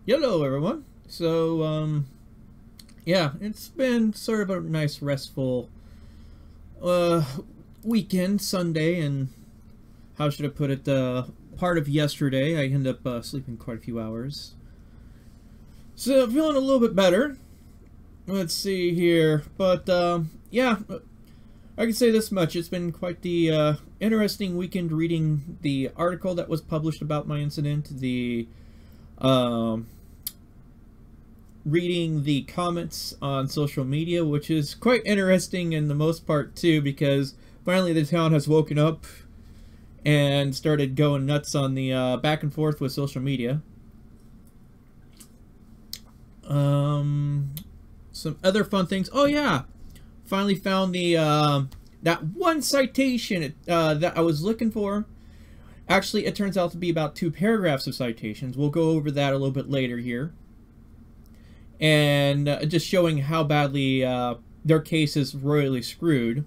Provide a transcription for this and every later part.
Hello, everyone. So, yeah, it's been sort of a nice, restful weekend, Sunday, and how should I put it? Part of yesterday, I ended up sleeping quite a few hours. So, feeling a little bit better. Let's see here. But, yeah, I can say this much. It's been quite the interesting weekend reading the article that was published about my incident, reading the comments on social media, which is quite interesting in the most part too, because finally the town has woken up and started going nuts on the back and forth with social media. Some other fun things. Oh yeah, finally found the that one citation that I was looking for. Actually, it turns out to be about 2 paragraphs of citations. We'll go over that a little bit later here. And just showing how badly their case is royally screwed.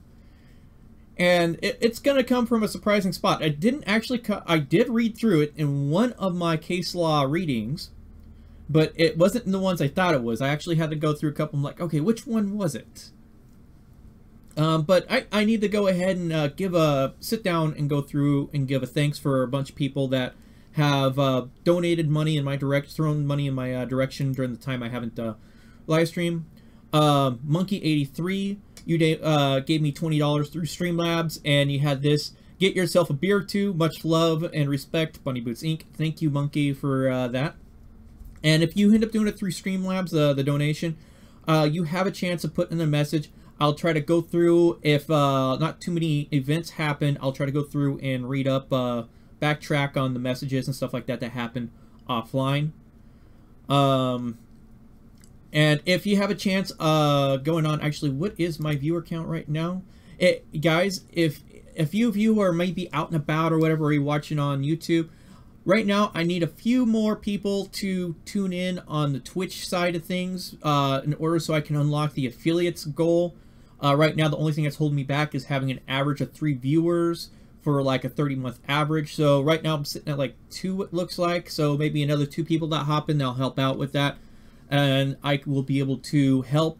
And it's going to come from a surprising spot. I didn't actually I did read through it in one of my case law readings, but it wasn't in the ones I thought it was. I actually had to go through a couple. I'm like, okay, which one was it? But I need to go ahead and sit down and go through and give a thanks for a bunch of people that have donated money in my thrown money in my direction during the time I haven't live streamed. Monkey83, you gave me $20 through Streamlabs, and you had this: get yourself a beer too. Much love and respect, Bunny Boots Inc. Thank you, Monkey, for that. And if you end up doing it through Streamlabs, the donation, you have a chance of putting in a message. I'll try to go through, if not too many events happen, I'll try to go through and read up, backtrack on the messages and stuff like that that happen offline. And if you have a chance going on, actually, what is my viewer count right now? Guys, if a few of you are maybe out and about or whatever, or you're watching on YouTube, right now I need a few more people to tune in on the Twitch side of things in order so I can unlock the affiliates goal. Right now, the only thing that's holding me back is having an average of 3 viewers for like a 30-month average. So right now I'm sitting at like 2, it looks like. So maybe another 2 people that hop in, they'll help out with that, and I will be able to help.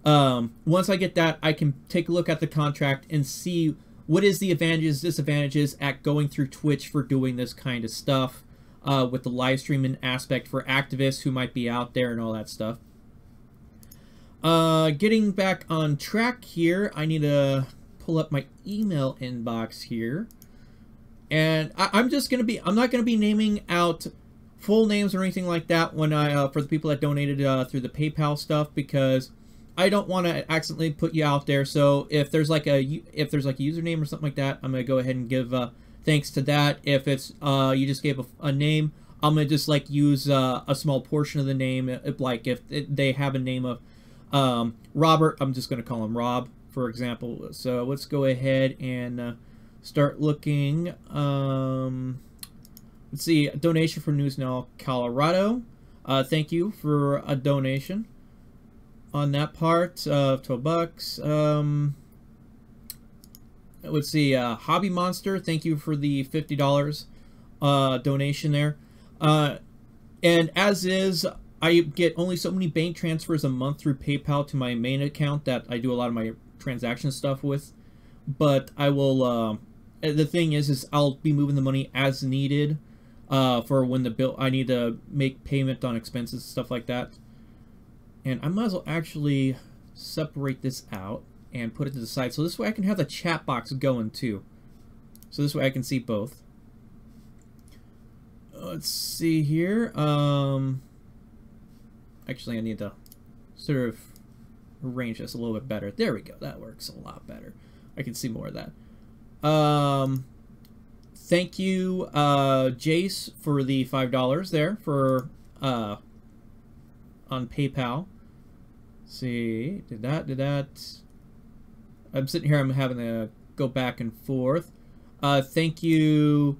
Once I get that, I can take a look at the contract and see what is the advantages, disadvantages at going through Twitch for doing this kind of stuff, with the live streaming aspect for activists who might be out there and all that stuff. Getting back on track here, I need to pull up my email inbox here, and I'm not gonna be naming out full names or anything like that when for the people that donated through the PayPal stuff, because I don't want to accidentally put you out there. So if there's like a username or something like that, I'm gonna go ahead and give thanks to that. If it's you just gave a name, I'm gonna just like use a small portion of the name. If they have a name of Robert, I'm just going to call him Rob, for example. So let's go ahead and start looking. Let's see, a donation from News Now, Colorado. Thank you for a donation on that part of $12. Let's see, Hobby Monster, thank you for the $50 donation there. And as is, I get only so many bank transfers a month through PayPal to my main account that I do a lot of my transaction stuff with. But I will, the thing is I'll be moving the money as needed for when the bill, I need to make payment on expenses, stuff like that. And I might as well actually separate this out and put it to the side, so this way I can have the chat box going too. So this way I can see both. Let's see here. Actually, I need to sort of arrange this a little bit better. There we go. That works a lot better. I can see more of that. Thank you, Jace, for the $5 there for on PayPal. Let's see, did that? I'm sitting here. I'm having to go back and forth. Thank you,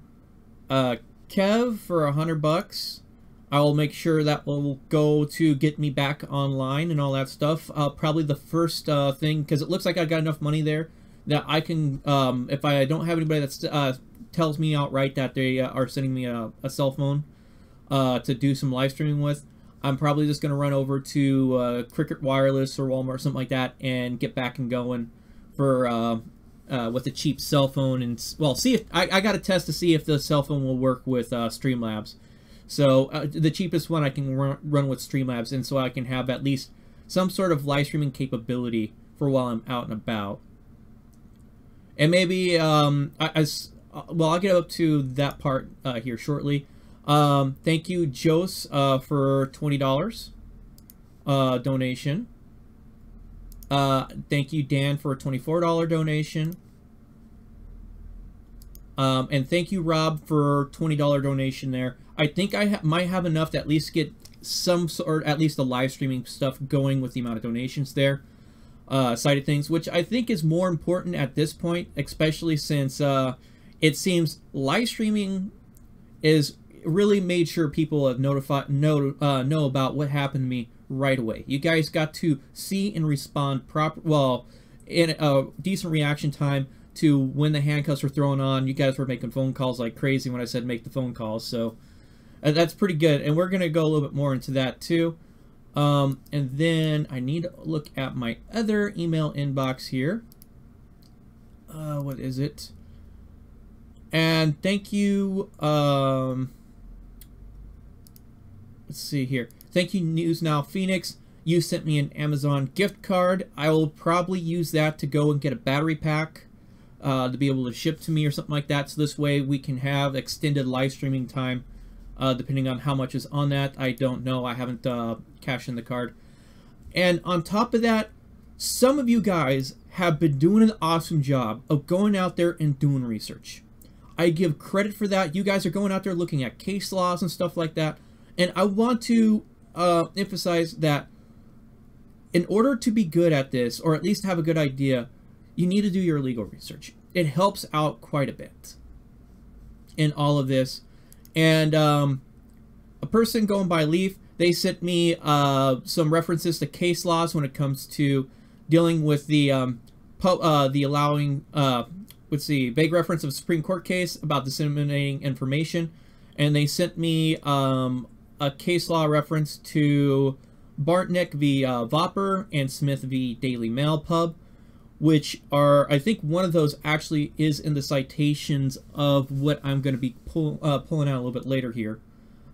Kev, for $100. I'll make sure that will go to get me back online and all that stuff. Probably the first thing, because it looks like I got enough money there that I can, if I don't have anybody that tells me outright that they are sending me a cell phone to do some live streaming with, I'm probably just going to run over to Cricket Wireless or Walmart or something like that and get back and going for with a cheap cell phone, and well, see if I got to test to see if the cell phone will work with Streamlabs. So the cheapest one I can run with Streamlabs, and so I can have at least some sort of live streaming capability for while I'm out and about. And maybe well, I'll get up to that part here shortly. Thank you, Jose, for $20 donation. Thank you, Dan, for a $24 donation. And thank you, Rob, for a $20 donation there. I think I might have enough to at least get some sort, at least the live streaming stuff going with the amount of donations there. Side of things, which I think is more important at this point, especially since it seems live streaming is really made sure people have know about what happened to me right away. You guys got to see and respond in a decent reaction time to when the handcuffs were thrown on. You guys were making phone calls like crazy when I said make the phone calls, so that's pretty good. And we're gonna go a little bit more into that too. And then I need to look at my other email inbox here. What is it? And thank you. Let's see here. Thank you, News Now Phoenix. You sent me an Amazon gift card. I will probably use that to go and get a battery pack to be able to ship to me or something like that. So this way we can have extended live streaming time, depending on how much is on that. I don't know. I haven't cashed in the card. And on top of that, some of you guys have been doing an awesome job of going out there and doing research. I give credit for that. You guys are going out there looking at case laws and stuff like that. And I want to emphasize that in order to be good at this, or at least have a good idea, you need to do your legal research. It helps out quite a bit in all of this. And a person going by Leaf, they sent me some references to case laws when it comes to dealing with the allowing, let's see, vague reference of a Supreme Court case about disseminating information. And they sent me a case law reference to Bartnick v. Vopper and Smith v. Daily Mail Pub, which are, I think one of those actually is in the citations of what I'm going to be pulling out a little bit later here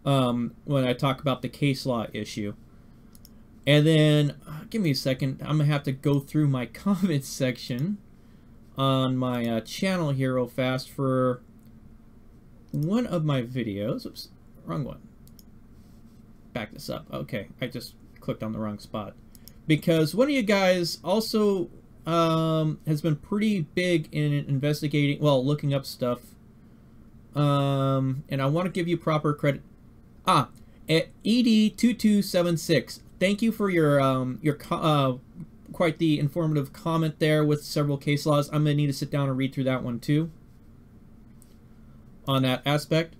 when I talk about the case law issue. And then, give me a second, I'm going to have to go through my comments section on my channel here real fast for one of my videos. Oops, wrong one. Back this up. Okay, I just clicked on the wrong spot. Because one of you guys also has been pretty big in investigating, well, looking up stuff. And I want to give you proper credit. At ED2276. Thank you for your quite the informative comment there with several case laws. I'm going to need to sit down and read through that one too on that aspect.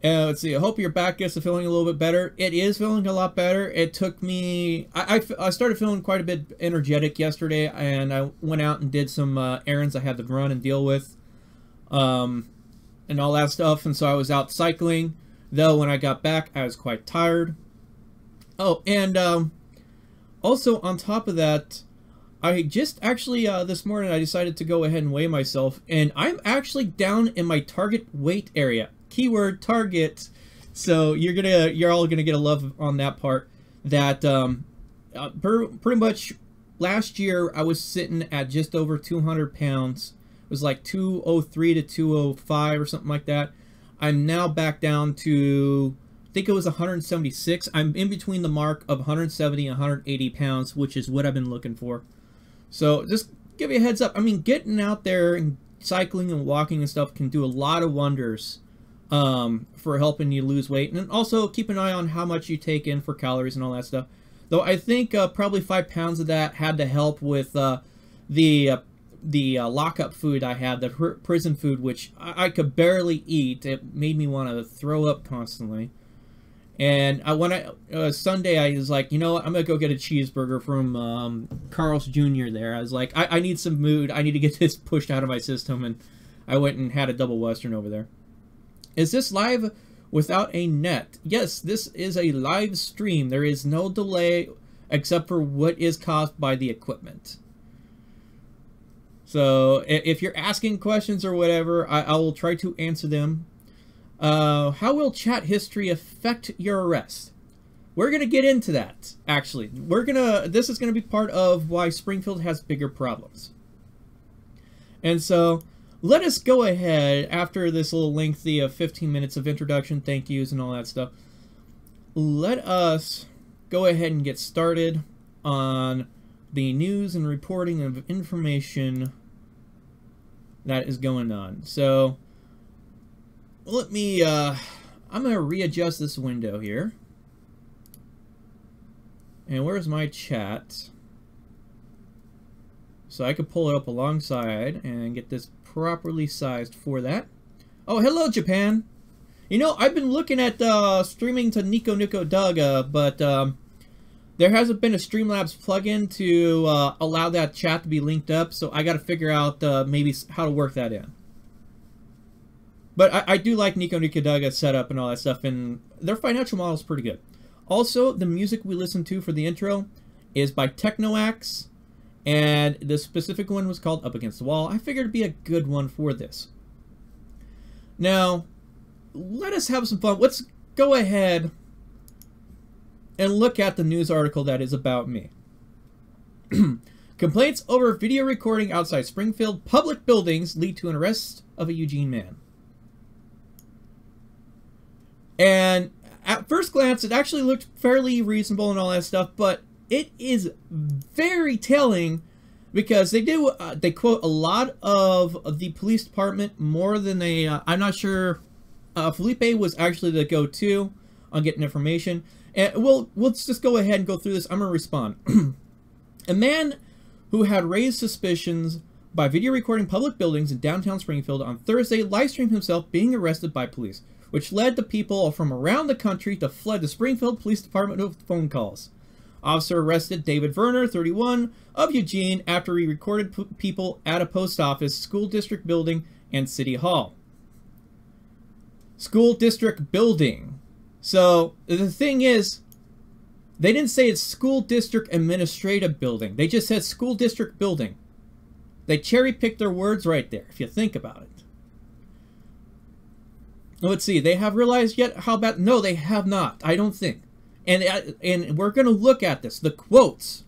Let's see, I hope your back gets to feeling a little bit better. It is feeling a lot better. It took me, I started feeling quite a bit energetic yesterday, and I went out and did some errands I had to run and deal with, and all that stuff, and so I was out cycling, though when I got back, I was quite tired. Oh, and also on top of that, I just actually, this morning, I decided to go ahead and weigh myself, and I'm actually down in my target weight area. Keyword target. So you're all gonna get a love on that part. That pretty much last year I was sitting at just over 200 pounds. It was like 203 to 205 or something like that. I'm now back down to, I think it was 176. I'm in between the mark of 170 and 180 pounds, which is what I've been looking for. So just give you a heads up. I mean, getting out there and cycling and walking and stuff can do a lot of wonders for helping you lose weight, and also keep an eye on how much you take in for calories and all that stuff. Though I think probably 5 pounds of that had to help with the lockup food I had, the prison food, which I could barely eat. It made me want to throw up constantly. And when Sunday, I was like, you know what, I'm gonna go get a cheeseburger from Carl's Jr. there. I was like, I need some mood. I need to get this pushed out of my system, and I went and had a double Western over there. Is this live without a net. Yes, this is a live stream. There is no delay except for what is caused by the equipment. So if you're asking questions or whatever, I will try to answer them. How will chat history affect your arrest? We're going to get into that, actually. This is going to be part of why Springfield has bigger problems. And so, let us go ahead, after this little lengthy 15 minutes of introduction, thank yous, and all that stuff. Let us go ahead and get started on the news and reporting of information that is going on. So, let me, I'm going to readjust this window here. And where's my chat? So I could pull it up alongside and get this properly sized for that. Oh, hello, Japan. You know, I've been looking at streaming to Nico Doug, but there hasn't been a Streamlabs plugin to allow that chat to be linked up, so I got to figure out maybe how to work that in. But I do like Nico Doug setup and all that stuff, and their financial model is pretty good. Also, the music we listened to for the intro is by Technoax, and the specific one was called Up Against the Wall. I figured it'd be a good one for this. Now, let us have some fun. Let's go ahead and look at the news article that is about me. Complaints over video recording outside Springfield public buildings lead to an arrest of a Eugene man. And at first glance, it actually looked fairly reasonable and all that stuff, but it is very telling because they quote a lot of the police department more than they, I'm not sure, Felipe was actually the go-to on getting information. And we'll just go ahead and go through this. I'm going to respond. A man who had raised suspicions by video recording public buildings in downtown Springfield on Thursday live-streamed himself being arrested by police, which led the people from around the country to flood the Springfield Police Department with phone calls. Officer arrested David Werner, 31, of Eugene after he recorded people at a post office, school district building, and city hall. School district building. So, the thing is, they didn't say it's school district administrative building. They just said school district building. They cherry-picked their words right there, if you think about it. Let's see, they have realized yet how bad? No, they have not, I don't think. And we're going to look at this. The quotes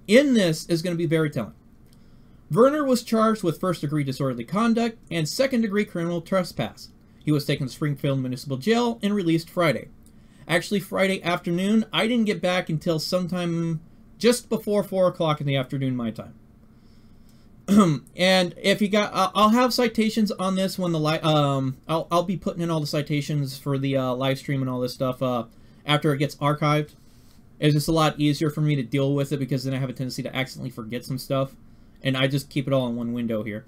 in this is going to be very telling. Werner was charged with first-degree disorderly conduct and second-degree criminal trespass. He was taken to Springfield Municipal Jail and released Friday. Actually, Friday afternoon. I didn't get back until sometime just before 4 o'clock in the afternoon my time. And if you got, I'll have citations on this when the I'll be putting in all the citations for the live stream and all this stuff after it gets archived. It's just a lot easier for me to deal with it because then I have a tendency to accidentally forget some stuff, and I just keep it all in one window here.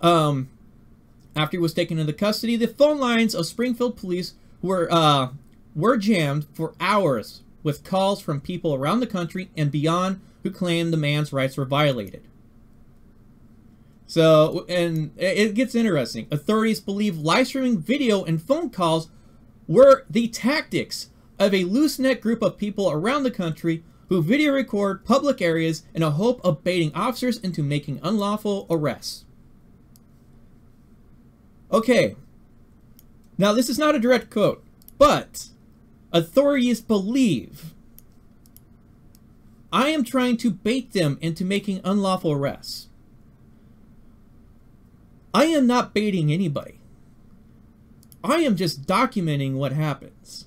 After he was taken into custody, the phone lines of Springfield police were jammed for hours with calls from people around the country and beyond who claimed the man's rights were violated. So, and it gets interesting. Authorities believe live streaming video and phone calls were the tactics of a loose-knit group of people around the country who video record public areas in a hope of baiting officers into making unlawful arrests. Okay, now this is not a direct quote, but authorities believe I am trying to bait them into making unlawful arrests. I am not baiting anybody. I am just documenting what happens.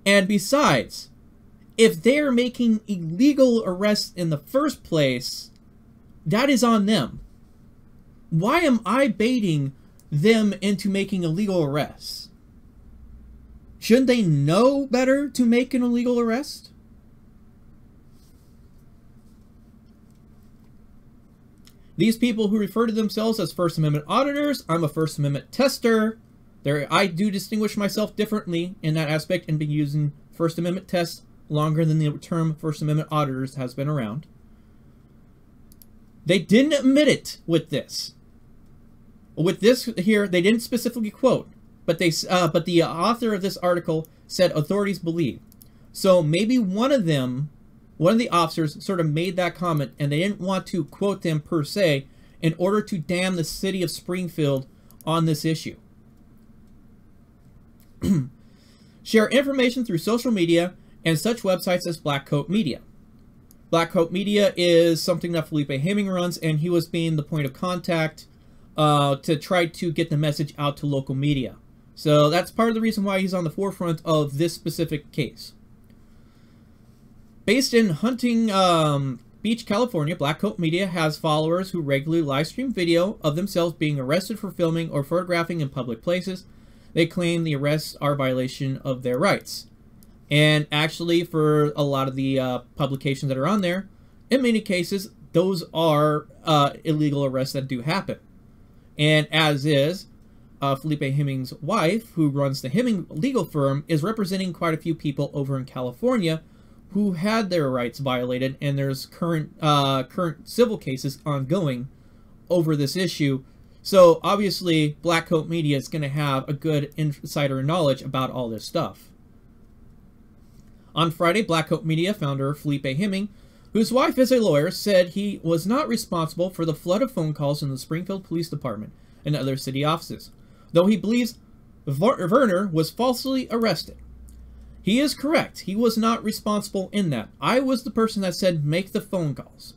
And besides, if they're making illegal arrests in the first place, that is on them. Why am I baiting them into making illegal arrests? Shouldn't they know better to make an illegal arrest? These people who refer to themselves as First Amendment auditors, I'm a First Amendment tester. I do distinguish myself differently in that aspect and been using First Amendment tests longer than the term First Amendment auditors has been around. They didn't admit it with this. With this here, they didn't specifically quote. but the author of this article said authorities believe. So maybe one of the officers sort of made that comment, and they didn't want to quote them per se in order to damn the city of Springfield on this issue. Share information through social media and such websites as Black Coat Media. Black Coat Media is something that Felipe Hemming runs, and he was being the point of contact to try to get the message out to local media. So that's part of the reason why he's on the forefront of this specific case. Based in Hunting Beach, California, Black Coat Media has followers who regularly live stream video of themselves being arrested for filming or photographing in public places. They claim the arrests are a violation of their rights. And actually, for a lot of the publications that are on there, in many cases, those are illegal arrests that do happen. And as is, Felipe Hemming's wife, who runs the Hemming legal firm, is representing quite a few people over in California who had their rights violated, and there's current civil cases ongoing over this issue. So obviously, Black Coat Media is going to have a good insider knowledge about all this stuff. On Friday, Black Coat Media founder Felipe Hemming, whose wife is a lawyer, said he was not responsible for the flood of phone calls in the Springfield Police Department and other city offices, though he believes Werner was falsely arrested. He is correct. He was not responsible in that. I was the person that said make the phone calls.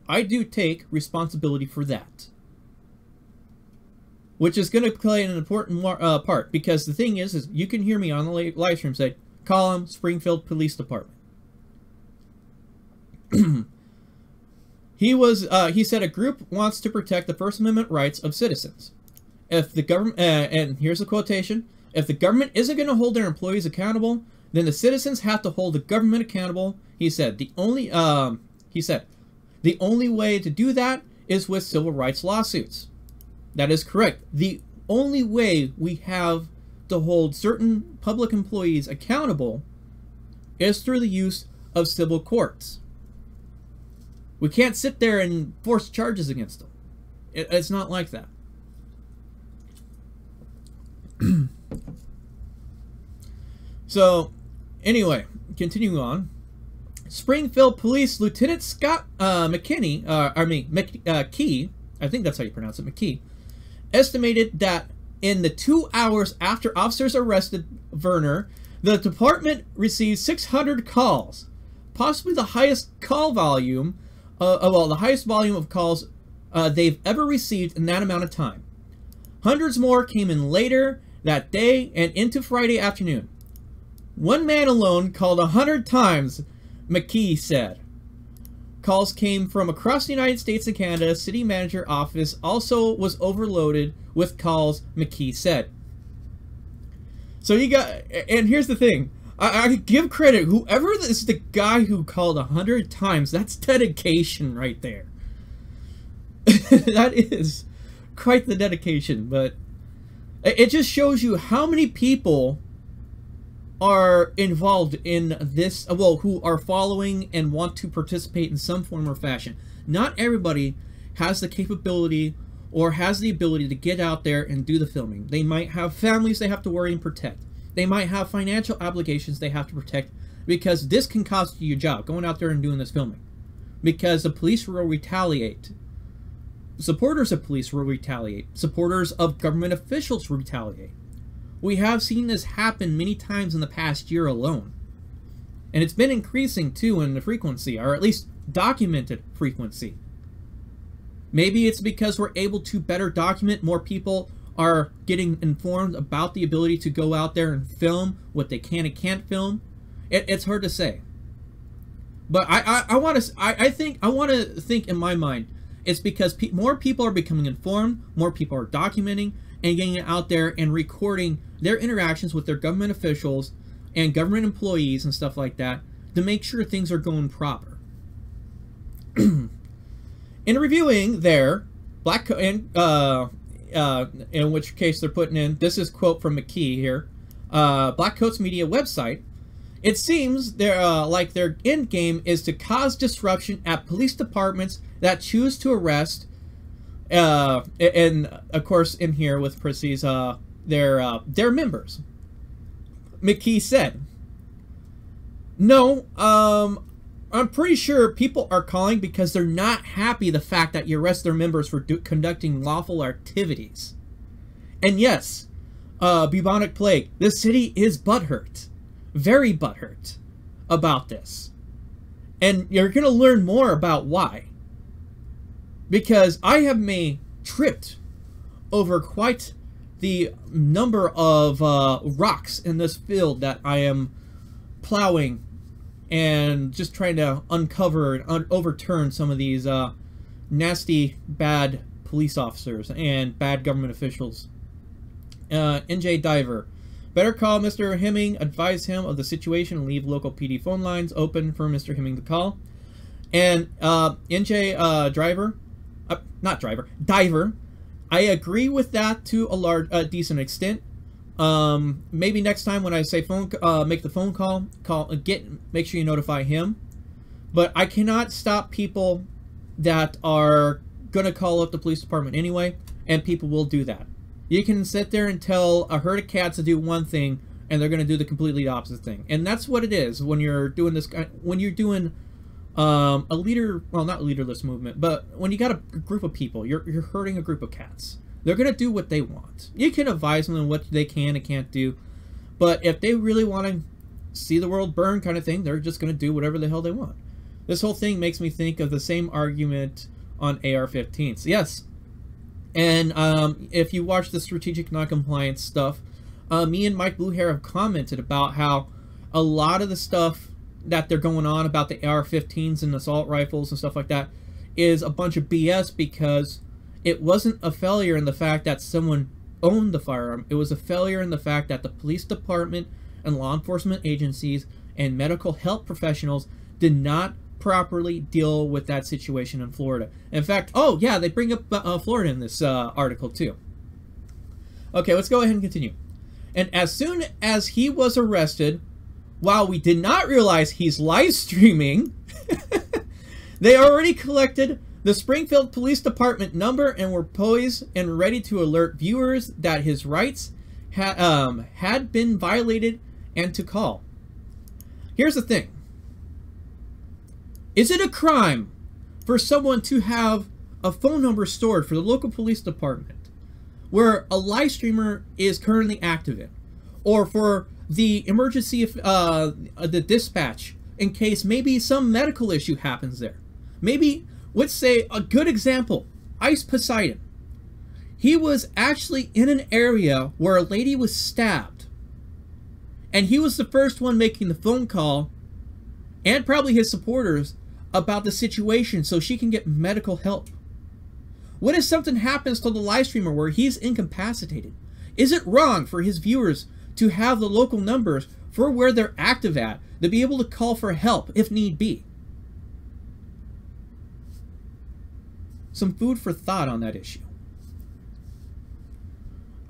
I do take responsibility for that. Which is going to play an important part, because the thing is you can hear me on the live stream say, call him Springfield Police Department. He said a group wants to protect the First Amendment rights of citizens. If the government, and here's a quotation, if the government isn't going to hold their employees accountable, then the citizens have to hold the government accountable. He said the only way to do that is with civil rights lawsuits. That is correct. The only way we have to hold certain public employees accountable is through the use of civil courts. We can't sit there and force charges against them. It's not like that. So, anyway, continuing on. Springfield Police Lieutenant Scott McKee, I think that's how you pronounce it, McKee, estimated that in the 2 hours after officers arrested Werner, the department received 600 calls, possibly the highest call volume, the highest volume of calls they've ever received in that amount of time. Hundreds more came in later that day and into Friday afternoon. One man alone called 100 times, McKee said. Calls came from across the United States and Canada. City manager office also was overloaded with calls, McKee said. So you got, and here's the thing. I give credit, whoever is the guy who called 100 times, that's dedication right there. That is quite the dedication, but it just shows you how many people are involved in this, well, who are following and want to participate in some form or fashion. Not everybody has the capability or has the ability to get out there and do the filming. They might have families they have to worry and protect. They might have financial obligations they have to protect, because this can cost you your job, going out there and doing this filming. Because the police will retaliate. Supporters of police will retaliate. Supporters of government officials will retaliate. We have seen this happen many times in the past year alone. And it's been increasing too in the frequency, or at least documented frequency. Maybe it's because we're able to better document, more people are getting informed about the ability to go out there and film what they can and can't film. It's hard to say. But I want to think in my mind, it's because more people are becoming informed, more people are documenting and getting out there and recording their interactions with their government officials and government employees and stuff like that to make sure things are going proper. In reviewing their in which case they're putting in, this is quote from McKee here, Black Coats Media website, it seems like their end game is to cause disruption at police departments that choose to arrest, and of course in here with parentheses, their members. McKee said, "No, I'm pretty sure people are calling because they're not happy the fact that you arrest their members for conducting lawful activities. And yes, bubonic plague, the city is butthurt, very butthurt about this. And you're going to learn more about why. Because I have tripped over quite the number of rocks in this field that I am plowing and just trying to uncover and overturn some of these nasty, bad police officers and bad government officials. NJ Diver. Better call Mr. Hemming, advise him of the situation, and leave local PD phone lines open for Mr. Hemming to call." And NJ Diver, I agree with that to a decent extent. Maybe next time when I say make the phone call, make sure you notify him. But I cannot stop people that are gonna call up the police department anyway, and people will do that. You can sit there and tell a herd of cats to do one thing, and they're gonna do the completely opposite thing. And that's what it is when you're doing this. When you're doing not leaderless movement, but when you got a group of people, you're herding a group of cats. They're gonna do what they want. You can advise them on what they can and can't do, but if they really want to see the world burn kind of thing, they're just gonna do whatever the hell they want. This whole thing makes me think of the same argument on AR-15s. Yes, and if you watch the strategic non-compliance stuff, me and Mike Bluehair have commented about how a lot of the stuff that they're going on about the AR-15s and assault rifles and stuff like that is a bunch of BS, because it wasn't a failure in the fact that someone owned the firearm. It was a failure in the fact that the police department and law enforcement agencies and medical health professionals did not properly deal with that situation in Florida. In fact, oh yeah, they bring up Florida in this article too. Okay, let's go ahead and continue. And as soon as he was arrested, while we did not realize he's live streaming, they already collected the Springfield Police Department number and were poised and ready to alert viewers that his rights had been violated and to call. Here's the thing. Is it a crime for someone to have a phone number stored for the local police department where a live streamer is currently active in? Or for the emergency, the dispatch, in case maybe some medical issue happens there? Maybe, let's say, a good example, Ice Poseidon. He was actually in an area where a lady was stabbed. And he was the first one making the phone call, and probably his supporters, about the situation so she can get medical help. What if something happens to the live streamer where he's incapacitated? Is it wrong for his viewers to have the local numbers for where they're active at, to be able to call for help if need be? Some food for thought on that issue.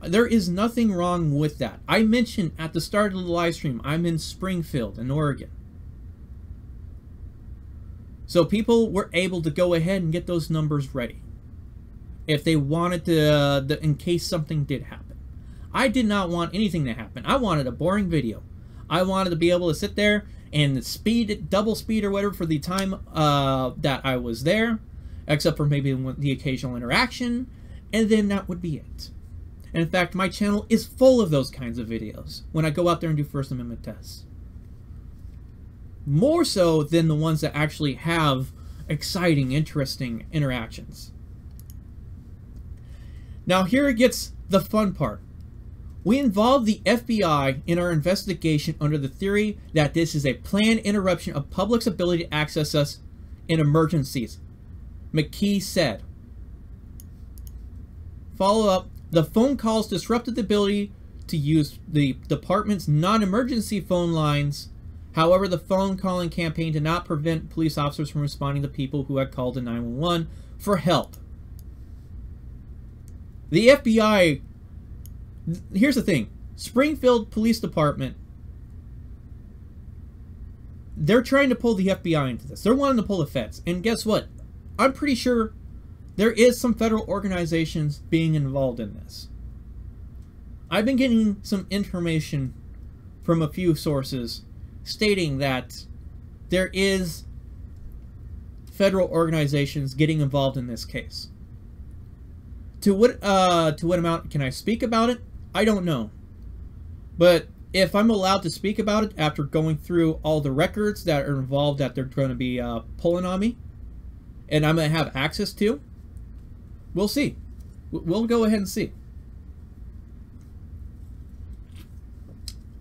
There is nothing wrong with that. I mentioned at the start of the live stream, I'm in Springfield in Oregon. So people were able to go ahead and get those numbers ready if they wanted to, in case something did happen. I did not want anything to happen. I wanted a boring video. I wanted to be able to sit there and speed, double speed or whatever for the time that I was there, except for maybe the occasional interaction, and then that would be it. And in fact, my channel is full of those kinds of videos when I go out there and do First Amendment tests. More so than the ones that actually have exciting, interesting interactions. Now here it gets the fun part. We involved the FBI in our investigation under the theory that this is a planned interruption of public's ability to access us in emergencies, McKee said. Follow up, the phone calls disrupted the ability to use the department's non-emergency phone lines. However, the phone calling campaign did not prevent police officers from responding to people who had called to 911 for help. The FBI, here's the thing, Springfield Police Department, they're trying to pull the FBI into this. They're wanting to pull the feds. And guess what? I'm pretty sure there is some federal organizations being involved in this. I've been getting some information from a few sources stating that there is federal organizations getting involved in this case. To what amount can I speak about it? I don't know. But if I'm allowed to speak about it after going through all the records that are involved that they're going to be pulling on me, and I'm going to have access to, we'll see. We'll go ahead and see.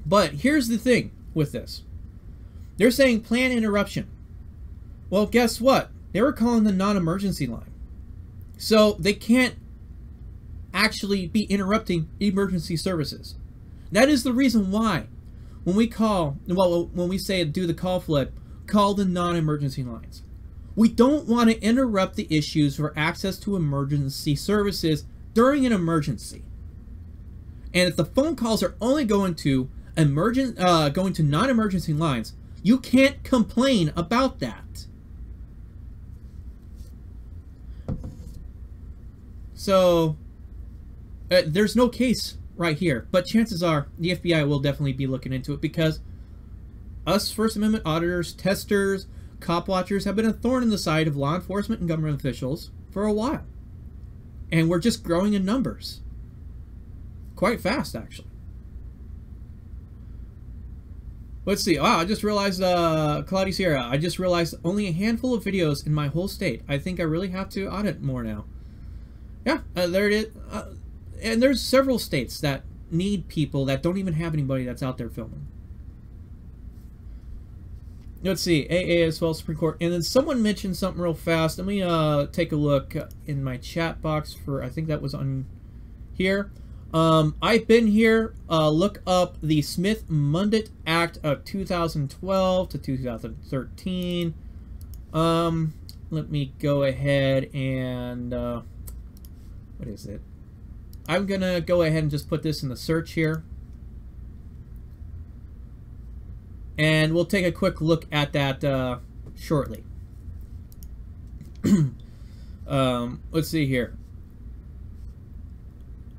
But here's the thing with this. They're saying planned interruption. Well, guess what? They were calling the non-emergency line. So they can't actually be interrupting emergency services. That is the reason why when we call, well, when we say do the call flood, call the non-emergency lines. We don't want to interrupt the issues for access to emergency services during an emergency. And if the phone calls are only going to non-emergency lines, you can't complain about that. So there's no case right here, but chances are the FBI will definitely be looking into it, because us First Amendment auditors, testers, cop watchers have been a thorn in the side of law enforcement and government officials for a while. And we're just growing in numbers. Quite fast, actually. Let's see. Wow, I just realized, Claudia Sierra, I just realized only a handful of videos in my whole state. I think I really have to audit more now. Yeah, there it is. And there's several states that need people that don't even have anybody that's out there filming. Let's see. AA as well, Supreme Court. And then someone mentioned something real fast. Let me take a look in my chat box for, I think that was on here. I've been here. Look up the Smith-Mundt Act of 2012 to 2013. Let me go ahead and what is it? I'm gonna go ahead and just put this in the search here, and we'll take a quick look at that shortly. Let's see here.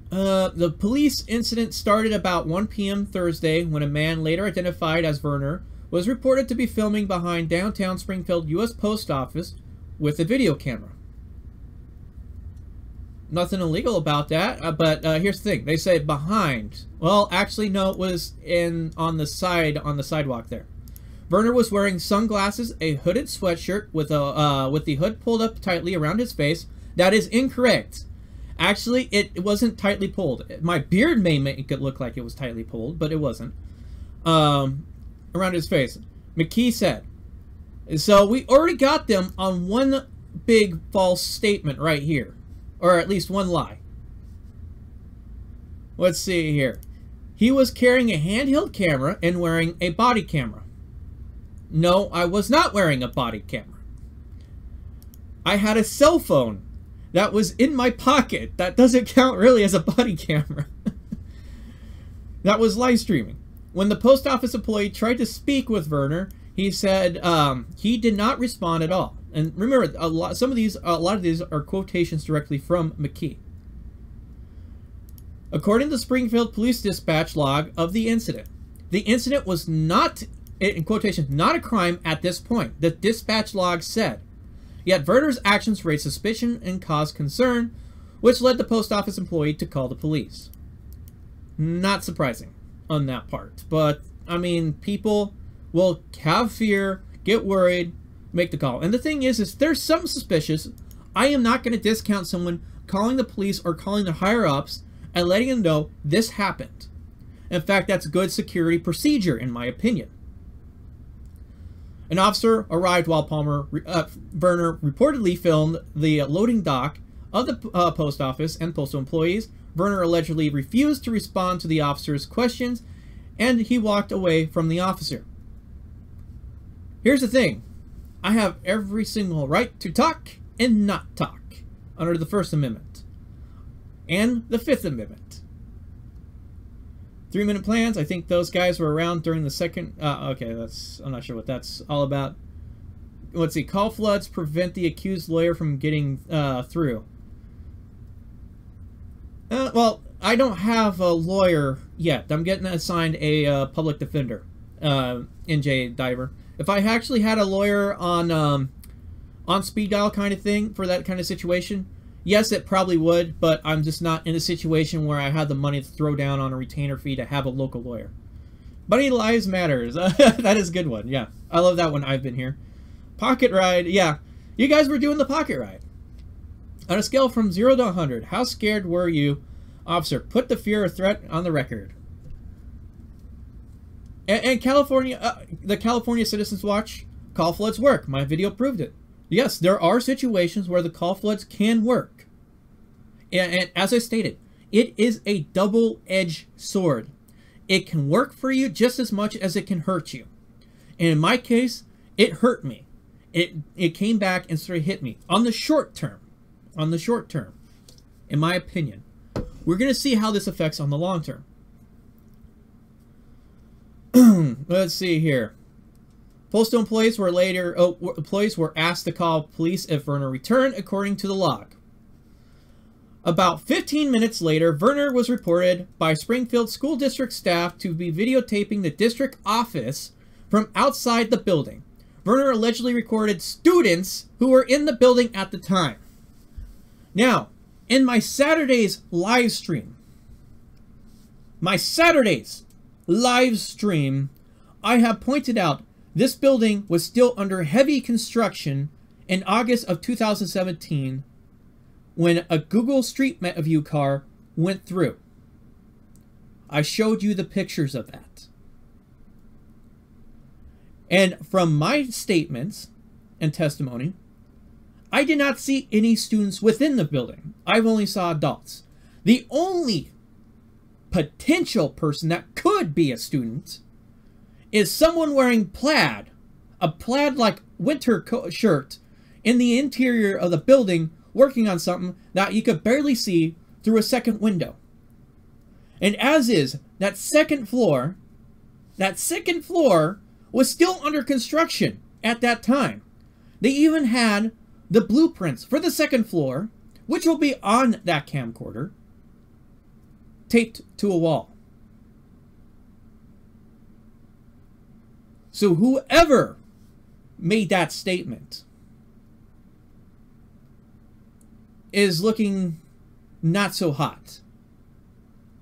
The police incident started about 1 p.m. Thursday when a man later identified as Werner was reported to be filming behind downtown Springfield U.S. Post Office with a video camera. Nothing illegal about that, but here's the thing. They say behind. Well, actually, no, it was on the sidewalk there. Werner was wearing sunglasses, a hooded sweatshirt with the hood pulled up tightly around his face. That is incorrect. Actually, it wasn't tightly pulled. My beard may make it look like it was tightly pulled, but it wasn't. Around his face. McKee said. So we already got them on one big false statement right here. Or at least one lie. Let's see here. He was carrying a handheld camera and wearing a body camera. No, I was not wearing a body camera. I had a cell phone that was in my pocket. That doesn't count really as a body camera. That was live streaming. When the post office employee tried to speak with Werner, he said he did not respond at all. And remember, a lot of these are quotations directly from McKee. According to the Springfield Police Dispatch log of the incident was not, in quotations, not a crime at this point, the dispatch log said. Yet Werner's actions raised suspicion and caused concern, which led the post office employee to call the police. Not surprising on that part. But, I mean, people will have fear, get worried, make the call. And the thing is there's something suspicious. I am not going to discount someone calling the police or calling the higher-ups and letting them know this happened. In fact, that's good security procedure, in my opinion. An officer arrived while Werner reportedly filmed the loading dock of the post office and postal employees. Werner allegedly refused to respond to the officer's questions, and he walked away from the officer. Here's the thing. I have every single right to talk and not talk under the First Amendment and the Fifth Amendment. 3-minute plans. I think those guys were around during the second. Okay, I'm not sure what that's all about. Let's see. Call floods prevent the accused lawyer from getting through. Well, I don't have a lawyer yet. I'm getting assigned a public defender, NJ Diver. If I actually had a lawyer on speed dial kind of thing for that kind of situation, yes, it probably would, but I'm just not in a situation where I have the money to throw down on a retainer fee to have a local lawyer. Bunny Lives Matters. That is a good one. Yeah, I love that one. I've been here. Pocket ride. Yeah, you guys were doing the pocket ride. On a scale from 0 to 100, how scared were you? Officer, put the fear or threat on the record. And California, the California Citizens Watch, call floods work. My video proved it. Yes, there are situations where the call floods can work. And as I stated, it is a double-edged sword. It can work for you just as much as it can hurt you. And in my case, it hurt me. It came back and sort of hit me on the short term. On the short term, in my opinion. We're going to see how this affects on the long term. Let's see here. Postal employees were asked to call police if Werner returned, according to the log. About 15 minutes later, Werner was reported by Springfield School District staff to be videotaping the district office from outside the building. Werner allegedly recorded students who were in the building at the time. Now, in my Saturday's live stream, I have pointed out this building was still under heavy construction in August of 2017 when a Google Street View car went through. I showed you the pictures of that. And from my statements and testimony, I did not see any students within the building. I've only saw adults. The only potential person that could be a student is someone wearing plaid, a plaid-like winter shirt in the interior of the building working on something that you could barely see through a second window. And as is, that second floor was still under construction at that time. They even had the blueprints for the second floor, which will be on that camcorder, taped to a wall. So whoever made that statement is looking not so hot,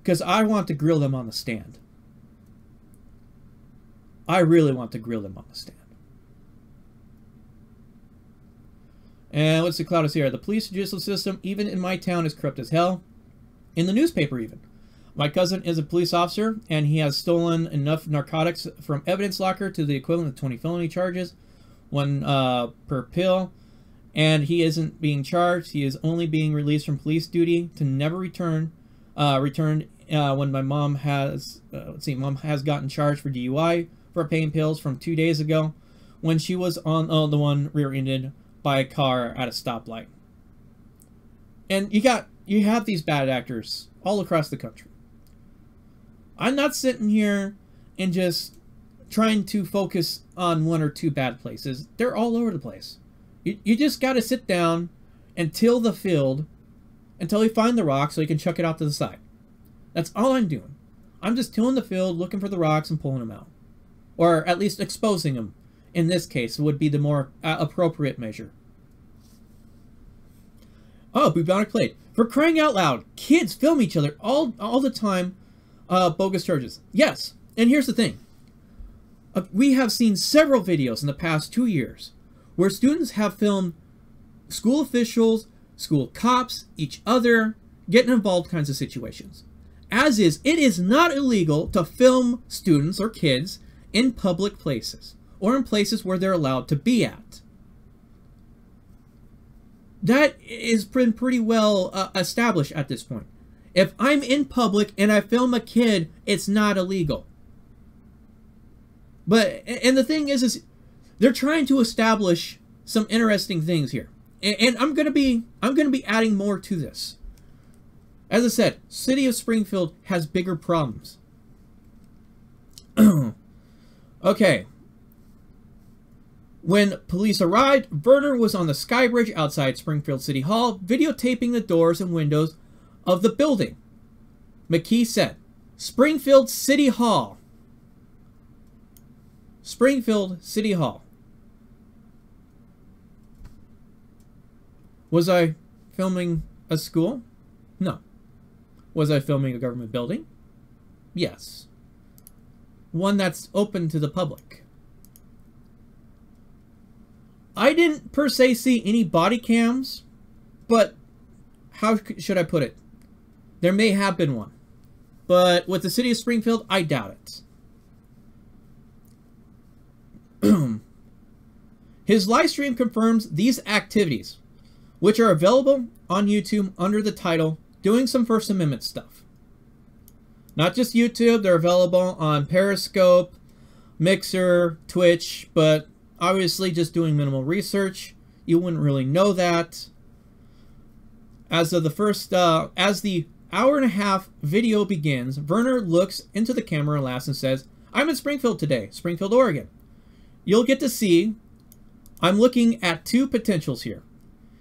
because I want to grill them on the stand. I really want to grill them on the stand. And what's the cloud is here? The police judicial system, even in my town, is corrupt as hell. In the newspaper, even. My cousin is a police officer, and he has stolen enough narcotics from evidence locker to the equivalent of 20 felony charges, one per pill, and he isn't being charged. He is only being released from police duty to never returned when my mom has, mom has gotten charged for DUI for pain pills from 2 days ago when she was on the one rear-ended by a car at a stoplight. And you have these bad actors all across the country. I'm not sitting here and just trying to focus on one or two bad places. They're all over the place. You just got to sit down and till the field until you find the rock so you can chuck it off to the side. That's all I'm doing. I'm just tilling the field, looking for the rocks and pulling them out. Or at least exposing them. In this case, would be the more appropriate measure. Oh, bubonic plague. For crying out loud, kids film each other all the time. Bogus charges. Yes, and here's the thing. We have seen several videos in the past 2 years where students have filmed school officials, school cops, each other, getting involved in kinds of situations. As is, it is not illegal to film students or kids in public places or in places where they're allowed to be at. That has been pretty well established at this point. If I'm in public and I film a kid, it's not illegal. But, and the thing is they're trying to establish some interesting things here. And I'm gonna be adding more to this. As I said, City of Springfield has bigger problems. Okay. When police arrived, Werner was on the Sky Bridge outside Springfield City Hall, videotaping the doors and windows of the building. McKee said, Springfield City Hall. Springfield City Hall. Was I filming a school? No. Was I filming a government building? Yes. One that's open to the public. I didn't per se see any body cams, but how should I put it? There may have been one. But with the city of Springfield, I doubt it. His live stream confirms these activities, which are available on YouTube under the title Doing Some First Amendment Stuff. Not just YouTube, they're available on Periscope, Mixer, Twitch, but obviously just doing minimal research. You wouldn't really know that. As of the first, as the hour-and-a-half video begins, Werner looks into the camera and laughs and says, I'm in Springfield today, Springfield, Oregon. You'll get to see, I'm looking at two potentials here.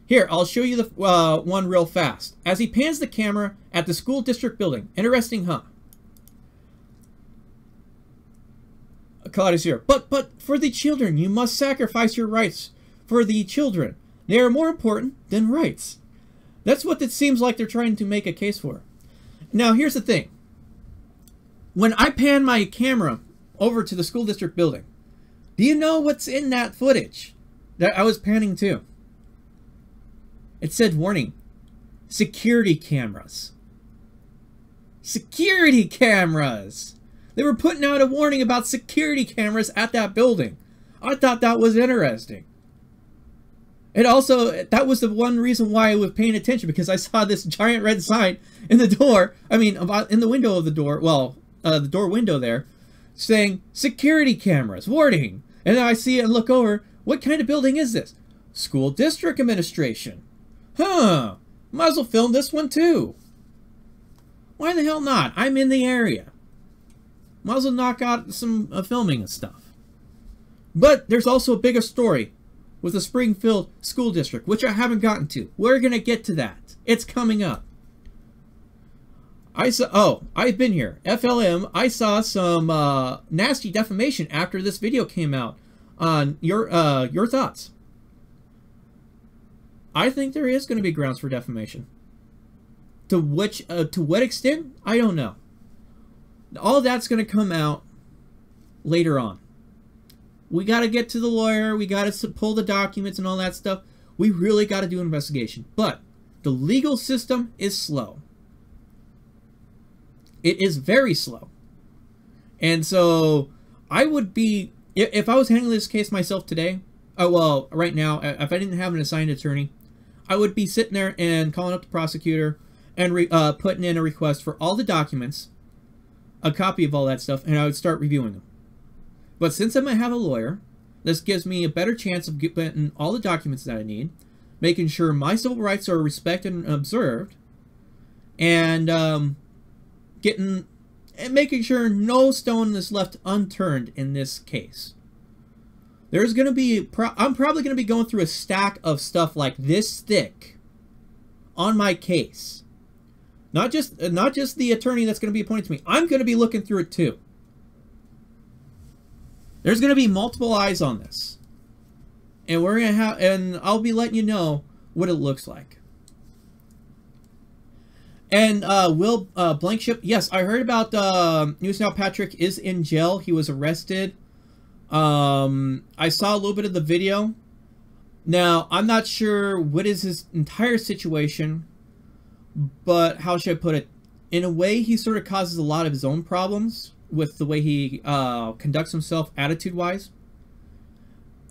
Here, I'll show you the one real fast. As he pans the camera at the school district building. Interesting, huh? Claudius here. But for the children, you must sacrifice your rights for the children. They are more important than rights. That's what it seems like they're trying to make a case for. Now, here's the thing. When I pan my camera over to the school district building, do you know what's in that footage that I was panning to? It said, warning, security cameras. Security cameras! They were putting out a warning about security cameras at that building. I thought that was interesting. And also, that was the one reason why I was paying attention, because I saw this giant red sign in the door, I mean, in the window of the door, well, the door window there, saying, security cameras, warning. And then I see it and look over, what kind of building is this? School District Administration. Huh, might as well film this one too. Why the hell not? I'm in the area. Might as well knock out some filming and stuff. But there's also a bigger story with the Springfield School District, which I haven't gotten to. We're going to get to that. It's coming up. I've been here. FLM, I saw some nasty defamation after this video came out on your thoughts. I think there is going to be grounds for defamation. To what extent? I don't know. All that's going to come out later on. We got to get to the lawyer. We got to pull the documents and all that stuff. We really got to do an investigation. But the legal system is slow. It is very slow. And so I would be, if I was handling this case myself today, well, right now, if I didn't have an assigned attorney, I would be sitting there and calling up the prosecutor and putting in a request for all the documents, a copy of all that stuff, and I would start reviewing them. But since I might have a lawyer, this gives me a better chance of getting all the documents that I need, making sure my civil rights are respected and observed, and making sure no stone is left unturned in this case. There's going to be, I'm probably going to be going through a stack of stuff like this thick on my case. Not just the attorney that's going to be appointed to me. I'm going to be looking through it too. There's going to be multiple eyes on this. And we're going to have, and I'll be letting you know what it looks like. And Will Blankship, yes, I heard about News Now Patrick is in jail. He was arrested. I saw a little bit of the video. Now, I'm not sure what is his entire situation, but how should I put it? In a way, he sort of causes a lot of his own problems with the way he conducts himself attitude-wise.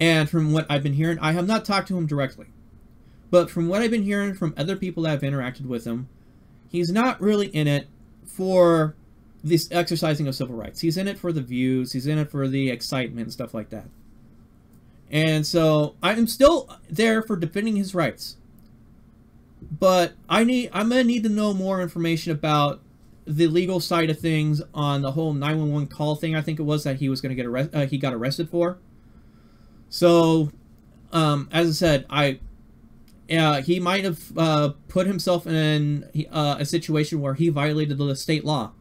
And from what I've been hearing, I have not talked to him directly, but from what I've been hearing from other people that have interacted with him, he's not really in it for this exercising of civil rights. He's in it for the views. He's in it for the excitement and stuff like that. And so I'm still there for defending his rights. But I'm gonna need to know more information about the legal side of things on the whole 911 call thing. I think it was that he was gonna get he got arrested for. So, as I said, he might have put himself in a situation where he violated the state law.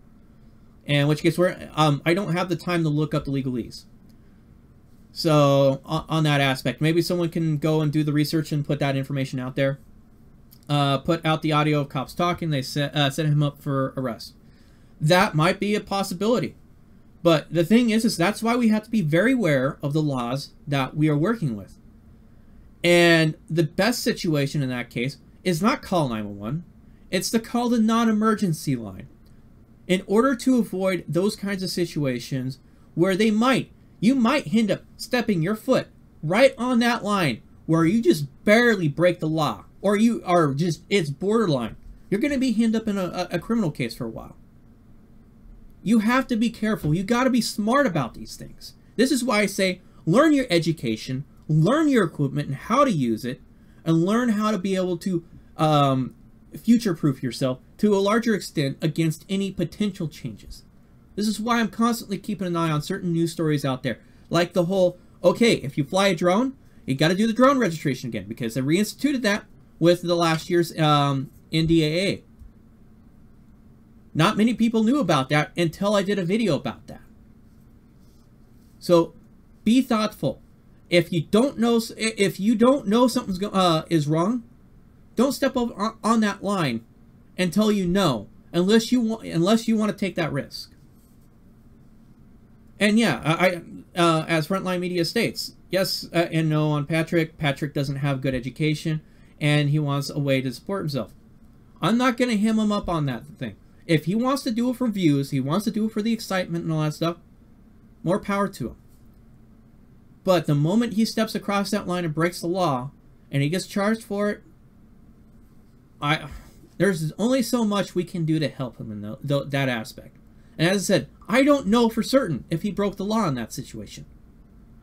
And which gets where I don't have the time to look up the legalese. So on that aspect, maybe someone can go and do the research and put that information out there. Put out the audio of cops talking. They set him up for arrest. That might be a possibility. But the thing is that's why we have to be very aware of the laws that we are working with. And the best situation in that case is not call 911. It's to call the non-emergency line. In order to avoid those kinds of situations where you might end up stepping your foot right on that line where you just barely break the law, or you are just, it's borderline. You're going to be end up in a criminal case for a while. You have to be careful. You got to be smart about these things. This is why I say learn your education, learn your equipment and how to use it, and learn how to be able to future-proof yourself to a larger extent against any potential changes. This is why I'm constantly keeping an eye on certain news stories out there. Like the whole, okay, if you fly a drone, you got to do the drone registration again, because they reinstituted that with the last year's NDAA. Not many people knew about that until I did a video about that. So be thoughtful. If you don't know something's is wrong, don't step over on that line until you know, unless you want to take that risk. And yeah, as Frontline Media states, yes and no on Patrick. Patrick doesn't have good education, and he wants a way to support himself. I'm not going to hem him up on that thing. If he wants to do it for views, he wants to do it for the excitement and all that stuff, more power to him. But the moment he steps across that line and breaks the law, and he gets charged for it, there's only so much we can do to help him in that aspect. And as I said, I don't know for certain if he broke the law in that situation.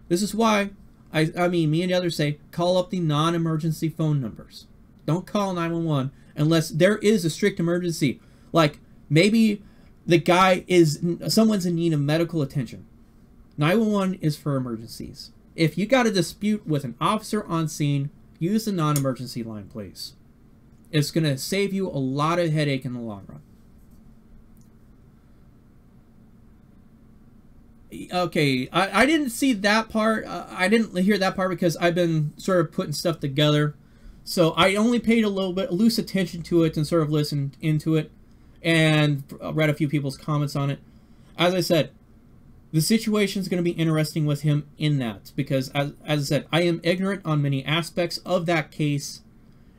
This is why, I mean, me and the others say, call up the non-emergency phone numbers. Don't call 911 unless there is a strict emergency. Like, maybe someone's in need of medical attention. 911 is for emergencies. If you got a dispute with an officer on scene, use the non-emergency line, please. It's going to save you a lot of headache in the long run. Okay, I didn't see that part. I didn't hear that part because I've been sort of putting stuff together. So I only paid a little bit loose attention to it and sort of listened into it and read a few people's comments on it. As I said, the situation is going to be interesting with him in that because, as I said, I am ignorant on many aspects of that case,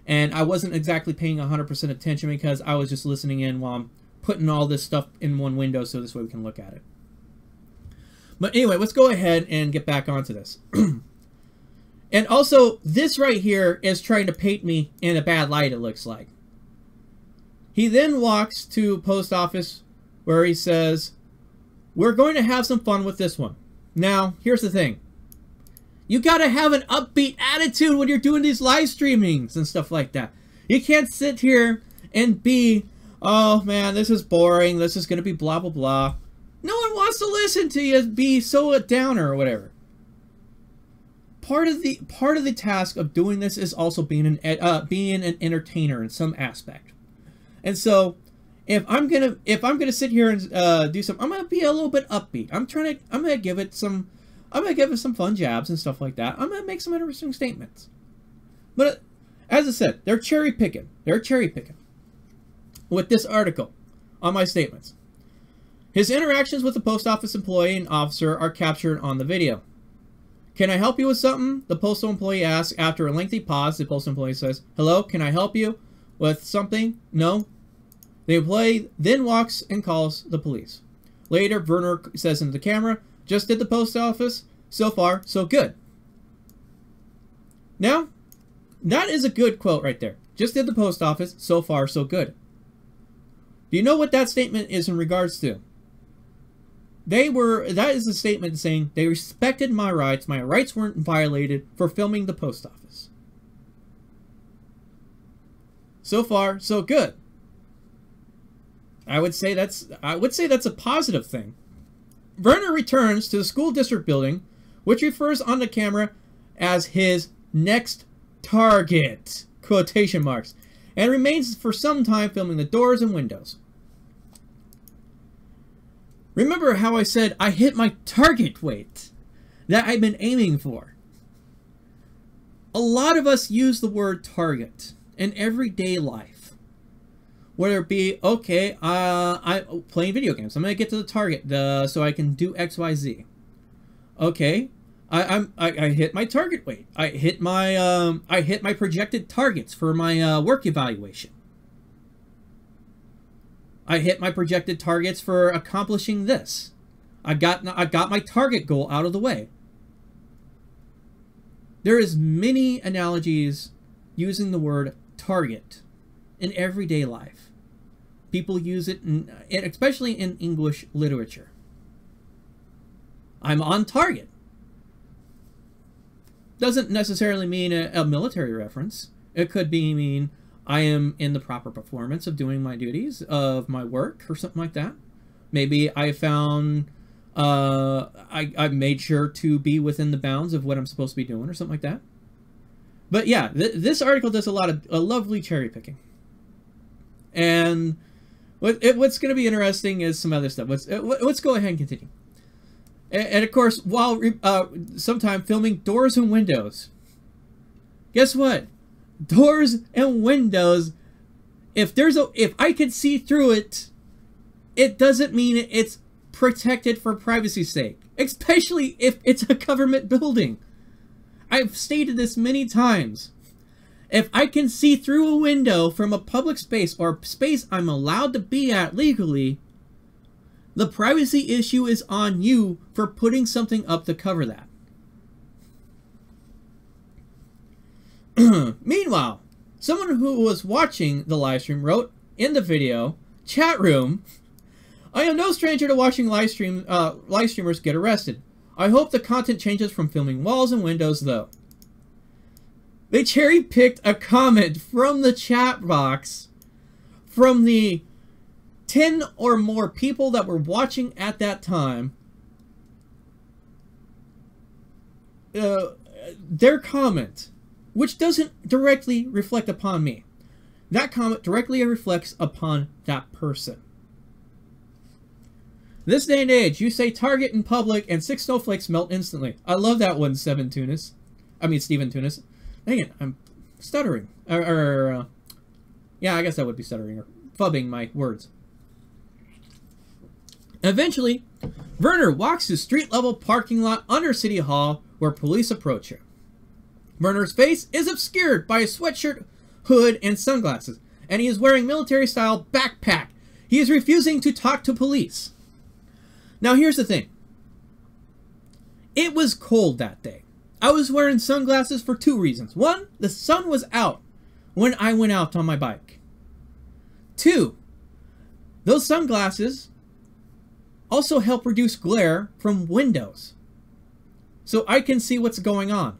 and I wasn't exactly paying 100% attention because I was just listening in while I'm putting all this stuff in one window so this way we can look at it. But anyway, let's go ahead and get back onto this. And also, this right here is trying to paint me in a bad light, it looks like. He then walks to post office where he says, we're going to have some fun with this one. Now, here's the thing. You gotta have an upbeat attitude when you're doing these live streamings and stuff like that. You can't sit here and be, oh man, this is boring, this is gonna be blah blah blah. No one wants to listen to you be so a downer or whatever. Part of the task of doing this is also being an entertainer in some aspect. And so, if I'm gonna sit here and do something, I'm gonna be a little bit upbeat. I'm gonna give it some fun jabs and stuff like that. I'm gonna make some interesting statements. But as I said, they're cherry picking. They're cherry picking with this article on my statements. His interactions with the post office employee and officer are captured on the video. Can I help you with something? The postal employee asks. After a lengthy pause, the postal employee says, hello, can I help you with something? No. The employee then walks and calls the police. Later, Werner says into the camera, just did the post office. So far, so good. Now, that is a good quote right there. Just did the post office. So far, so good. Do you know what that statement is in regards to? That is a statement saying they respected my rights weren't violated for filming the post office. So far, so good. I would say that's a positive thing. Werner returns to the school district building, which refers on the camera as his next target. quotation marks, and remains for some time filming the doors and windows. Remember how I said I hit my target weight that I've been aiming for? A lot of us use the word target in everyday life. Whether it be, okay, I'm playing video games. I'm going to get to the target so I can do X, Y, Z. Okay, I hit my target weight. I hit my projected targets for my work evaluation. I hit my projected targets for accomplishing this. I got my target goal out of the way. There is many analogies using the word target in everyday life. People use it, especially in English literature. I'm on target. Doesn't necessarily mean a military reference. It could mean I am in the proper performance of doing my duties of my work or something like that. Maybe I found I've made sure to be within the bounds of what I'm supposed to be doing or something like that. But yeah, this article does a lot of lovely cherry picking. And what's going to be interesting is some other stuff. Let's go ahead and continue. And of course, while sometime filming doors and windows. Guess what? Doors and windows, if I can see through it, it doesn't mean it's protected for privacy's sake, especially if it's a government building. I've stated this many times. If I can see through a window from a public space or space I'm allowed to be at legally, the privacy issue is on you for putting something up to cover that. Meanwhile, someone who was watching the live stream wrote in the video chat room, I am no stranger to watching live streamers get arrested. I hope the content changes from filming walls and windows, though. They cherry-picked a comment from the chat box from the 10 or more people that were watching at that time. Their comment, which doesn't directly reflect upon me. That comment directly reflects upon that person. This day and age, you say target in public and 6 snowflakes melt instantly. I love that one, Steven Tunis. Dang it, I'm stuttering. Yeah, I guess that would be stuttering or fubbing my words. Eventually, Werner walks to street-level parking lot under City Hall where police approach him. Werner's face is obscured by a sweatshirt, hood, and sunglasses, and he is wearing military-style backpack. He is refusing to talk to police. Now, here's the thing. It was cold that day. I was wearing sunglasses for 2 reasons. 1, the sun was out when I went out on my bike. 2, those sunglasses also help reduce glare from windows, so I can see what's going on.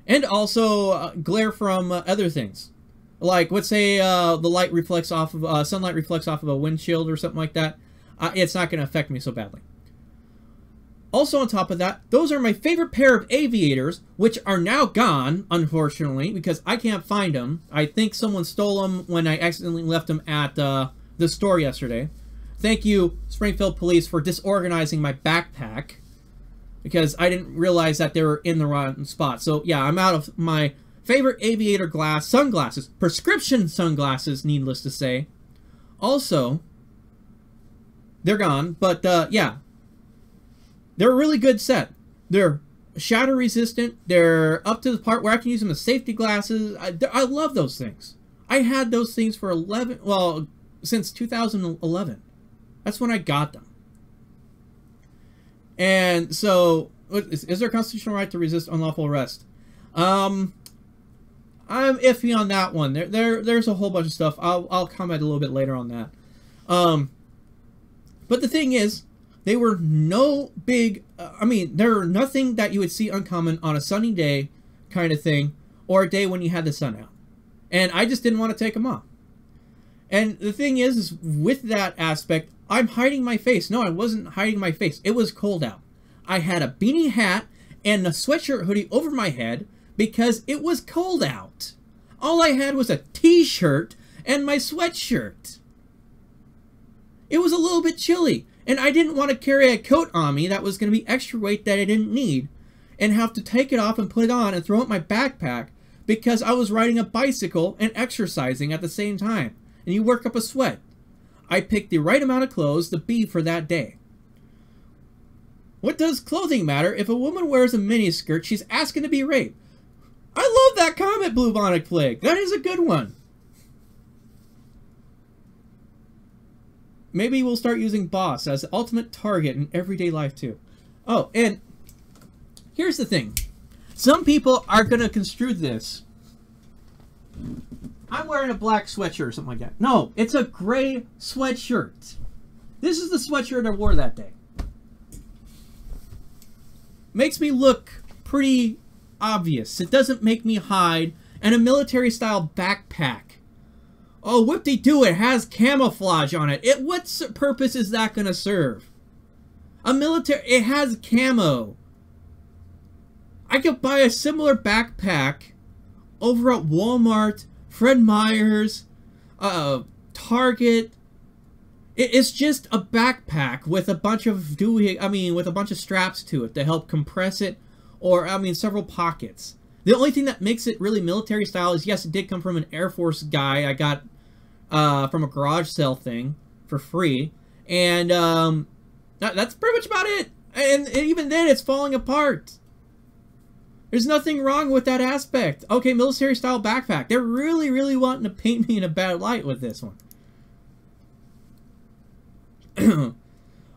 And also glare from other things. Like, let's say the light reflects off of, sunlight reflects off of a windshield or something like that. It's not going to affect me so badly. Also on top of that, those are my favorite pair of aviators, which are now gone, unfortunately, because I can't find them. I think someone stole them when I accidentally left them at the store yesterday. Thank you, Springfield Police, for disorganizing my backpack, because I didn't realize that they were in the wrong spot. So yeah, I'm out of my favorite aviator sunglasses, prescription sunglasses, needless to say. Also, they're gone, but yeah. They're a really good set. They're shatter resistant. They're up to the part where I can use them as safety glasses. I love those things. I had those things for since 2011. That's when I got them. And so, is there a constitutional right to resist unlawful arrest? I'm iffy on that one. There's a whole bunch of stuff. I'll comment a little bit later on that. But the thing is, they were no big, they're nothing that you would see uncommon on a sunny day kind of thing, or a day when you had the sun out. And I just didn't want to take them off. And the thing is with that aspect, I'm hiding my face. No, I wasn't hiding my face. It was cold out. I had a beanie hat and a sweatshirt hoodie over my head because it was cold out. All I had was a t-shirt and my sweatshirt. It was a little bit chilly, and I didn't want to carry a coat on me that was going to be extra weight that I didn't need, and have to take it off and put it on and throw it in my backpack because I was riding a bicycle and exercising at the same time, and you work up a sweat. I picked the right amount of clothes to be for that day. What does clothing matter? If a woman wears a miniskirt, she's asking to be raped. I love that comment, Bluebonic Plague. That is a good one. Maybe we'll start using boss as the ultimate target in everyday life too. Oh, and here's the thing. Some people are going to construe this. I'm wearing a black sweatshirt or something like that. No, it's a gray sweatshirt. This is the sweatshirt I wore that day. Makes me look pretty obvious. It doesn't make me hide. And a military style backpack. Oh, whoop-de-doo, it has camouflage on it. What purpose is that going to serve? It has camo. I could buy a similar backpack over at Walmart, Fred Meyer's, Target. It's just a backpack with a bunch of with a bunch of straps to it to help compress it, or several pockets. The only thing that makes it really military style is, yes, it did come from an Air Force guy I got from a garage sale thing for free, and that's pretty much about it. And even then, it's falling apart. There's nothing wrong with that aspect. Okay, military style backpack. They're really, really wanting to paint me in a bad light with this one.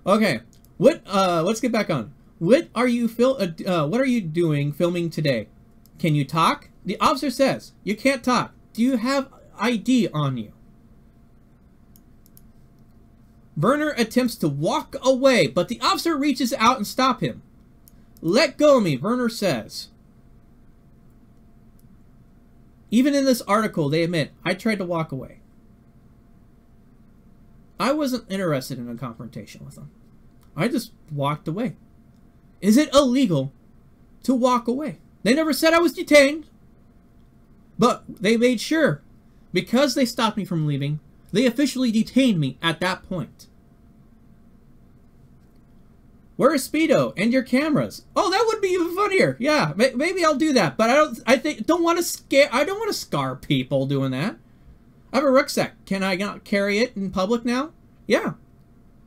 Okay, let's get back on. What are you doing filming today? Can you talk? The officer says you can't talk. Do you have ID on you? Werner attempts to walk away, but the officer reaches out and stops him. Let go of me, Werner says. Even in this article, they admit, I tried to walk away. I wasn't interested in a confrontation with them. I just walked away. Is it illegal to walk away? They never said I was detained. But they made sure, because they stopped me from leaving, they officially detained me at that point. Where is Speedo and your cameras? Oh, that would be even funnier. Yeah, maybe I'll do that. But I don't want to scar people doing that. I have a rucksack. Can I not carry it in public now? Yeah.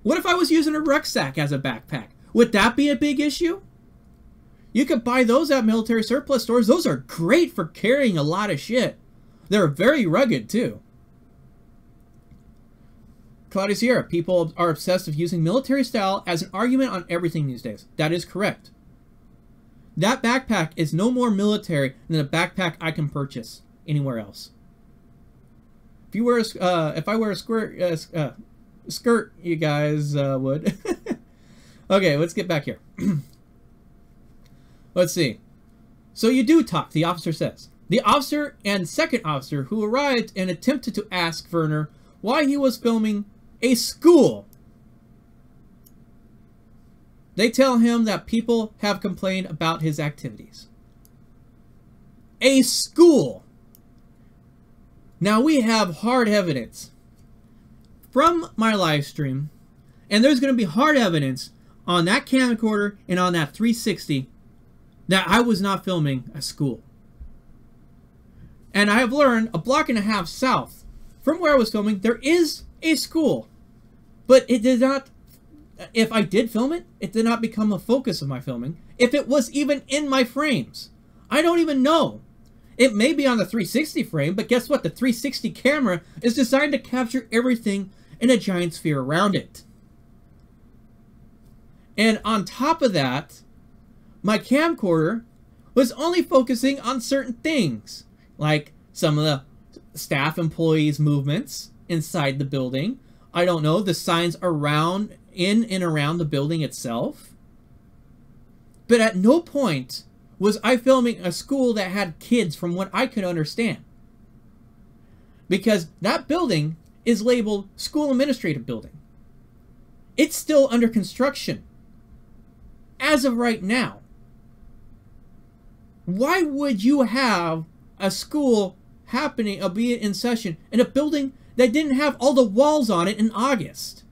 What if I was using a rucksack as a backpack? Would that be a big issue? You could buy those at military surplus stores. Those are great for carrying a lot of shit. They're very rugged, too. Claudia Sierra, people are obsessed with using military style as an argument on everything these days. That is correct. That backpack is no more military than a backpack I can purchase anywhere else. If I wear a skirt, you guys would. Okay, let's get back here. Let's see. So you do talk, the officer says. The officer and second officer who arrived and attempted to ask Werner why he was filming a school. They tell him that people have complained about his activities. A school. Now we have hard evidence from my live stream, and there's going to be hard evidence on that camcorder and on that 360 that I was not filming a school. And I have learned a block and a half south from where I was filming, there is a school. But it did not, if I did film it, it did not become a focus of my filming. If it was even in my frames. I don't even know. It may be on the 360 frame, but guess what? The 360 camera is designed to capture everything in a giant sphere around it. And on top of that, my camcorder was only focusing on certain things, like some of the staff employees' movements inside the building. I don't know, the signs around, in and around the building itself. But at no point was I filming a school that had kids from what I could understand. Because that building is labeled School Administrative Building. It's still under construction. As of right now. Why would you have a school happening, be in session in a building that didn't have all the walls on it in August?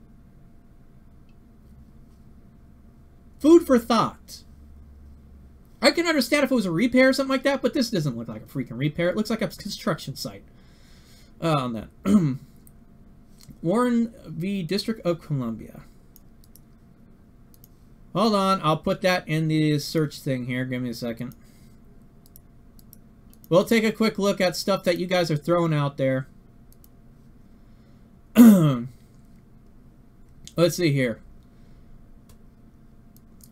Food for thought. I can understand if it was a repair or something like that, but this doesn't look like a freaking repair. It looks like a construction site. On that. Warren v. District of Columbia. Hold on, I'll put that in the search thing here. Give me a second. We'll take a quick look at stuff that you guys are throwing out there. Let's see here.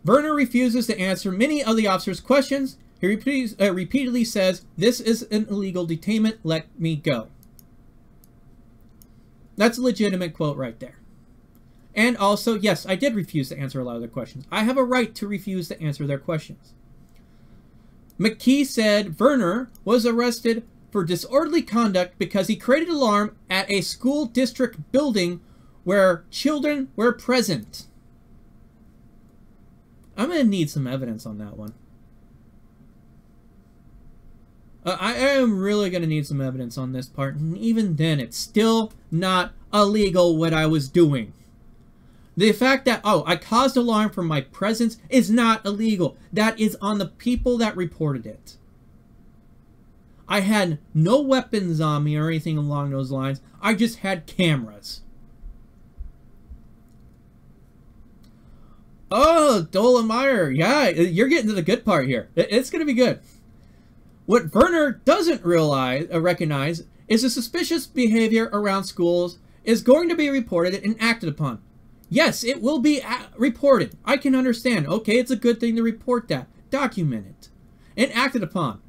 Werner refuses to answer many of the officer's questions. He repeatedly says, "This is an illegal detainment, let me go." That's a legitimate quote right there. And also, yes, I did refuse to answer a lot of their questions. I have a right to refuse to answer their questions. McKee said Werner was arrested for disorderly conduct because he created alarm at a school district building where children were present. I'm going to need some evidence on that one. I am really going to need some evidence on this part. And even then, it's still not illegal what I was doing. The fact that, oh, I caused alarm for my presence is not illegal. That is on the people that reported it. I had no weapons on me or anything along those lines. I just had cameras. Oh, Dolemeyer. Yeah, you're getting to the good part here. It's going to be good. What Werner doesn't recognize is the suspicious behavior around schools is going to be reported and acted upon. Yes, it will be reported. I can understand. Okay, it's a good thing to report that. Document it. And acted upon.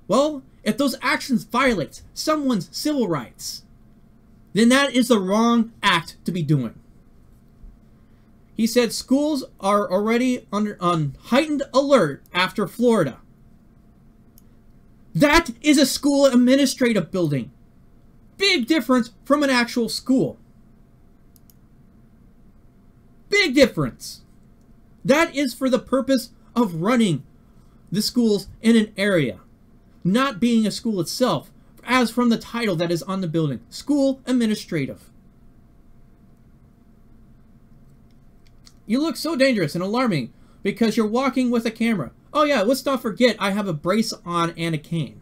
Well, if those actions violate someone's civil rights, then that is the wrong act to be doing. He said schools are already on heightened alert after Florida. That is a school administrative building. Big difference from an actual school. Big difference. That is for the purpose of running the schools in an area, not being a school itself, as from the title that is on the building. School administrative. You look so dangerous and alarming because you're walking with a camera. Oh yeah, let's not forget I have a brace on and a cane.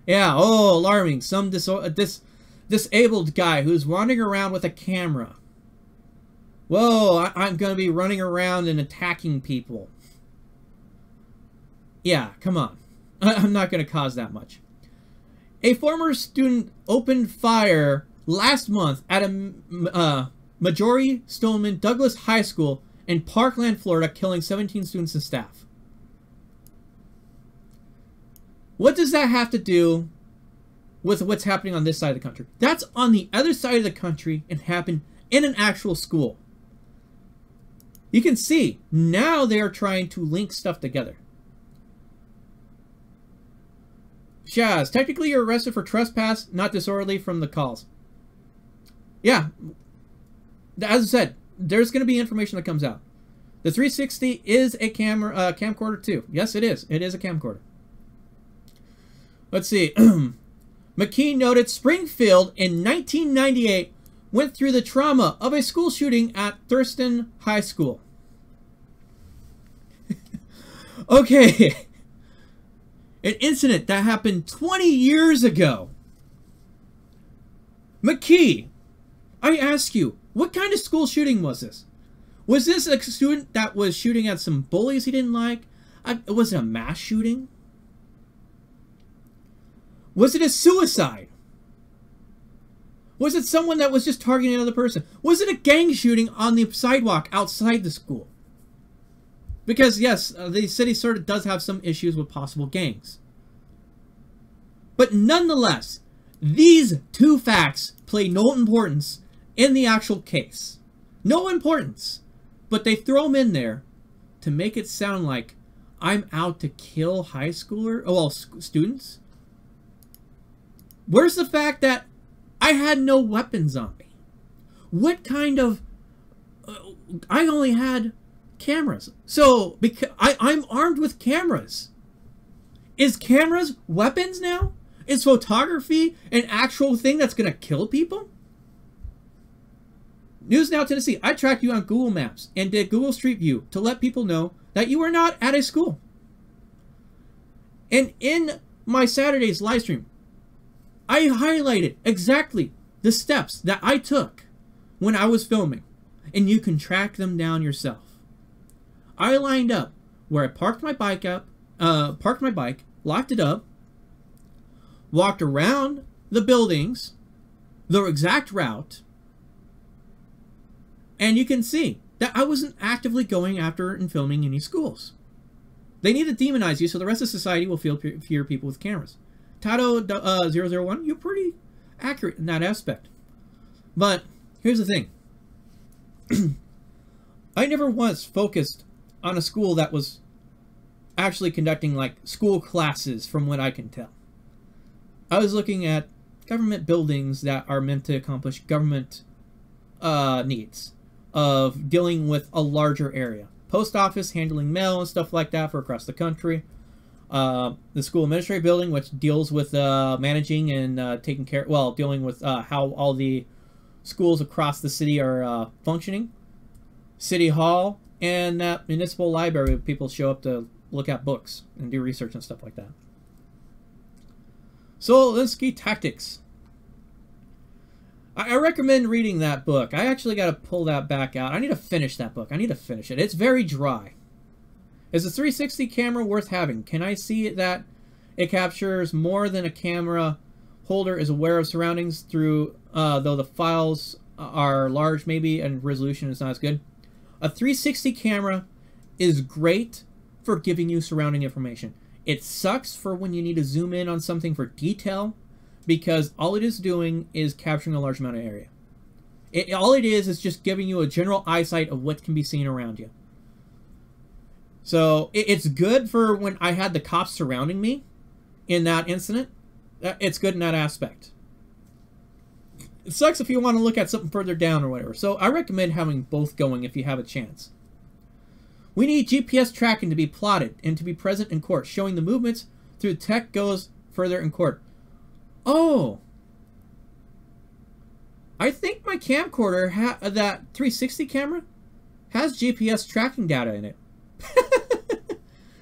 Yeah, oh, alarming. Some disabled guy who's wandering around with a camera. Whoa, I'm going to be running around and attacking people. Yeah, come on. I'm not going to cause that much. A former student opened fire last month at a Marjorie Stoneman Douglas High School in Parkland, Florida, killing 17 students and staff. What does that have to do with what's happening on this side of the country? That's on the other side of the country and happened in an actual school. You can see, now they are trying to link stuff together. Shaz, technically you're arrested for trespass, not disorderly from the calls. Yeah. As I said, there's going to be information that comes out. The 360 is a camcorder too. Yes, it is. It is a camcorder. Let's see. McKee noted Springfield in 1998 went through the trauma of a school shooting at Thurston High School. Okay. An incident that happened 20 years ago. McKee, I ask you, what kind of school shooting was this? Was this a student that was shooting at some bullies he didn't like? Was it a mass shooting? Was it a suicide? Was it someone that was just targeting another person? Was it a gang shooting on the sidewalk outside the school? Because, yes, the city sort of does have some issues with possible gangs. But nonetheless, these two facts play no importance in the actual case. No importance. But they throw them in there to make it sound like I'm out to kill high schooler, well, students. Where's the fact that I had no weapons on me? What kind of... I only had cameras. So, because I'm armed with cameras. Is cameras weapons now? Is photography an actual thing that's going to kill people? News Now Tennessee, I tracked you on Google Maps and did Google Street View to let people know that you were not at a school. And in my Saturday's live stream, I highlighted exactly the steps that I took when I was filming. And you can track them down yourself. I lined up where I parked my bike, locked it up, walked around the buildings, the exact route, and you can see that I wasn't actively going after and filming any schools. They need to demonize you so the rest of society will fear people with cameras. Tato 001, you're pretty accurate in that aspect. But here's the thing. I never once focused on a school that was actually conducting like school classes from what I can tell. I was looking at government buildings that are meant to accomplish government needs of dealing with a larger area. Post office handling mail and stuff like that for across the country. The school administrative building, which deals with managing and taking care, well, dealing with how all the schools across the city are functioning. City Hall and that municipal library where people show up to look at books and do research and stuff like that. Zelensky Tactics. I recommend reading that book. I actually got to pull that back out. I need to finish that book. I need to finish it. It's very dry. Is a 360 camera worth having? Can I see that it captures more than a camera holder is aware of surroundings through, though the files are large maybe and resolution is not as good? A 360 camera is great for giving you surrounding information. It sucks for when you need to zoom in on something for detail, because all it is doing is capturing a large amount of area. All it is just giving you a general eyesight of what can be seen around you. So it's good for when I had the cops surrounding me in that incident. It's good in that aspect. It sucks if you want to look at something further down or whatever. So I recommend having both going if you have a chance. We need GPS tracking to be plotted and to be present in court, showing the movements through tech goes further in court. Oh, I think my camcorder, that 360 camera, has GPS tracking data in it.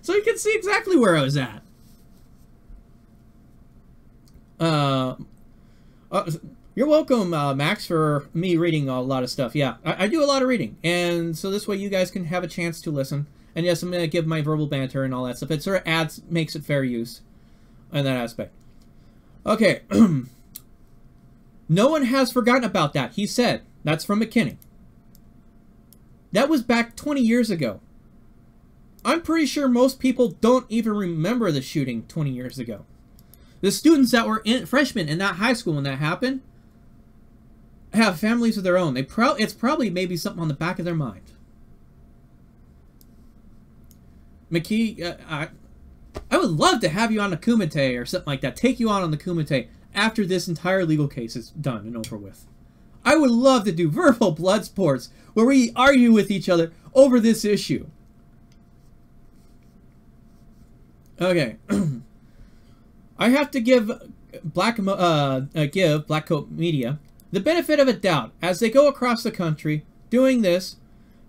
So you can see exactly where I was at. You're welcome, Max, for me reading a lot of stuff. Yeah, I do a lot of reading, and so this way you guys can have a chance to listen. And yes, I'm going to give my verbal banter and all that stuff. It sort of adds, makes it fair use in that aspect. Okay. No one has forgotten about that, he said. That's from McKinney. That was back 20 years ago. I'm pretty sure most people don't even remember the shooting 20 years ago. The students that were freshmen in that high school when that happened have families of their own. It's probably maybe something on the back of their mind. McKee, I would love to have you on the Kumite or something like that. Take you on the Kumite after this entire legal case is done and over with. I would love to do verbal blood sports where we argue with each other over this issue. Okay. I have to give Blackcoat Media the benefit of a doubt as they go across the country doing this.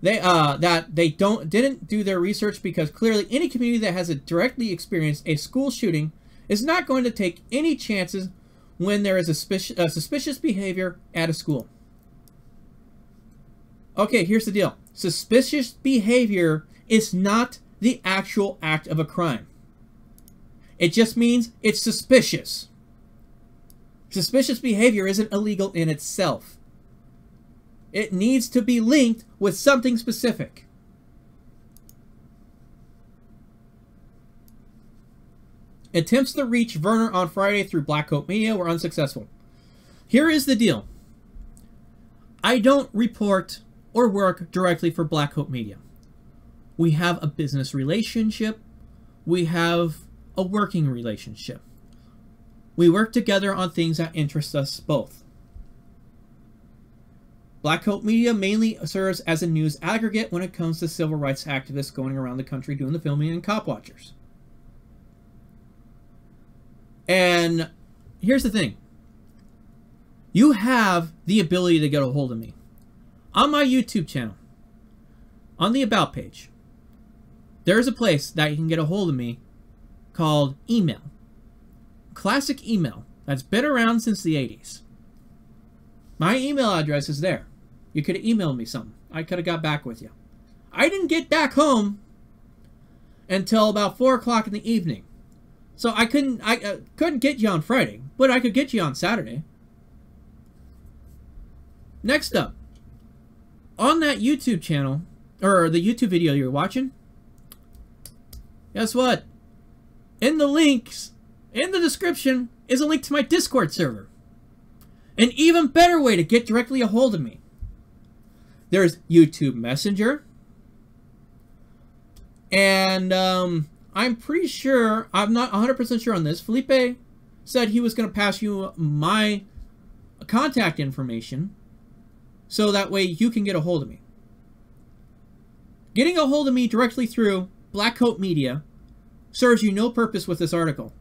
They didn't do their research, because clearly any community that has directly experienced a school shooting is not going to take any chances when there is a suspicious behavior at a school. Okay, here's the deal. Suspicious behavior is not the actual act of a crime. It just means it's suspicious. Suspicious behavior isn't illegal in itself. It needs to be linked with something specific. Attempts to reach Werner on Friday through Blackcoat Media were unsuccessful. Here is the deal. I don't report or work directly for Blackcoat Media. We have a business relationship. We have a working relationship. We work together on things that interest us both. Blackcoat Media mainly serves as a news aggregate when it comes to civil rights activists going around the country doing the filming and cop watchers. And here's the thing. You have the ability to get a hold of me. On my YouTube channel, on the About page, there's a place that you can get a hold of me called email. Classic email that's been around since the 80s. My email address is there. You could have emailed me something. I could have got back with you. I didn't get back home until about 4 o'clock in the evening. So I couldn't get you on Friday, but I could get you on Saturday. Next up, on that YouTube channel, or the YouTube video you're watching, guess what? In the links, in the description, is a link to my Discord server. An even better way to get directly a hold of me. There's YouTube Messenger. And I'm pretty sure, I'm not 100% sure on this, Felipe said he was going to pass you my contact information so that way you can get a hold of me. Getting a hold of me directly through Black Coat Media serves you no purpose with this article.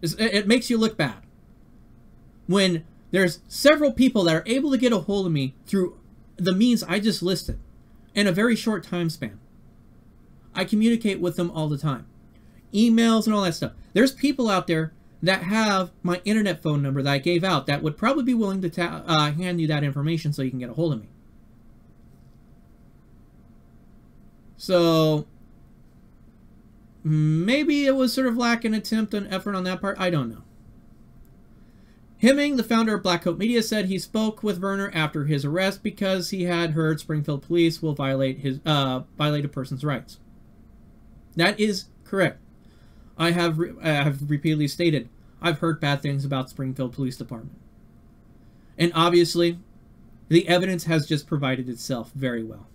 It makes you look bad. When there's several people that are able to get a hold of me through the means I just listed in a very short time span. I communicate with them all the time. Emails and all that stuff. There's people out there that have my internet phone number that I gave out that would probably be willing to hand you that information so you can get a hold of me. So maybe it was sort of lacking attempt and effort on that part. I don't know. Hemming, the founder of Black Coat Media, said he spoke with Werner after his arrest because he had heard Springfield police will violate a person's rights. That is correct. I have repeatedly stated I've heard bad things about Springfield Police Department. And obviously, the evidence has just provided itself very well.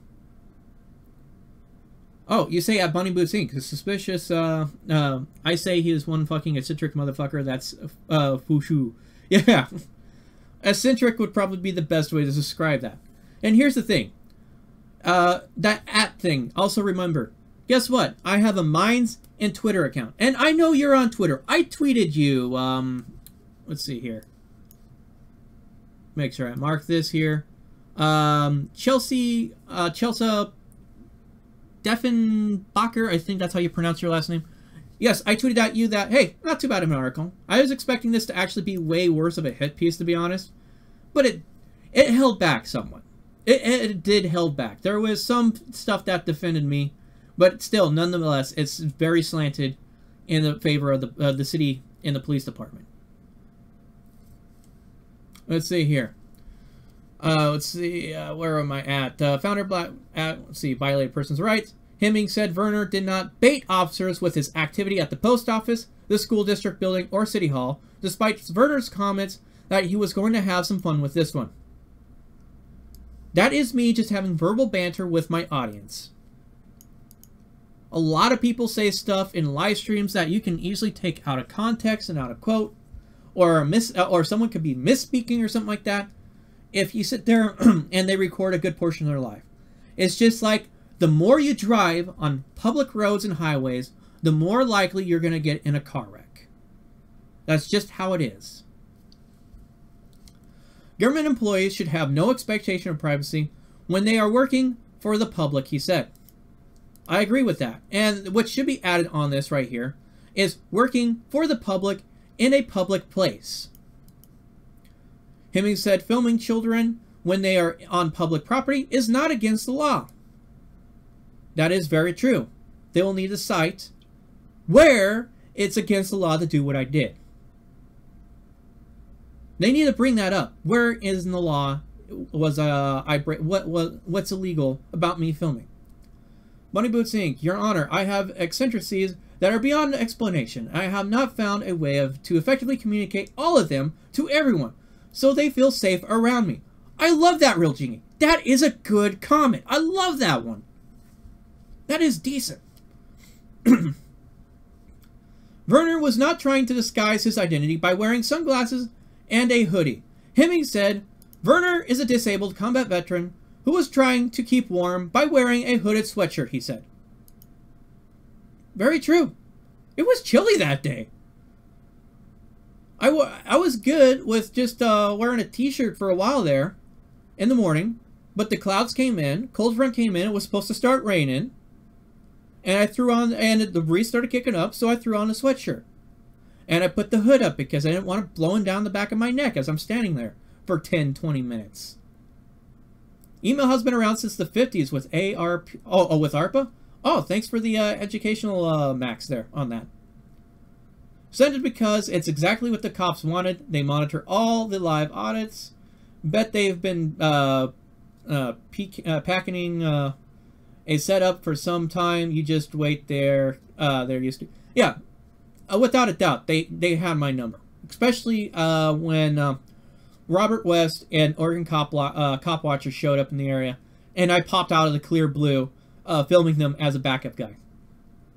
Oh, you say at Bunny Boots Inc. Suspicious, I say he is one fucking eccentric motherfucker. That's, Fushu. Yeah. Eccentric would probably be the best way to describe that. And here's the thing. That at thing, also remember, guess what? I have a Minds and Twitter account. And I know you're on Twitter. I tweeted you, let's see here. Make sure I mark this here. Chelsea Deffenbacher, I think that's how you pronounce your last name. Yes, I tweeted at you that, hey, not too bad of an article. I was expecting this to actually be way worse of a hit piece, to be honest. But it held back somewhat. It did held back. There was some stuff that defended me, but still, nonetheless, it's very slanted in the favor of the city and the police department. Let's see here. Let's see, where am I at? Founder let's see, violated person's rights. Hemming said Werner did not bait officers with his activity at the post office, the school district building, or city hall, despite Werner's comments that he was going to have some fun with this one. That is me just having verbal banter with my audience. A lot of people say stuff in live streams that you can easily take out of context and out of quote, or someone could be misspeaking or something like that. If you sit there and they record a good portion of their life. It's just like the more you drive on public roads and highways, the more likely you're going to get in a car wreck. That's just how it is. Government employees should have no expectation of privacy when they are working for the public, he said. I agree with that. And what should be added on this right here is working for the public in a public place. Hemming said filming children when they are on public property is not against the law. That is very true. They will need a site where it's against the law to do what I did. They need to bring that up. Where is in the law was what's illegal about me filming? Bunny Boots Inc. Your Honor, I have eccentricities that are beyond explanation. I have not found a way to effectively communicate all of them to everyone, so they feel safe around me. I love that, Real Genie. That is a good comment. I love that one. That is decent. Werner was not trying to disguise his identity by wearing sunglasses and a hoodie. Hemming said, Werner is a disabled combat veteran who was trying to keep warm by wearing a hooded sweatshirt, he said. Very true. It was chilly that day. I was good with just wearing a t-shirt for a while there in the morning, but the clouds came in, cold front came in, it was supposed to start raining, and I threw on, and the breeze started kicking up, so I threw on a sweatshirt. And I put the hood up because I didn't want it blowing down the back of my neck as I'm standing there for 10, 20 minutes. Email has been around since the 50s with ARP. Oh, with ARPA? Oh, thanks for the educational max there on that. Sent it because it's exactly what the cops wanted. They monitor all the live audits. Bet they've been packing a setup for some time. You just wait there. They're used to. Yeah, without a doubt, they had my number. Especially when Robert West and Oregon Cop Watcher showed up in the area, and I popped out of the clear blue, filming them as a backup guy.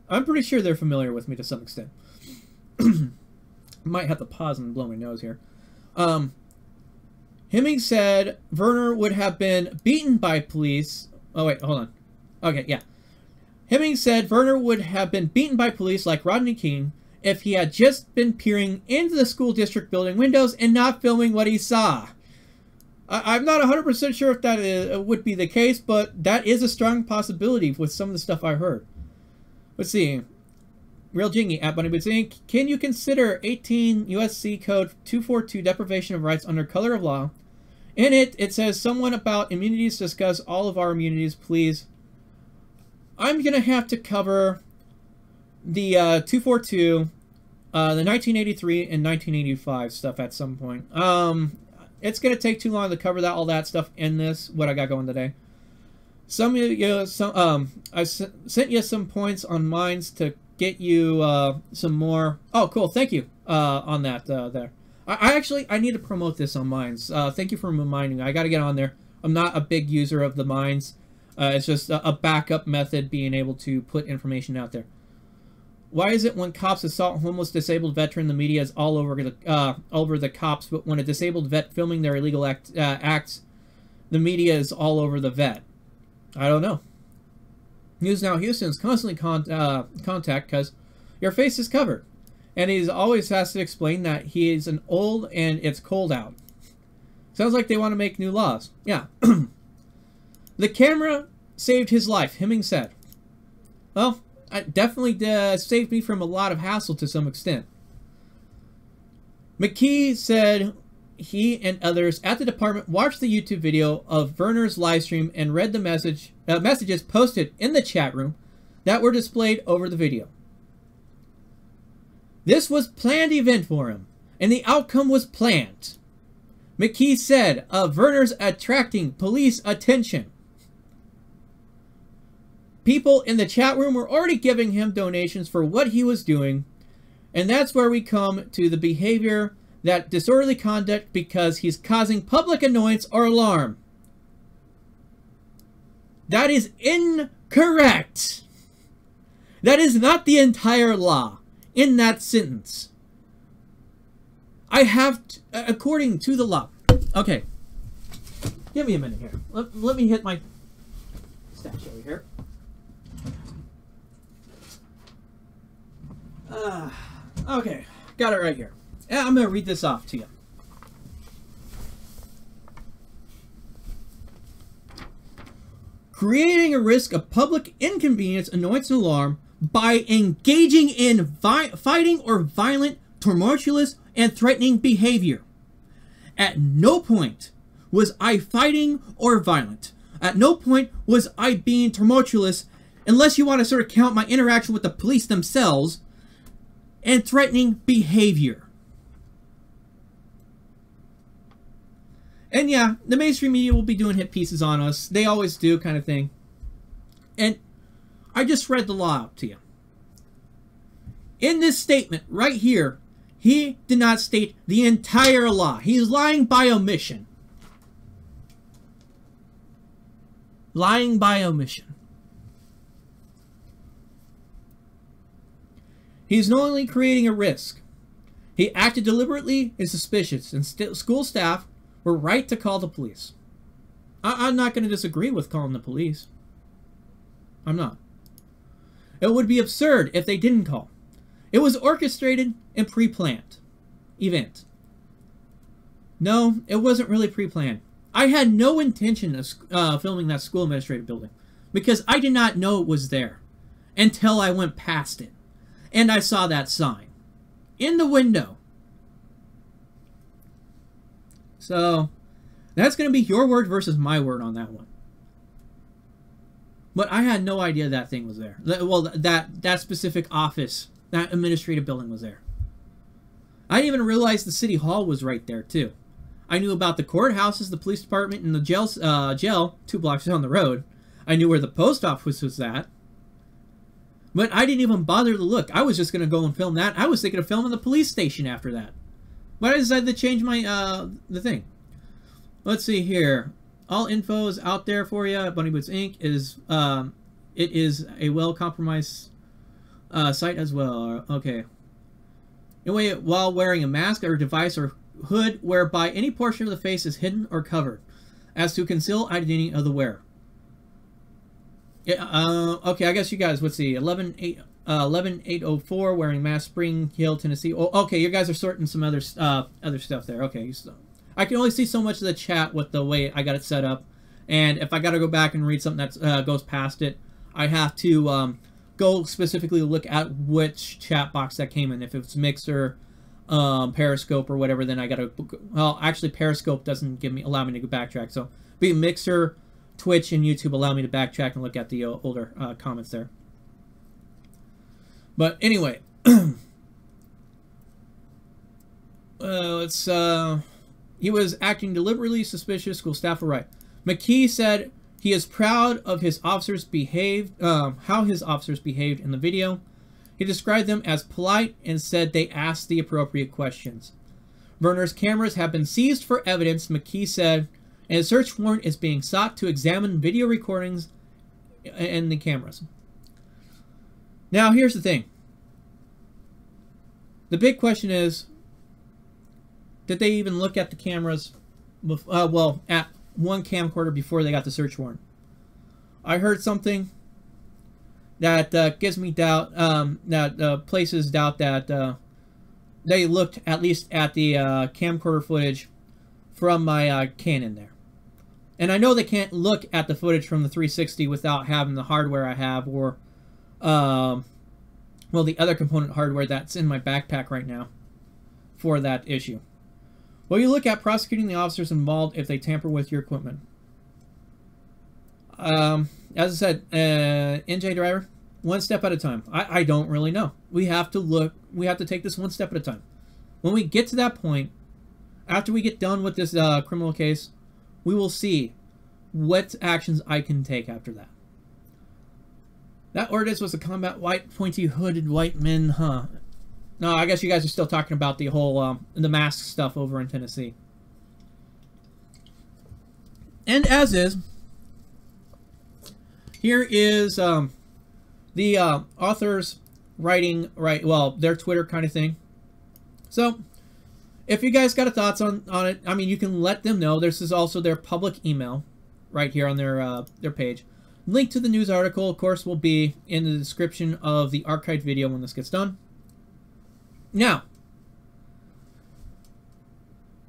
I'm pretty sure they're familiar with me to some extent. Might have to pause and blow my nose here. Hemming said Werner would have been beaten by police. Oh, wait, hold on. Okay, yeah. Hemming said Werner would have been beaten by police like Rodney King if he had just been peering into the school district building windows and not filming what he saw. I'm not 100% sure if that would be the case, but that is a strong possibility with some of the stuff I heard. Let's see. Real Jingy at Bunny Boots Inc. Can you consider 18 USC Code 242 deprivation of rights under color of law? In it, it says someone about immunities. Discuss all of our immunities, please. I'm going to have to cover the 242, the 1983 and 1985 stuff at some point. It's going to take too long to cover all that stuff in this, what I got going today. I sent you some points on mines to get you some more. Oh, cool. Thank you on that there. I need to promote this on mines. Thank you for reminding me. I got to get on there. I'm not a big user of the mines. It's just a backup method, being able to put information out there. Why is it when cops assault homeless disabled veteran, the media is all over the cops, but when a disabled vet filming their illegal acts, the media is all over the vet? I don't know. News Now Houston's constantly contact because your face is covered. And he always has to explain that he is an old and it's cold out. Sounds like they want to make new laws. Yeah. The camera saved his life, Hemming said. Well, it definitely saved me from a lot of hassle to some extent. McKee said he and others at the department watched the YouTube video of Werner's live stream and read the messages posted in the chat room that were displayed over the video. This was planned event for him, and the outcome was planned. McKee said of Werner's attracting police attention. People in the chat room were already giving him donations for what he was doing, and that's where we come to the behavior that disorderly conduct because he's causing public annoyance or alarm. That is incorrect. That is not the entire law in that sentence. I have, according to the law. Okay. Give me a minute here. Let me hit my stash over here. Okay. Got it right here. I'm going to read this off to you. Creating a risk of public inconvenience, annoyance, and alarm by engaging in fighting or violent, tumultuous, and threatening behavior. At no point was I fighting or violent. At no point was I being tumultuous, unless you want to sort of count my interaction with the police themselves, and threatening behavior. And yeah, the mainstream media will be doing hit pieces on us. They always do, kind of thing. And I just read the law out to you. In this statement right here, he did not state the entire law. He's lying by omission. Lying by omission. He's not only creating a risk. He acted deliberately and suspicious, and school staff were right to call the police. I'm not going to disagree with calling the police. I'm not. It would be absurd if they didn't call. It was orchestrated and pre-planned. event. No, it wasn't really pre-planned. I had no intention of filming that school administrative building because I did not know it was there until I went past it and I saw that sign in the window. So that's going to be your word versus my word on that one. But I had no idea that thing was there. Well, that specific office, that administrative building was there. I didn't even realize the city hall was right there too. I knew about the courthouses, the police department, and the jail 2 blocks down the road. I knew where the post office was at. But I didn't even bother to look. I was just going to go and film that. I was thinking of filming the police station after that. But I decided to change my the thing. Let's see here. All info is out there for you. Bunny Boots Inc. It is a well-compromised site as well. Okay. Anyway, while wearing a mask or device or hood whereby any portion of the face is hidden or covered, as to conceal identity of the wearer. Yeah, okay, I guess you guys, let's see, 11804, wearing mask, Springfield, Tennessee. Oh, okay, you guys are sorting some other stuff there. Okay, so I can only see so much of the chat with the way I got it set up, and if I got to go back and read something that goes past it, I have to go specifically look at which chat box that came in. If it's Mixer, Periscope, or whatever, then I got to. Well, actually, Periscope doesn't allow me to go backtrack. So, be Mixer, Twitch, and YouTube allow me to backtrack and look at the older comments there. But anyway, he was acting deliberately suspicious. School staff were right. McKee said he is proud of his officers how his officers behaved in the video. He described them as polite and said they asked the appropriate questions. Werner's cameras have been seized for evidence, McKee said, and a search warrant is being sought to examine video recordings and the cameras. Now, here's the thing. The big question is, did they even look at the cameras, well, at one camcorder before they got the search warrant? I heard something that gives me doubt, that places doubt that they looked at least at the camcorder footage from my Canon there. And I know they can't look at the footage from the 360 without having the hardware I have, or, well, the other component hardware that's in my backpack right now for that issue. Well, you look at prosecuting the officers involved if they tamper with your equipment. As I said, NJ Driver, one step at a time. I don't really know. We have to take this one step at a time. When we get to that point, after we get done with this criminal case, we will see what actions I can take after that. That ordinance was a combat white, pointy hooded white men, huh? No, I guess you guys are still talking about the whole, the mask stuff over in Tennessee. And as is, here is the authors writing, well, their Twitter kind of thing. So, if you guys got thoughts on it, I mean, you can let them know. This is also their public email right here on their page. Link to the news article, of course, will be in the description of the archived video when this gets done. Now,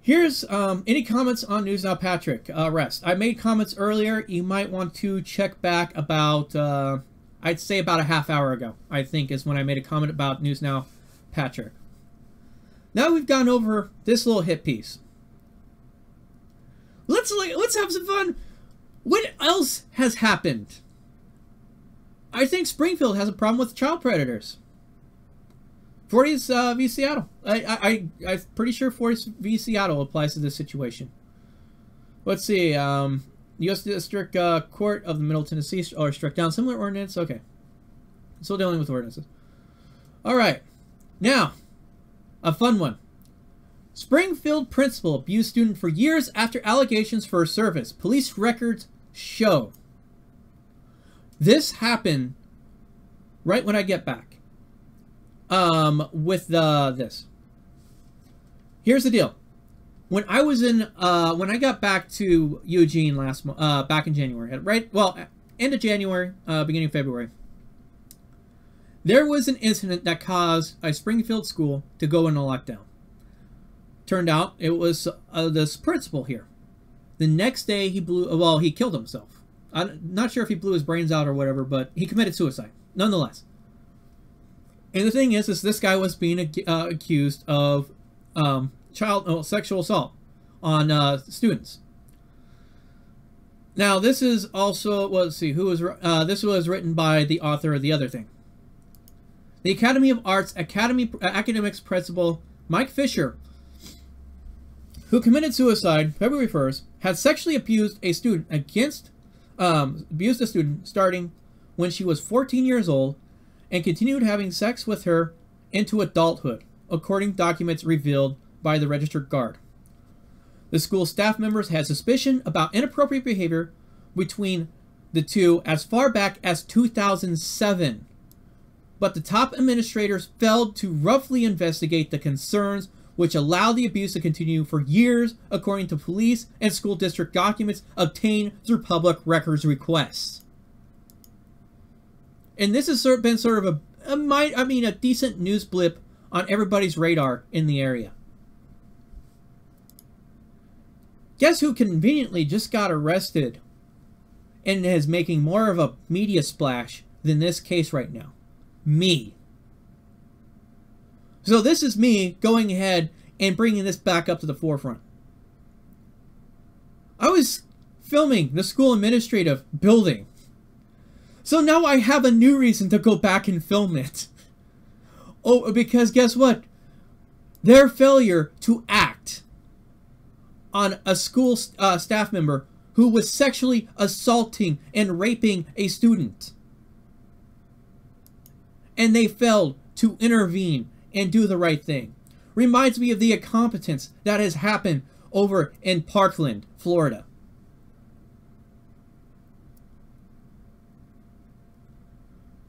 here's any comments on News Now Patrick arrest. I made comments earlier. You might want to check back about, I'd say about a half hour ago, I think, is when I made a comment about News Now Patrick. Now we've gone over this little hit piece. Let's have some fun. What else has happened? I think Springfield has a problem with child predators. 40s v. Seattle. I'm pretty sure 40s v. Seattle applies to this situation. Let's see. The U.S. District Court of the Middle Tennessee struck down similar ordinance. Okay. Still dealing with ordinances. All right. Now, a fun one. Springfield principal abused student for years after allegations for her service. Police records show. This happened right when I get back. With this. Here's the deal. When I was in, when I got back to Eugene last month, back in January, right? Well, end of January, beginning of February. There was an incident that caused a Springfield school to go into lockdown. Turned out it was this principal here. The next day he he killed himself. I'm not sure if he blew his brains out or whatever, but he committed suicide nonetheless. And the thing is this guy was being accused of sexual assault on students. Now this is also, well, let's see, who was this was written by the author of the other thing. The Academy of Arts academics principal Mike Fisher, who committed suicide February 1st, had sexually abused a student starting when she was 14 years old and continued having sex with her into adulthood, according to documents revealed by the registered guard. The school staff members had suspicion about inappropriate behavior between the two as far back as 2007, but the top administrators failed to roughly investigate the concerns, which allowed the abuse to continue for years, according to police and school district documents obtained through public records requests. And this has been sort of a decent news blip on everybody's radar in the area. Guess who conveniently just got arrested and is making more of a media splash than this case right now? Me. So this is me going ahead and bringing this back up to the forefront. I was filming the school administrative building. So now I have a new reason to go back and film it. Oh, because guess what? Their failure to act on a school staff member who was sexually assaulting and raping a student. And they failed to intervene and do the right thing. Reminds me of the incompetence that has happened over in Parkland, Florida.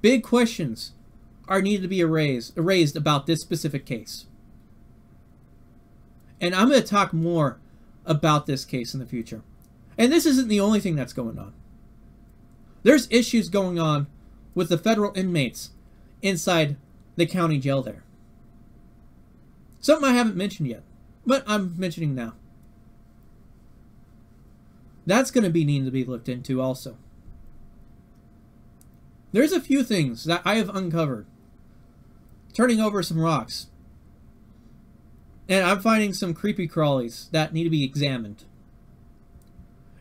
Big questions are needed to be raised about this specific case. And I'm going to talk more about this case in the future. And this isn't the only thing that's going on. There's issues going on with the federal inmates inside the county jail there. Something I haven't mentioned yet, but I'm mentioning now. That's going to be needing to be looked into also. There's a few things that I have uncovered. Turning over some rocks. And I'm finding some creepy crawlies that need to be examined.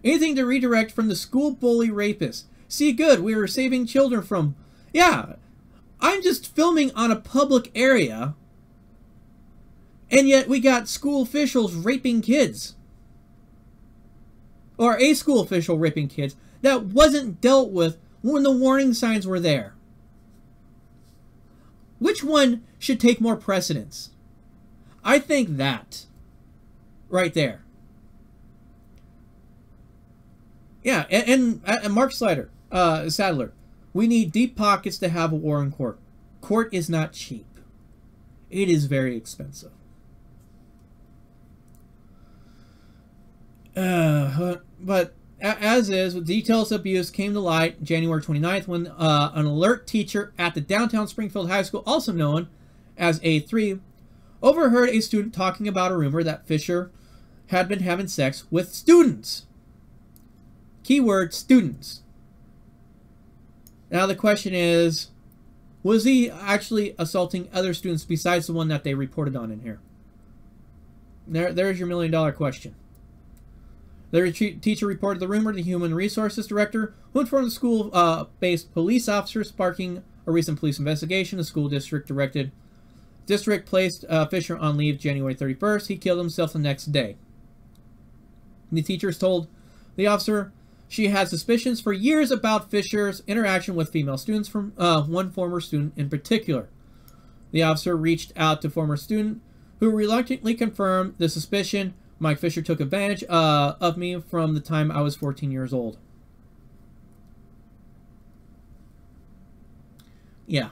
Anything to redirect from the school bully rapist. See, good, we were saving children from... Yeah, I'm just filming on a public area, and yet we got school officials raping kids. Or a school official raping kids that wasn't dealt with when the warning signs were there. Which one should take more precedence? I think that. Right there. Yeah, and Mark Sadler. We need deep pockets to have a war in court. Court is not cheap. It is very expensive. But as is, details of abuse came to light January 29th when an alert teacher at the downtown Springfield High School, also known as A3, overheard a student talking about a rumor that Fisher had been having sex with students. Keyword, students. Now the question is, was he actually assaulting other students besides the one that they reported on in here? There's your million-dollar question. The teacher reported the rumor to the Human Resources Director, who informed the school-based police officers, sparking a recent police investigation. The school district placed Fisher on leave January 31st. He killed himself the next day. The teachers told the officer she had suspicions for years about Fisher's interaction with female students, from one former student in particular. The officer reached out to a former student who reluctantly confirmed the suspicion. Mike Fisher took advantage of me from the time I was 14 years old. Yeah.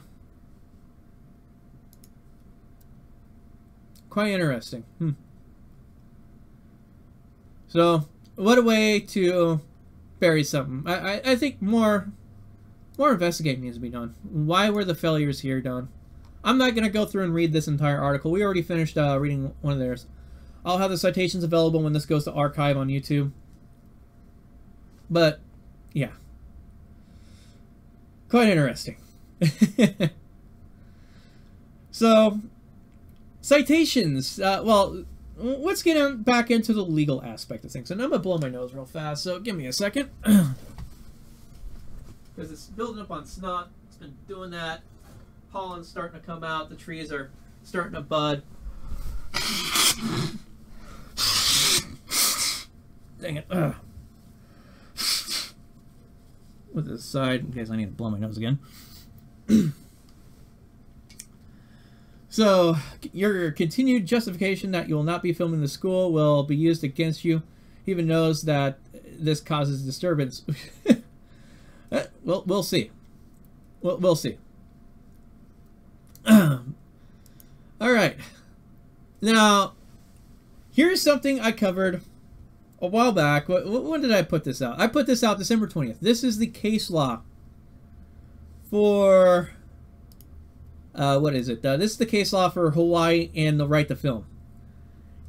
Quite interesting. So, what a way to bury something. I think more investigating needs to be done. Why were the failures here done? I'm not going to go through and read this entire article. We already finished reading one of theirs. I'll have the citations available when this goes to archive on YouTube. But, yeah. Quite interesting. So, citations. Well, let's get back into the legal aspect of things. And I'm going to blow my nose real fast, so give me a second. Because it's building up on snot. It's been doing that. Pollen's starting to come out. The trees are starting to bud. Dang it. With this side, in case I need to blow my nose again. So, your continued justification that you will not be filming the school will be used against you, even knows that this causes disturbance. Well, we'll see. We'll see. All right. Now, here's something I covered a while back. When did I put this out? I put this out December 20th. This is the case law for... what is it? This is the case law for Hawaii and the right to film.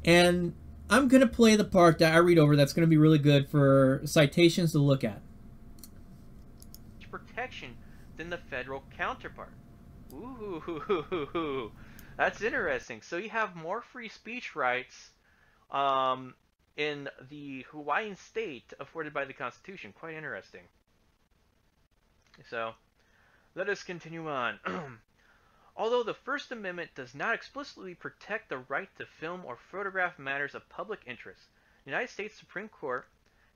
And I'm going to play the part that I read over that's going to be really good for citations to look at. Protection than the federal counterpart. Ooh, that's interesting. So you have more free speech rights in the Hawaiian state afforded by the Constitution. Quite interesting. So let us continue on. Although the First Amendment does not explicitly protect the right to film or photograph matters of public interest, the United States Supreme Court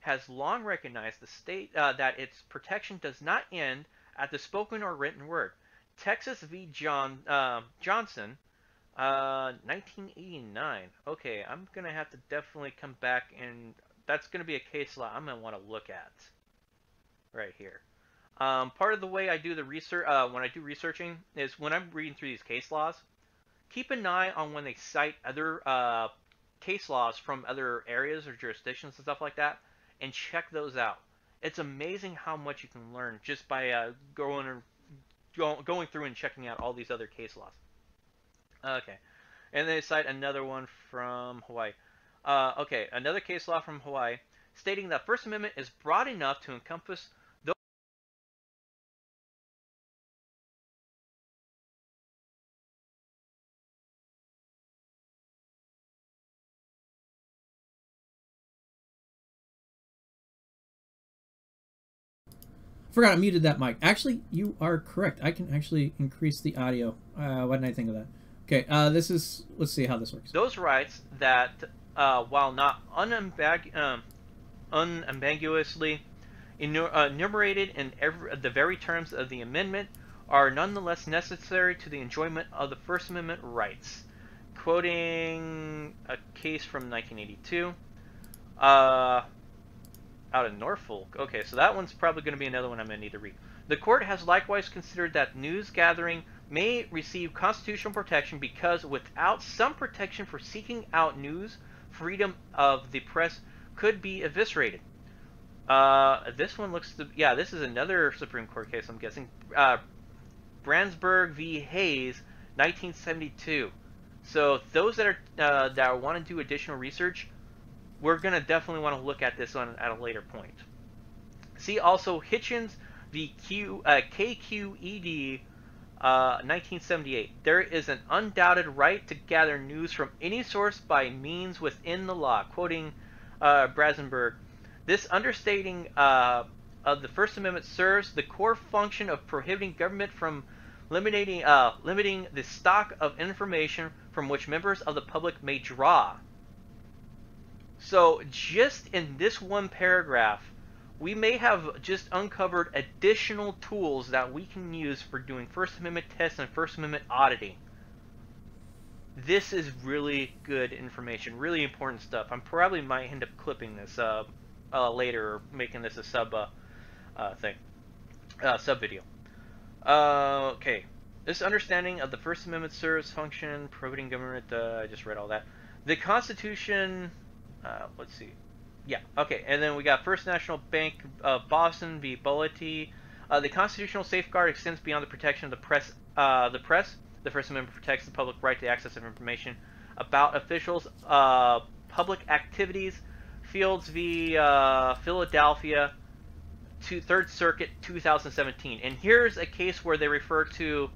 has long recognized the state that its protection does not end at the spoken or written word. Texas v. Johnson, 1989. Okay, I'm going to have to definitely come back, and that's going to be a case law I'm going to want to look at right here. Part of the way I do the research, when I do researching, is when I'm reading through these case laws, keep an eye on when they cite other case laws from other areas or jurisdictions and stuff like that, and check those out. It's amazing how much you can learn just by going through and checking out all these other case laws. Okay, and they cite another one from Hawaii. Okay, another case law from Hawaii stating that First Amendment is broad enough to encompass those. Forgot I muted that mic. Actually, you are correct. I can actually increase the audio. Why didn't I think of that? Okay, this is... Let's see how this works. Those rights that, while not unambiguously enumerated in the very terms of the amendment, are nonetheless necessary to the enjoyment of the First Amendment rights. Quoting a case from 1982. Out of Norfolk. Okay, so that one's probably going to be another one I'm going to need to read. The court has likewise considered that news gathering may receive constitutional protection because without some protection for seeking out news, freedom of the press could be eviscerated. This one looks to... Yeah, this is another Supreme Court case, I'm guessing. Brandsburg v. Hayes, 1972. So those that are that want to do additional research, we're going to definitely want to look at this one at a later point. See also Hitchens v. KQED, 1978. There is an undoubted right to gather news from any source by means within the law. Quoting Brandsburg, this understating of the First Amendment serves the core function of prohibiting government from limiting the stock of information from which members of the public may draw. So just in this one paragraph, we may have just uncovered additional tools that we can use for doing First Amendment tests and First Amendment auditing. This is really good information, really important stuff. I probably might end up clipping this later, or making this a sub video. Okay, this understanding of the First Amendment serves function, prohibiting government. I just read all that. The Constitution. Let's see. Yeah, okay, and then we got First National Bank of Boston v. Bulletti. The constitutional safeguard extends beyond the protection of the press. The First Amendment protects the public right to access of information about officials, public activities, Fields v. Philadelphia, Third Circuit, 2017. And here's a case where they refer to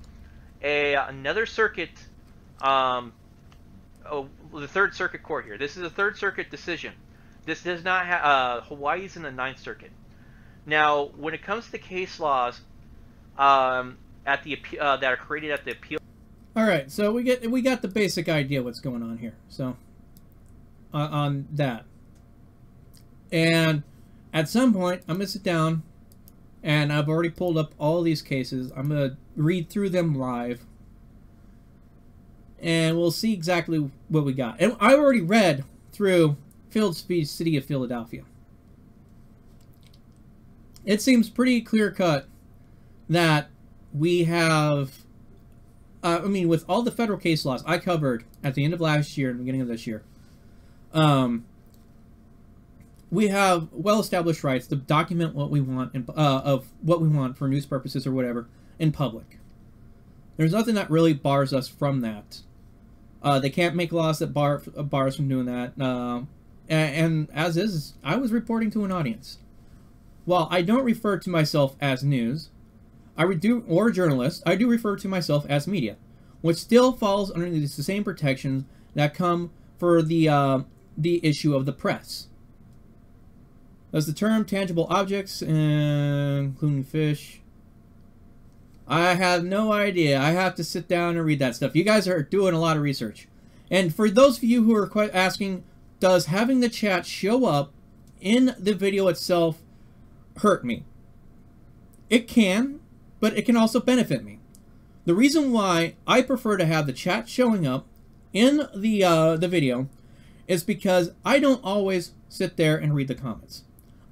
another circuit, the Third Circuit Court here. This is a Third Circuit decision. This does not have Hawaii's in the Ninth Circuit. Now, when it comes to case laws at the that are created at the appeal. All right, so we got the basic idea what's going on here. So on that, and at some point I'm gonna sit down, and I've already pulled up all these cases. I'm gonna read through them live, and we'll see exactly what we got. And I already read through Fields v. City of Philadelphia. It seems pretty clear-cut that we have, I mean, with all the federal case laws I covered at the end of last year and beginning of this year, we have well-established rights to document what we want of what we want for news purposes or whatever in public. There's nothing that really bars us from that. They can't make laws that bar us from doing that. And as is, I was reporting to an audience. While I don't refer to myself as news, or journalist, I do refer to myself as media, which still falls under the same protections that come for the issue of the press. Does the term tangible objects, including fish? I have no idea. I have to sit down and read that stuff. You guys are doing a lot of research. And for those of you who are asking, does having the chat show up in the video itself hurt me? It can, but it can also benefit me. The reason why I prefer to have the chat showing up in the video is because I don't always sit there and read the comments.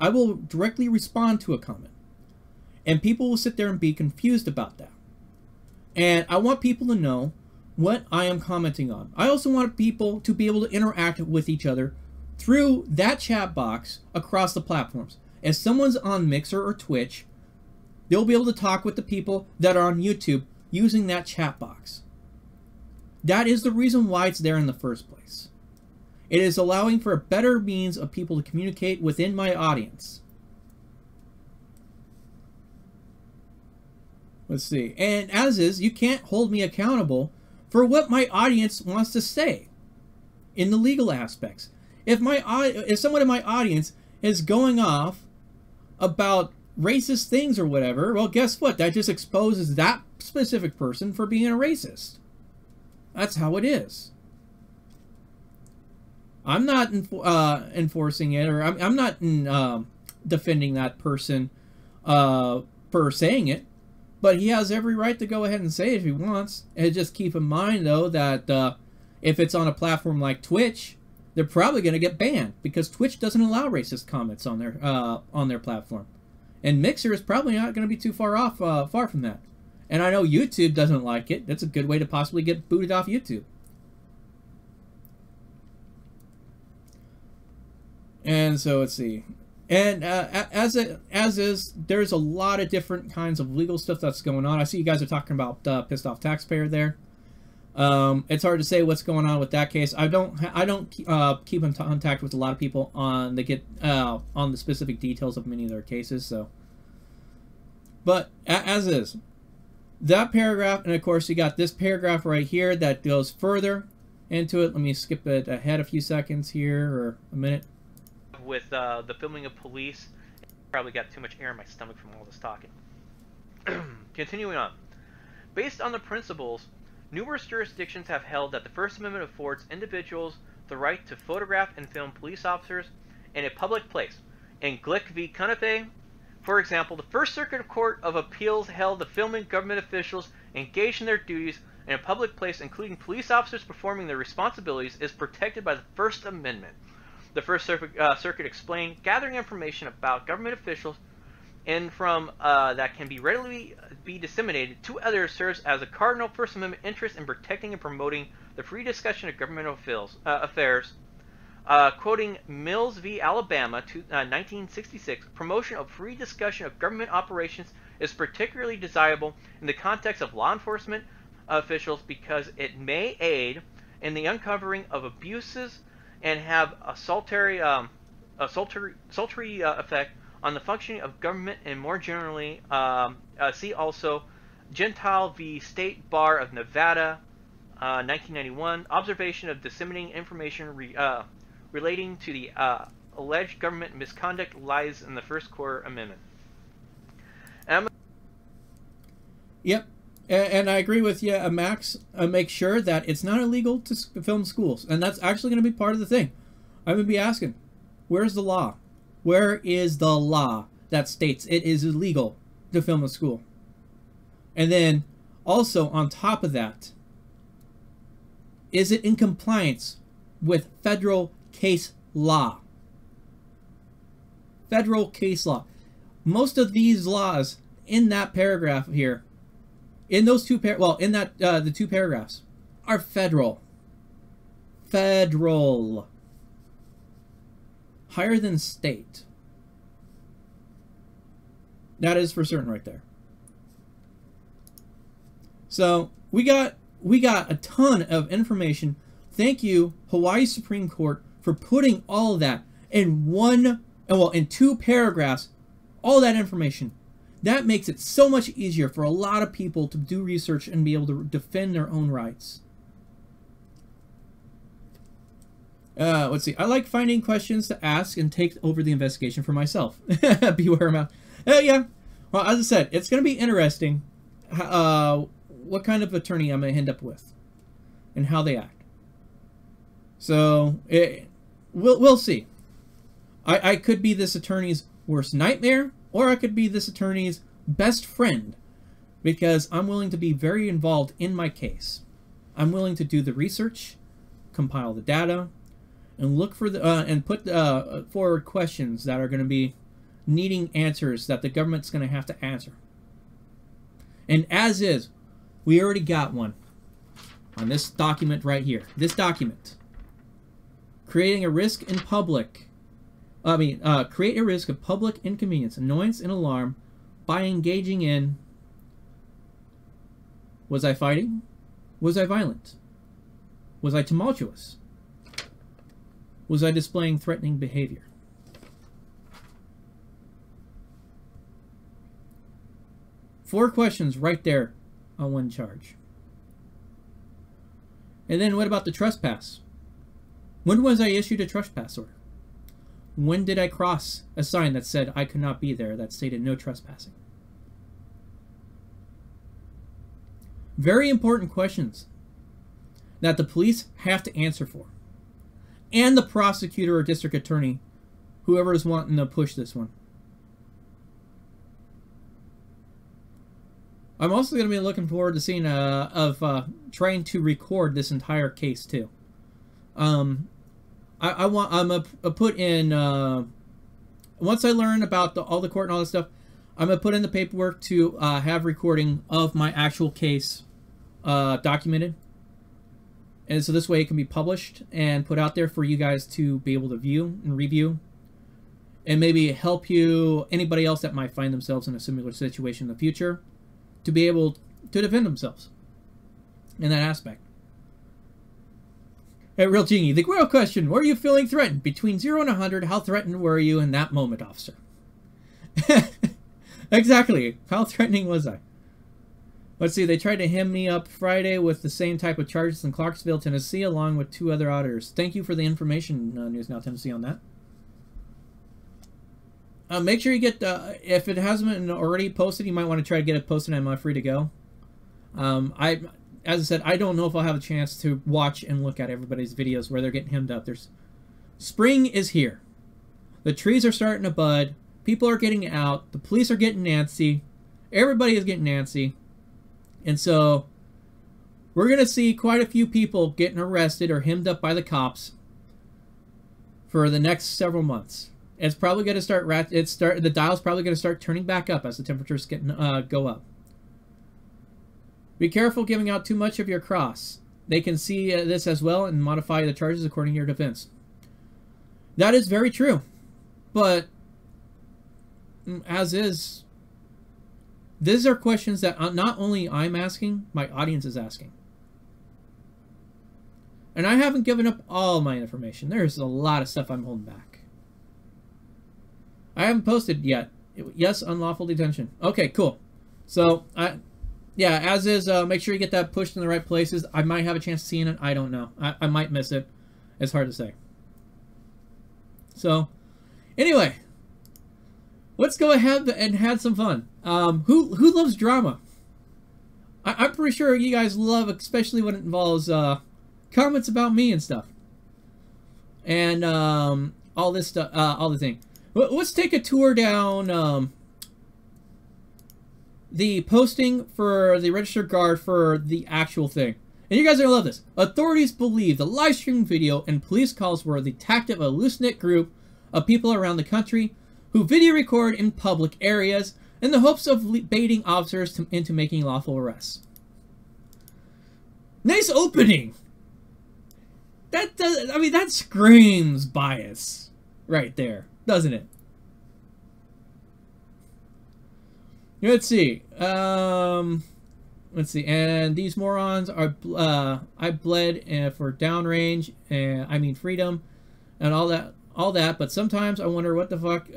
I will directly respond to a comment, and people will sit there and be confused about that. And I want people to know what I am commenting on. I also want people to be able to interact with each other through that chat box across the platforms. If someone's on Mixer or Twitch, they'll be able to talk with the people that are on YouTube using that chat box. That is the reason why it's there in the first place. It is allowing for a better means of people to communicate within my audience. Let's see. And as is, you can't hold me accountable for what my audience wants to say in the legal aspects. If someone in my audience is going off about racist things or whatever, well, guess what? That just exposes that specific person for being a racist. That's how it is. I'm not enforcing it, or I'm not defending that person for saying it, but he has every right to go ahead and say it if he wants. And just keep in mind, though, that if it's on a platform like Twitch, they're probably going to get banned because Twitch doesn't allow racist comments on their platform, and Mixer is probably not going to be too far from that. And I know YouTube doesn't like it. That's a good way to possibly get booted off YouTube. And so let's see. And as is, there's a lot of different kinds of legal stuff that's going on. I see you guys are talking about pissed off taxpayer there. It's hard to say what's going on with that case. I don't keep in contact with a lot of people on the specific details of many of their cases. So, but as is, that paragraph, and of course you got this paragraph right here that goes further into it. Let me skip it ahead a few seconds here, or a minute. With the filming of police, probably got too much air in my stomach from all this talking. Continuing on. Based on the principles, numerous jurisdictions have held that the First Amendment affords individuals the right to photograph and film police officers in a public place. In Glick v. Cunniffe, for example, the First Circuit Court of Appeals held the filming government officials engaged in their duties in a public place, including police officers performing their responsibilities, is protected by the First Amendment. The First Circuit explained, gathering information about government officials and from that can be readily be disseminated to others serves as a cardinal First Amendment interest in protecting and promoting the free discussion of governmental affairs. Quoting Mills v. Alabama, 1966, promotion of free discussion of government operations is particularly desirable in the context of law enforcement officials because it may aid in the uncovering of abuses and have a sultry effect on the functioning of government and more generally. See also Gentile v. State Bar of Nevada, 1991, observation of disseminating information relating to the alleged government misconduct lies in the First Core Amendment. Yep, and I agree with you, Max. Make sure that it's not illegal to film schools, and that's actually going to be part of the thing. I'm going to be asking, where's the law? Where is the law that states it is illegal to film a school? And then, also on top of that, is it in compliance with federal case law? Federal case law. Most of these laws in that paragraph here, in those two the two paragraphs, are federal. Federal. Higher than state. That is for certain right there. So we got a ton of information. Thank you, Hawaii Supreme Court, for putting all of that in in two paragraphs, all that information. That makes it so much easier for a lot of people to do research and be able to defend their own rights. Let's see. I like finding questions to ask and take over the investigation for myself. Beware mouth. Yeah. Well, as I said, it's going to be interesting what kind of attorney I'm going to end up with and how they act. So, we'll see. I could be this attorney's worst nightmare, or I could be this attorney's best friend, because I'm willing to be very involved in my case. I'm willing to do the research, compile the data, and look for and put forward questions that are going to be needing answers that the government's going to have to answer. And as is, we already got one on this document right here. This document. Creating a risk in public. Create a risk of public inconvenience, annoyance, and alarm by engaging in... Was I fighting? Was I violent? Was I tumultuous? Was I displaying threatening behavior? Four questions right there on one charge. And then what about the trespass? When was I issued a trespass order? When did I cross a sign that said I could not be there, that stated no trespassing? Very important questions that the police have to answer for. And the prosecutor or district attorney, whoever is wanting to push this one. I'm also going to be looking forward to seeing trying to record this entire case too. I'm gonna put in once I learn about all the court and all this stuff, I'm gonna put in the paperwork to have recording of my actual case documented, and so this way it can be published and put out there for you guys to be able to view and review, and maybe help anybody else that might find themselves in a similar situation in the future to be able to defend themselves in that aspect. Hey, Real Genie, the real question, were you feeling threatened? Between 0 and 100, how threatened were you in that moment, officer? Exactly. How threatening was I? Let's see, they tried to hem me up Friday with the same type of charges in Clarksville, Tennessee, along with 2 other auditors. Thank you for the information, News Now Tennessee, on that. Make sure you get, if it hasn't been already posted, you might want to try to get it posted. I'm free to go. As I said, I don't know if I'll have a chance to watch and look at everybody's videos where they're getting hemmed up. Spring is here. The trees are starting to bud. People are getting out. The police are getting antsy. Everybody is getting antsy. And so we're going to see quite a few people getting arrested or hemmed up by the cops for the next several months. It's probably going to the dial's probably going to start turning back up as the temperatures go up. Be careful giving out too much of your cross. They can see this as well and modify the charges according to your defense. That is very true. But, as is, these are questions that not only I'm asking, my audience is asking. And I haven't given up all my information. There's a lot of stuff I'm holding back. I haven't posted yet. Yes, unlawful detention. Okay, cool. So, yeah, as is, make sure you get that pushed in the right places. I might have a chance of seeing it. I don't know. I might miss it. It's hard to say. So, anyway, let's go ahead and have some fun. Who loves drama? I'm pretty sure you guys love, especially when it involves comments about me and stuff, and all this stuff, all the thing. Let's take a tour down the posting for the registered guard for the actual thing. And you guys are gonna love this. Authorities believe the live stream video and police calls were the tactic of a loose-knit group of people around the country who video record in public areas in the hopes of baiting officers into making lawful arrests. Nice opening! That does, I mean, that screams bias right there, doesn't it? Let's see. Let's see. And these morons are. I bled for downrange, and I mean freedom, and all that. But sometimes I wonder what the fuck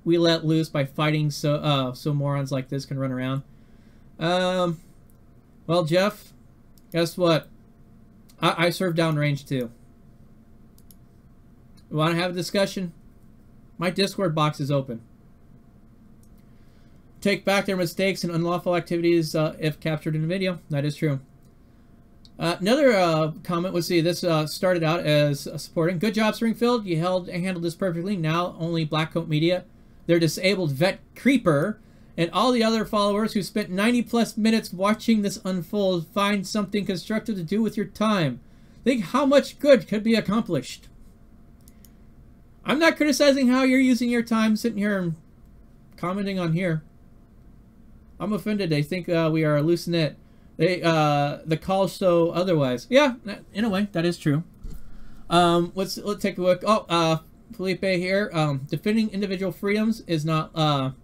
we let loose by fighting so morons like this can run around. Well, Jeff, guess what? I serve downrange too. You want to have a discussion? My Discord box is open. Take back their mistakes and unlawful activities if captured in a video. That is true. Another comment was, see, this started out as supporting. Good job, Springfield. You handled this perfectly. Now only Blackcoat Media, their disabled vet creeper, and all the other followers who spent 90+ minutes watching this unfold find something constructive to do with your time. Think how much good could be accomplished. I'm not criticizing how you're using your time sitting here and commenting on here. I'm offended. They think we are loose knit. They the calls show otherwise. Yeah, in a way, that is true. Let's take a look. Oh, Felipe here. Defending individual freedoms is not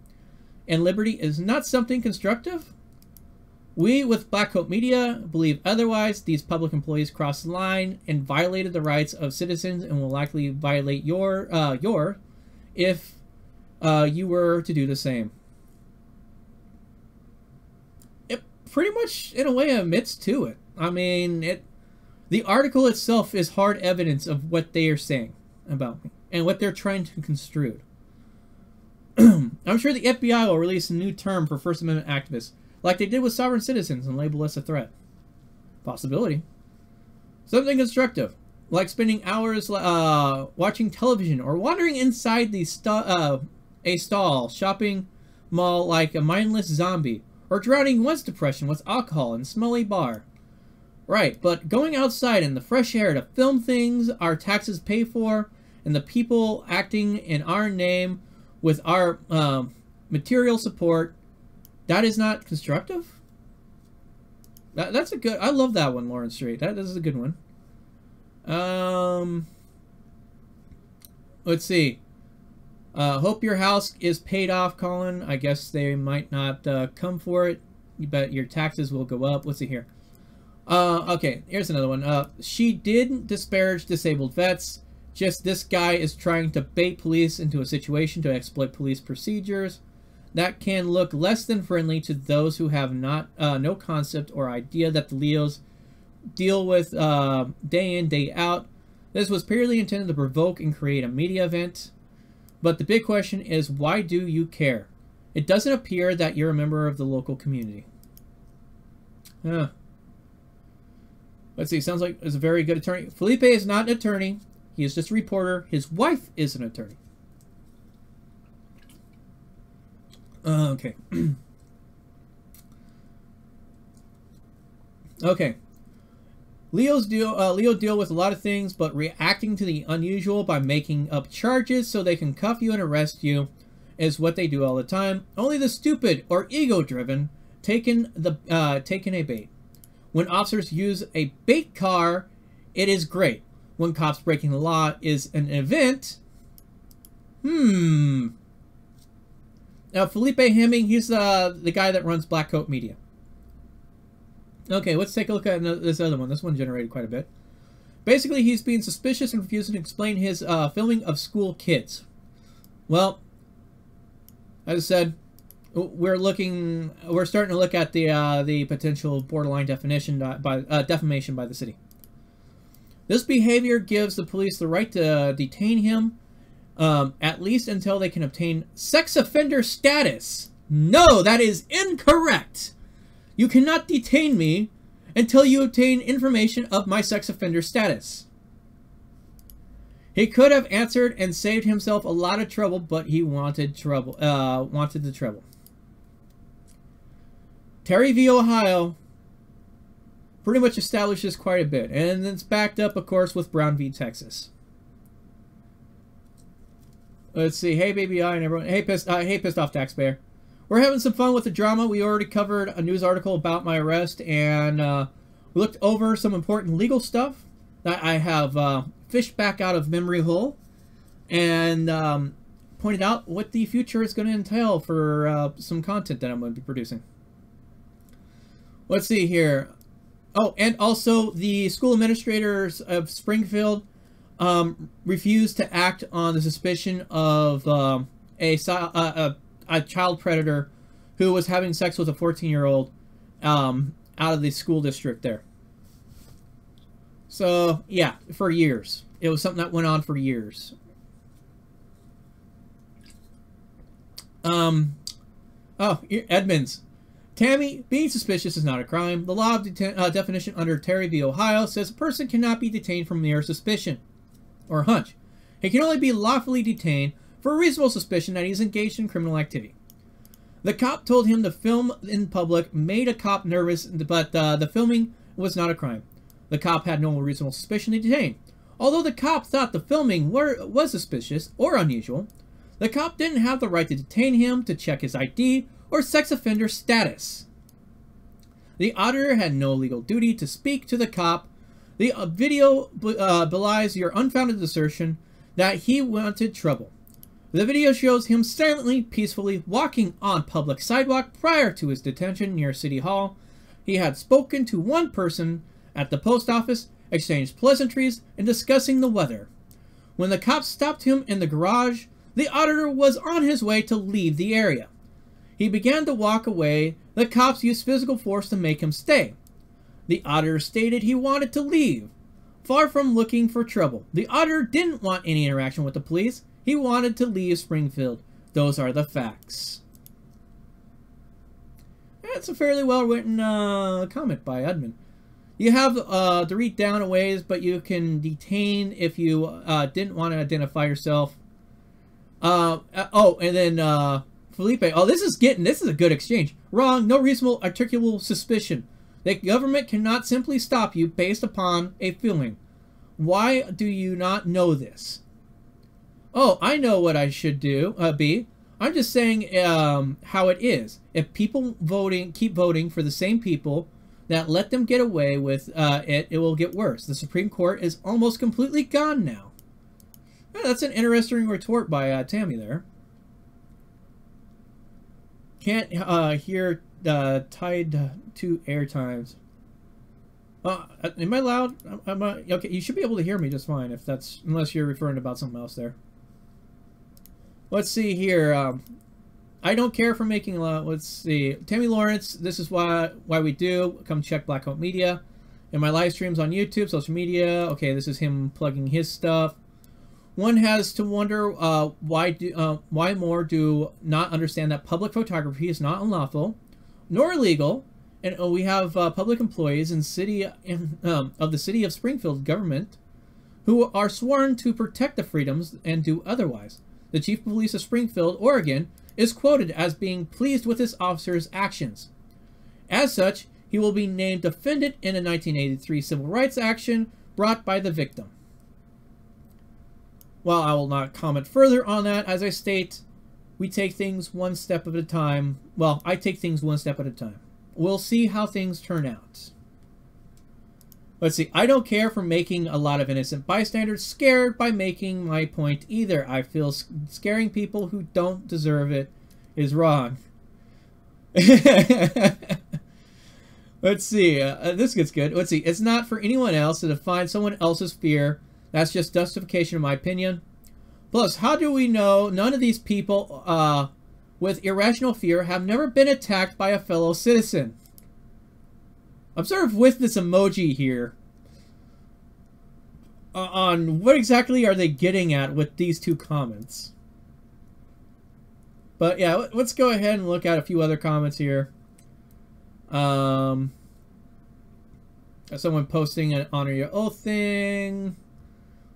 and liberty is not something constructive. We with Blackcoat Media believe otherwise. These public employees crossed the line and violated the rights of citizens and will likely violate your if you were to do the same. Pretty much, in a way, admits to it. I mean, the article itself is hard evidence of what they are saying about me and what they're trying to construe. I'm sure the FBI will release a new term for First Amendment activists, like they did with sovereign citizens, and label us a threat. Possibility. Something constructive, like spending hours watching television or wandering inside the a stall, shopping mall like a mindless zombie. Or drowning one's depression with alcohol in a smelly bar. Right, but going outside in the fresh air to film things our taxes pay for, and the people acting in our name with our material support, that is not constructive? That's a good... I love that one, Lawrence Street. That is a good one. Let's see. Hope your house is paid off, Colin. I guess they might not come for it, but your taxes will go up. Let's see here. Okay, here's another one. She didn't disparage disabled vets. Just this guy is trying to bait police into a situation to exploit police procedures. That can look less than friendly to those who have no concept or idea that the Leos deal with day in, day out. This was purely intended to provoke and create a media event. But the big question is, why do you care? It doesn't appear that you're a member of the local community. Let's see, sounds like he's a very good attorney. Felipe is not an attorney. He is just a reporter. His wife is an attorney. Okay. Okay. Leo deal with a lot of things, but reacting to the unusual by making up charges so they can cuff you and arrest you is what they do all the time. Only the stupid or ego-driven taking a bait. When officers use a bait car, it is great. When cops breaking the law is an event. Now Felipe Hemming, he's the guy that runs Blackcoat Media. Okay, let's take a look at this other one. This one generated quite a bit. Basically, he's being suspicious and refusing to explain his filming of school kids. Well, as I said, we're starting to look at the potential borderline defamation by the city. This behavior gives the police the right to detain him, at least until they can obtain sex offender status. No, that is incorrect. You cannot detain me until you obtain information of my sex offender status. He could have answered and saved himself a lot of trouble, but he wanted trouble. Wanted the trouble. Terry v. Ohio pretty much establishes quite a bit, and it's backed up, of course, with Brown v. Texas. Let's see. Hey, baby, and everyone. Hey, pissed off taxpayer. We're having some fun with the drama. We already covered a news article about my arrest, and we looked over some important legal stuff that I have fished back out of memory hole, and pointed out what the future is going to entail for some content that I'm going to be producing. Let's see here. Oh, and also the school administrators of Springfield refused to act on the suspicion of a child predator who was having sex with a 14-year-old out of the school district there. So, yeah, for years. It was something that went on for years. Oh, Edmonds. Tammy, being suspicious is not a crime. The law of definition under Terry v. Ohio says a person cannot be detained from mere suspicion or hunch. He can only be lawfully detained for a reasonable suspicion that he's engaged in criminal activity. The cop told him the film in public made a cop nervous, but the filming was not a crime. The cop had no reasonable suspicion to detain. Although the cop thought the filming was suspicious or unusual, the cop didn't have the right to detain him to check his ID or sex offender status. The auditor had no legal duty to speak to the cop. The video belies your unfounded assertion that he wanted trouble. The video shows him silently, peacefully walking on public sidewalk prior to his detention near City Hall. He had spoken to one person at the post office, exchanged pleasantries, and discussing the weather. When the cops stopped him in the garage, the auditor was on his way to leave the area. He began to walk away. The cops used physical force to make him stay. The auditor stated he wanted to leave. Far from looking for trouble, the auditor didn't want any interaction with the police. He wanted to leave Springfield. Those are the facts. That's a fairly well-written comment by Edmund. You have to read down a ways, but you can detain if you didn't want to identify yourself. Oh, and then Felipe. Oh, this is a good exchange. Wrong. No reasonable articulable suspicion. The government cannot simply stop you based upon a feeling. Why do you not know this? Oh, I know what I should do. I'm just saying how it is. If people keep voting for the same people that let them get away with it will get worse. The Supreme Court is almost completely gone now. That's an interesting retort by Tammy there. Can't hear tied to air times. Am I loud? Okay, you should be able to hear me just fine if that's, unless you're referring about something else there. Let's see here. I don't care for making a lot. Let's see. Tammy Lawrence, this is why we do. Come check Black Hope Media. And my live streams on YouTube, social media. Okay, this is him plugging his stuff. One has to wonder why more do not understand that public photography is not unlawful nor illegal, and we have public employees in of the city of Springfield government who are sworn to protect the freedoms and do otherwise. The chief of police of Springfield, Oregon, is quoted as being pleased with his officer's actions. As such, he will be named defendant in a 1983 civil rights action brought by the victim. While I will not comment further on that, as I state, we take things one step at a time. Well, I take things one step at a time. We'll see how things turn out. Let's see. I don't care for making a lot of innocent bystanders scared by making my point either. I feel scaring people who don't deserve it is wrong. Let's see. This gets good. Let's see. It's not for anyone else to define someone else's fear. That's just justification, in my opinion. Plus, how do we know none of these people with irrational fear have never been attacked by a fellow citizen? Observe with this emoji here on what exactly are they getting at with these two comments. But yeah, let's go ahead and look at a few other comments here. Someone posting an honor your oath thing.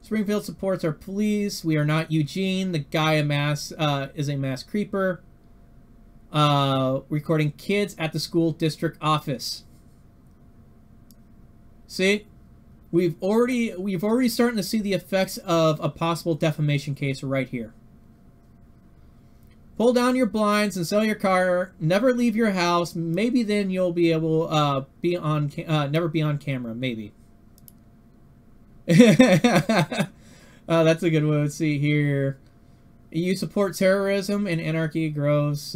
Springfield supports our police. We are not Eugene. The guy is a mass creeper. Recording kids at the school district office. See, we've already starting to see the effects of a possible defamation case right here. Pull down your blinds and sell your car. Never leave your house. Maybe then you'll be able never be on camera. Maybe. That's a good one. Let's see here. You support terrorism and anarchy. Gross.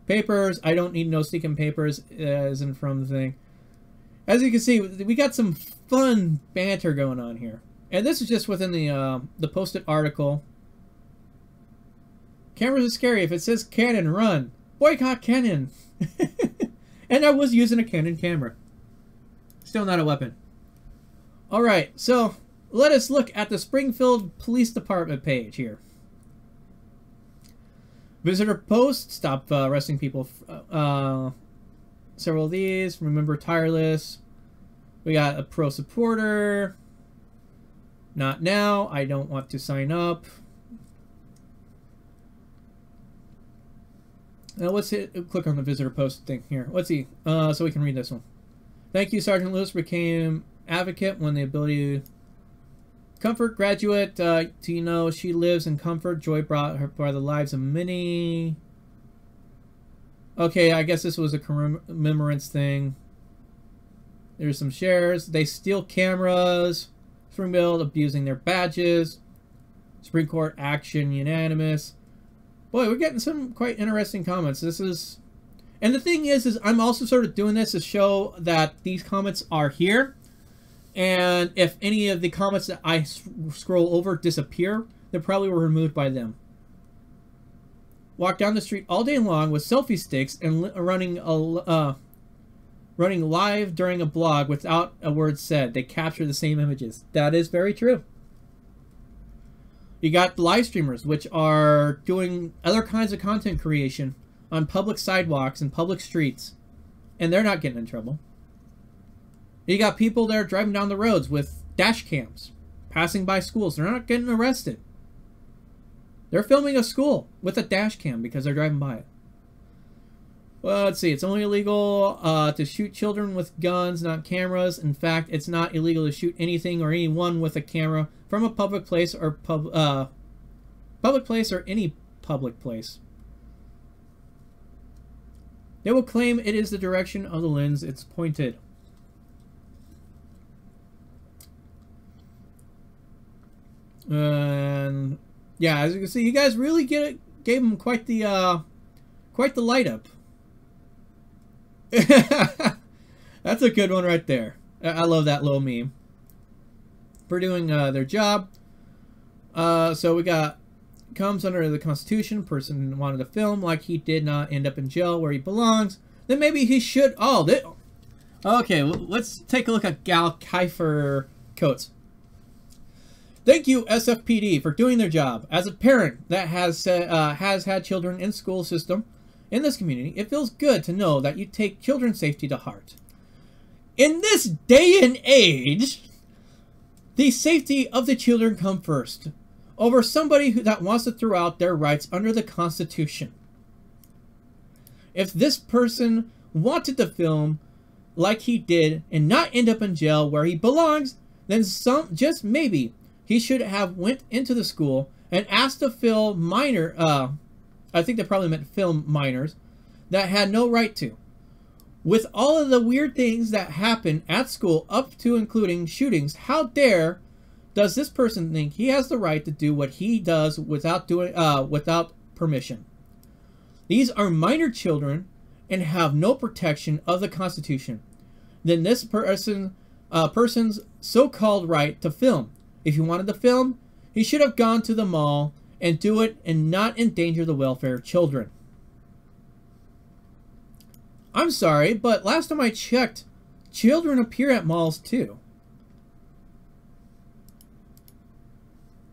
Papers. I don't need no sneaking papers. Isn't from the thing. As you can see, we got some fun banter going on here, and this is just within the posted article. Cameras are scary. If it says Canon, run. Boycott Canon. And I was using a Canon camera. Still not a weapon. Alright, so let us look at the Springfield Police Department page here. Visitor post. Stop arresting people. Several of these. Remember tireless. We got a pro supporter. Not now. I don't want to sign up. Now let's click on the visitor post thing here. Let's see, so we can read this one. Thank you, Sergeant Lewis became advocate when the ability to comfort graduate. Do you know she lives in comfort? Joy brought her by the lives of many. Okay, I guess this was a commemorance thing. There's some shares. They steal cameras. Springfield abusing their badges. Supreme Court action unanimous. Boy, we're getting some quite interesting comments. This is... And the thing is I'm also sort of doing this to show that these comments are here. And if any of the comments that I scroll over disappear, they probably were removed by them. Walk down the street all day long with selfie sticks and running live during a blog without a word said. They capture the same images. That is very true. You got live streamers, which are doing other kinds of content creation on public sidewalks and public streets, and they're not getting in trouble. You got people there driving down the roads with dash cams, passing by schools. They're not getting arrested. They're filming a school with a dash cam because they're driving by it. Well, let's see. It's only illegal to shoot children with guns, not cameras. In fact, it's not illegal to shoot anything or anyone with a camera from a public place or public place or any public place. They will claim it is the direction of the lens it's pointed. And yeah, as you can see, you guys really gave them quite the light up. That's a good one right there. I love that little meme. For doing their job. So we got, comes under the Constitution. Person wanted to film like he did not end up in jail where he belongs. Then maybe he should. Oh, okay. Let's take a look at Gal Kiefer quotes. Thank you, SFPD, for doing their job. As a parent that has had children in school system in this community, it feels good to know that you take children's safety to heart. In this day and age, the safety of the children come first over somebody that wants to throw out their rights under the Constitution. If this person wanted to film like he did and not end up in jail where he belongs, then just maybe he should have went into the school and asked to film minor, I think they probably meant film minors, that had no right to. With all of the weird things that happen at school, up to including shootings, how dare does this person think he has the right to do what he does without permission? These are minor children, and have no protection of the Constitution, then this person's so-called right to film. If he wanted to film, he should have gone to the mall and do it and not endanger the welfare of children. I'm sorry, but last time I checked, children appear at malls too.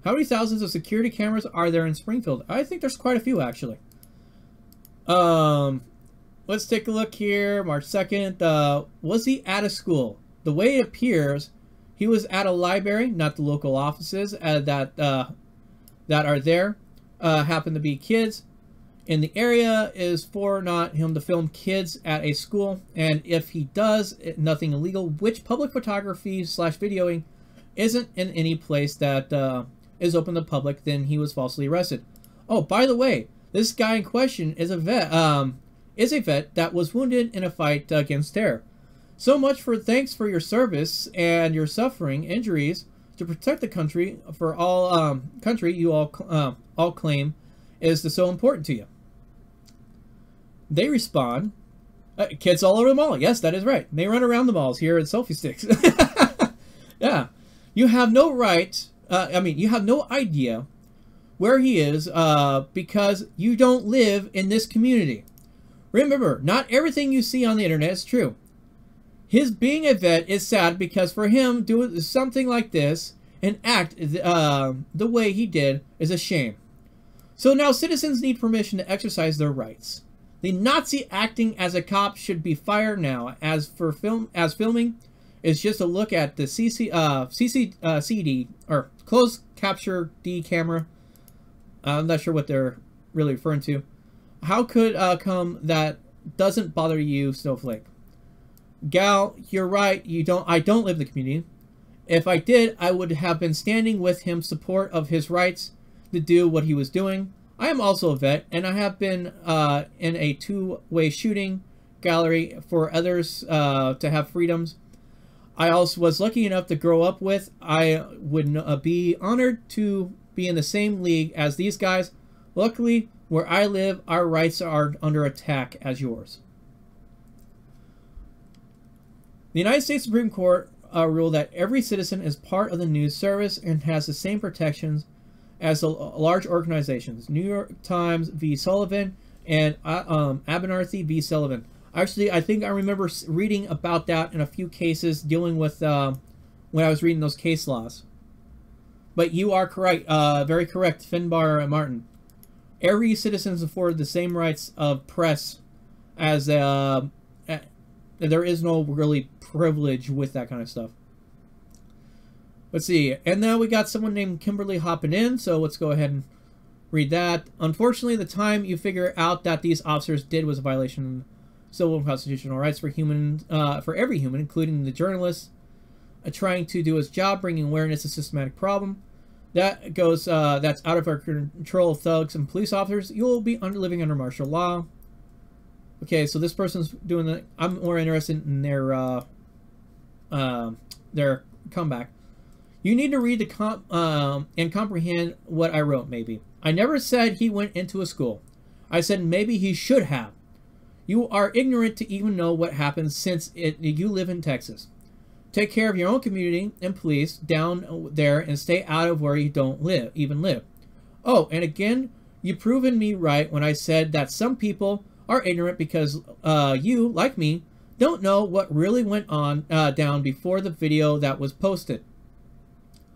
How many thousands of security cameras are there in Springfield? I think there's quite a few, actually. Let's take a look here. March 2nd. Was he at a school? The way it appears, he was at a library, not the local offices that are there. Happen to be kids in the area. Is for not him to film kids at a school, and if he does nothing illegal, which public photography / videoing isn't in any place that is open to the public, then he was falsely arrested. Oh, by the way, this guy in question is a vet. That was wounded in a fight against terror. So much for thanks for your service and your suffering injuries to protect the country for all country you all claim is so important to you. They respond, kids all over the mall. Yes, that is right. They run around the malls here in selfie sticks. Yeah, you have no right. You have no idea where he is because you don't live in this community. Remember, not everything you see on the internet is true. His being a vet is sad because for him doing something like this and act the way he did is a shame. So now citizens need permission to exercise their rights. The Nazi acting as a cop should be fired now. As for filming is just a look at the CCD or closed capture D camera. I'm not sure what they're really referring to. How could come that doesn't bother you, Snowflake? Gal, you're right. I don't live in the community. If I did, I would have been standing with him, support of his rights to do what he was doing. I am also a vet, and I have been in a two-way shooting gallery for others to have freedoms. I also was lucky enough to grow up with. I would be honored to be in the same league as these guys. Luckily, where I live, our rights are under attack as yours. The United States Supreme Court ruled that every citizen is part of the news service and has the same protections as the large organizations. New York Times v. Sullivan and Abernathy v. Sullivan. Actually, I think I remember reading about that in a few cases dealing with when I was reading those case laws. But you are correct, very correct, Finbar Martin. Every citizen is afforded the same rights of press as there is no really privilege with that kind of stuff. Let's see. And now we got someone named Kimberly hopping in, so let's go ahead and read that. Unfortunately, the time you figure out that these officers did was a violation of civil and constitutional rights for every human, including the journalist, trying to do his job, bringing awareness to a systematic problem. That goes, that's out of our control of thugs and police officers. You'll be living under martial law. Okay, so this person's doing the. I'm more interested in their comeback. You need to read the and comprehend what I wrote. Maybe I never said he went into a school. I said maybe he should have. You are ignorant to even know what happens since you live in Texas. Take care of your own community and police down there and stay out of where you don't even live. Oh, and again, you've proven me right when I said that some people are ignorant because you, like me, don't know what really went on down before the video that was posted.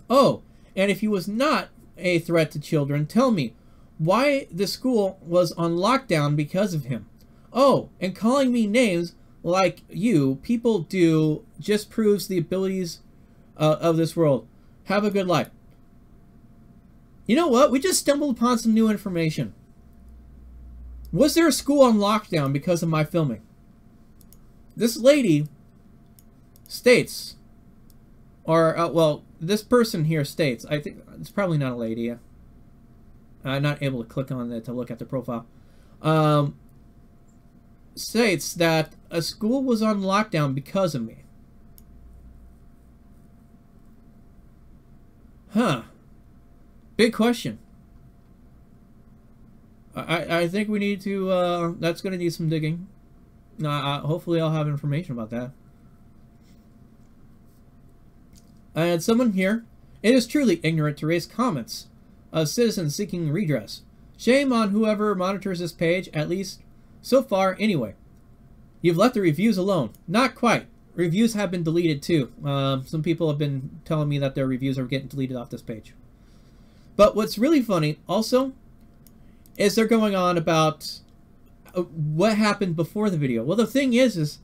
Oh, and if he was not a threat to children, tell me why the school was on lockdown because of him. Oh, and calling me names like you people do just proves the abilities of this world. Have a good life. You know what? We just stumbled upon some new information. Was there a school on lockdown because of my filming? This lady states, or well, this person here states, I think it's probably not a lady. I'm not able to click on it to look at the profile. States that a school was on lockdown because of me. Huh. Big question. I think we need to, that's going to need some digging. Hopefully I'll have information about that. And someone here, it is truly ignorant to raise comments of citizens seeking redress. Shame on whoever monitors this page, at least so far anyway. You've left the reviews alone. Not quite. Reviews have been deleted too. Some people have been telling me that their reviews are getting deleted off this page. But what's really funny also is they're going on about what happened before the video. Well, the thing is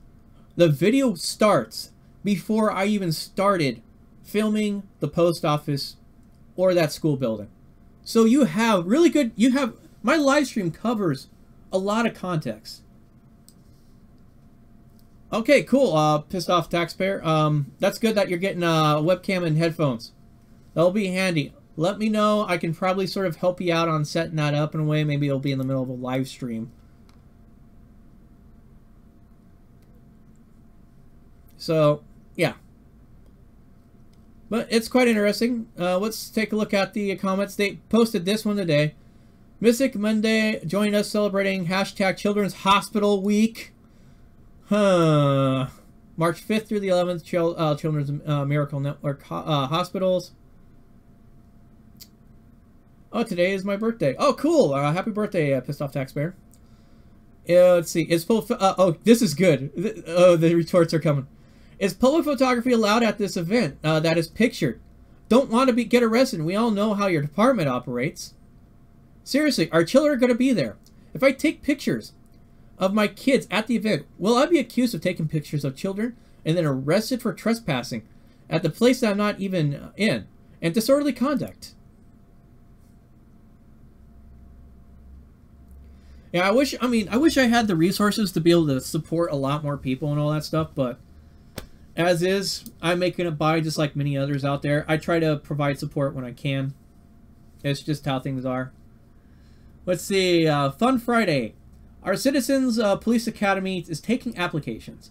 the video starts before I even started filming the post office or that school building. So you have really good, my live stream covers a lot of context. Okay, cool, pissed off taxpayer. That's good that you're getting a webcam and headphones. That'll be handy. Let me know. I can probably sort of help you out on setting that up in a way. Maybe it'll be in the middle of a live stream. So, yeah. But it's quite interesting. Let's take a look at the comments. They posted this one today. Mystic Monday joined us celebrating hashtag Children's Hospital Week. March 5th through the 11th, Children's Miracle Network hospitals. Oh, today is my birthday. Oh, cool. Happy birthday, Pissed Off Taxpayer. Let's see. Is full... oh, this is good. Oh, the retorts are coming. Is public photography allowed at this event that is pictured? Don't want to get arrested. We all know how your department operates. Seriously, our children are going to be there. If I take pictures of my kids at the event, will I be accused of taking pictures of children and then arrested for trespassing at the place that I'm not even in and disorderly conduct? Yeah, I wish I had the resources to be able to support a lot more people and all that stuff, but as is, I'm making it by just like many others out there. I try to provide support when I can. It's just how things are. Let's see, Fun Friday. Our Citizens Police Academy is taking applications.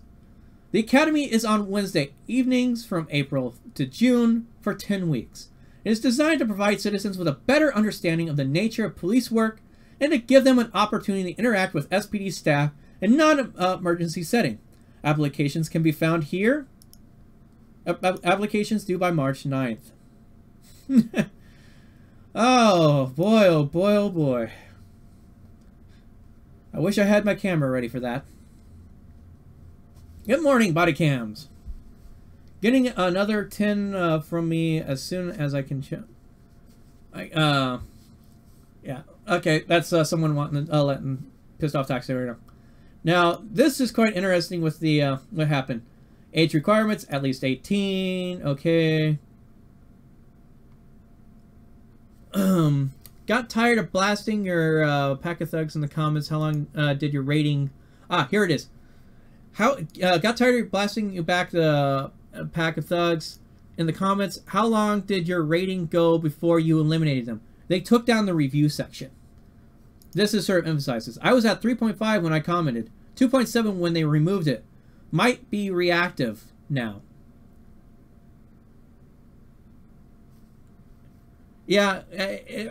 The Academy is on Wednesday evenings from April to June for 10 weeks. It is designed to provide citizens with a better understanding of the nature of police work and to give them an opportunity to interact with SPD staff in non-emergency setting. Applications can be found here. Applications due by March 9th. Oh boy, oh boy, oh boy. I wish I had my camera ready for that. Good morning, body cams. Getting another 10 from me as soon as I can show. Yeah. Okay, that's someone wanting letting Pissed Off Taxi right now. Now, this is quite interesting with the what happened. Age requirements, at least 18. Okay. Got tired of blasting your pack of thugs in the comments. How long did your rating... Ah, here it is. Got tired of blasting you back the pack of thugs in the comments. How long did your rating go before you eliminated them? They took down the review section. This is sort of emphasizes. I was at 3.5 when I commented. 2.7 when they removed it. Might be reactive now. Yeah,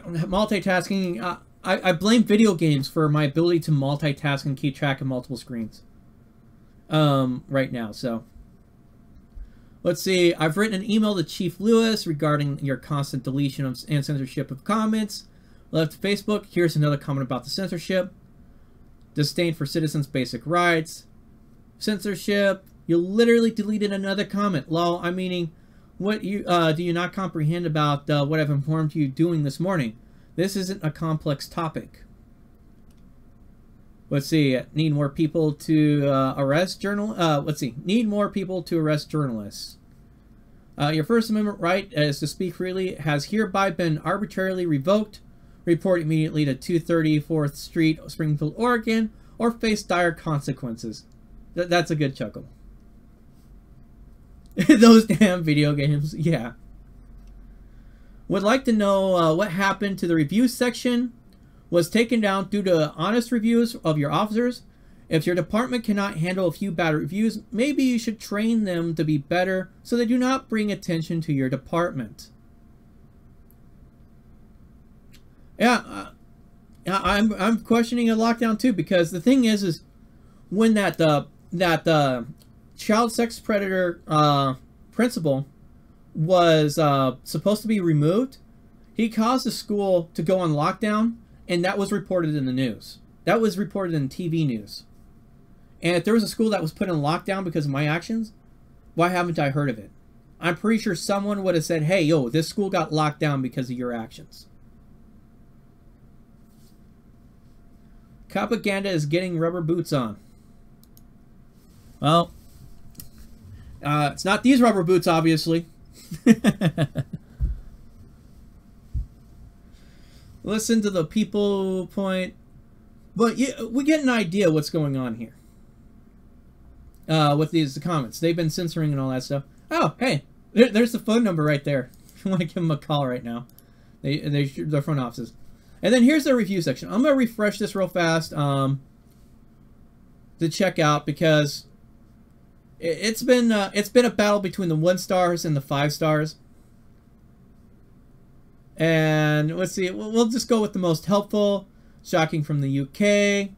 multitasking. I blame video games for my ability to multitask and keep track of multiple screens. Right now, so. Let's see. I've written an email to Chief Lewis regarding your constant deletion and censorship of comments. Left Facebook. Here's another comment about the censorship. Disdain for citizens' basic rights. Censorship. You literally deleted another comment. Lol, I'm meaning, what do you not comprehend about what I've informed you doing this morning? This isn't a complex topic. Let's see. Need more people to arrest let's see. Need more people to arrest journalists. Your First Amendment right is to speak freely has hereby been arbitrarily revoked. Report immediately to 230 4th Street, Springfield, Oregon, or face dire consequences. That's a good chuckle. Those damn video games, yeah. Would like to know what happened to the review section. Was taken down due to honest reviews of your officers. If your department cannot handle a few bad reviews, maybe you should train them to be better so they do not bring attention to your department. Yeah, I'm questioning a lockdown too, because the thing is when that child sex predator principal was supposed to be removed, he caused the school to go on lockdown, and that was reported in the news. That was reported in TV news. And if there was a school that was put in lockdown because of my actions, why haven't I heard of it? I'm pretty sure someone would have said, hey, yo, this school got locked down because of your actions. Propaganda is getting rubber boots on. Well, it's not these rubber boots, obviously. Listen to the people point. But yeah, we get an idea what's going on here. With the comments. They've been censoring and all that stuff. Oh, hey, there's the phone number right there. If you want to give them a call right now. Their front offices. And then here's the review section. I'm going to refresh this real fast to check out, because it's been a battle between the 1 stars and the 5 stars. And let's see, we'll just go with the most helpful. Shocking from the UK.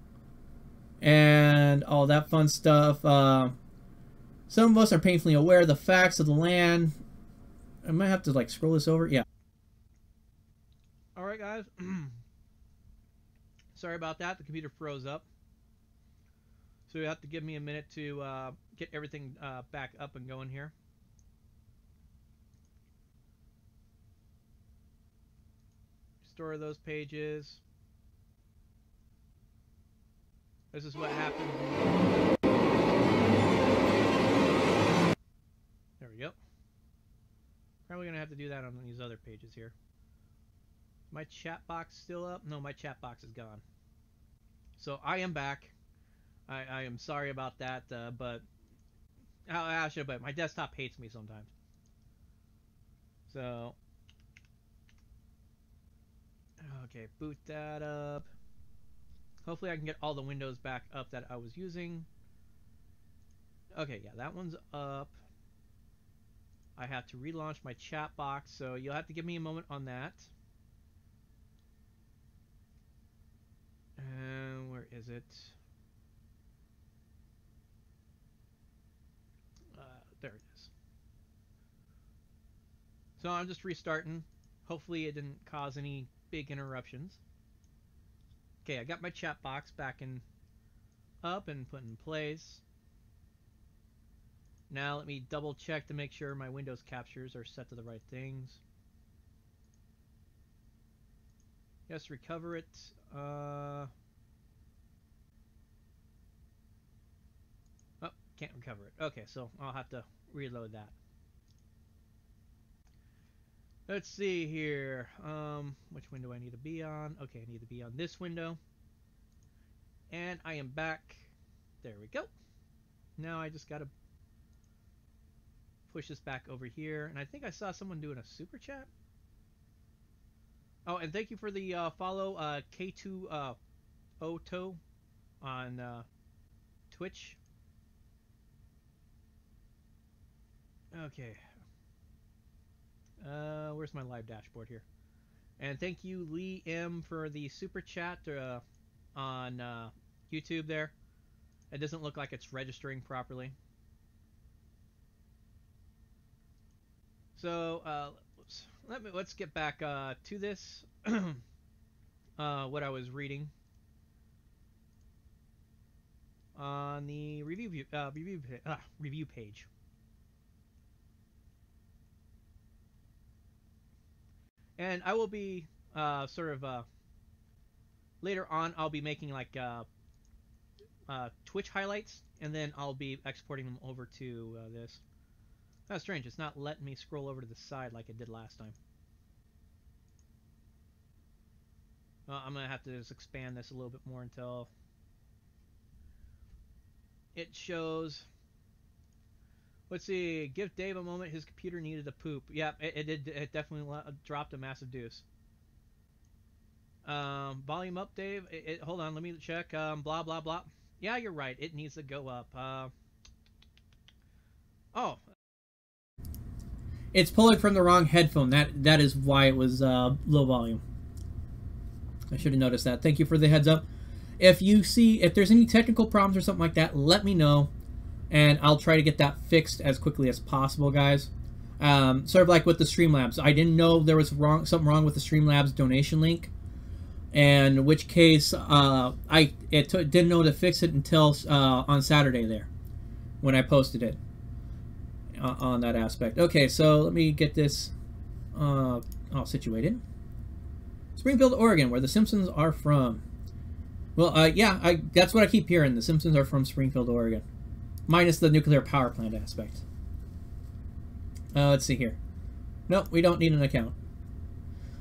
And all that fun stuff. Some of us are painfully aware of the facts of the land. I might have to like scroll this over. Yeah. Alright guys. Sorry about that. The computer froze up. So you have to give me a minute to get everything back up and going here. Restore those pages. This is what happens. There we go. Probably gonna have to do that on these other pages here. My chat box still up? No, my chat box is gone. So I am back. I am sorry about that, but I should, but my desktop hates me sometimes. So okay, boot that up. Hopefully I can get all the windows back up that I was using. Okay, yeah, that one's up. I have to relaunch my chat box, so you'll have to give me a moment on that. Where is it? There it is. So I'm just restarting. Hopefully it didn't cause any big interruptions. Okay, I got my chat box back up and put in place. Now let me double check to make sure my Windows captures are set to the right things. Yes, recover it. Oh, can't recover it. Okay, so I'll have to reload that. Let's see here. Which window I need to be on? Okay, I need to be on this window. And I am back. There we go. Now I just gotta push this back over here. And I think I saw someone doing a super chat. Oh, and thank you for the follow, K2 Oto on Twitch. Okay. Where's my live dashboard here? And thank you, Lee M, for the super chat on YouTube there. It doesn't look like it's registering properly. So let's get back to this. What I was reading on the review page. And I will be later on I'll be making like Twitch highlights, and then I'll be exporting them over to this. That's strange, it's not letting me scroll over to the side like it did last time. I'm gonna have to just expand this a little bit more until it shows. Let's see. Give Dave a moment. His computer needed a poop. Yeah, it did. It definitely dropped a massive deuce. Volume up, Dave. Hold on. Let me check. Blah blah blah. Yeah, you're right. It needs to go up. Oh. It's pulling from the wrong headphone. That is why it was low volume. I should have noticed that. Thank you for the heads up. If there's any technical problems or something like that, let me know, and I'll try to get that fixed as quickly as possible, guys. Sort of like with the Streamlabs. I didn't know there was something wrong with the Streamlabs donation link, and in which case didn't know to fix it until on Saturday there, when I posted it on that aspect. Okay, so let me get this all situated. Springfield, Oregon, where the Simpsons are from. Well, yeah, that's what I keep hearing. The Simpsons are from Springfield, Oregon. Minus the nuclear power plant aspect. Let's see here. Nope, we don't need an account.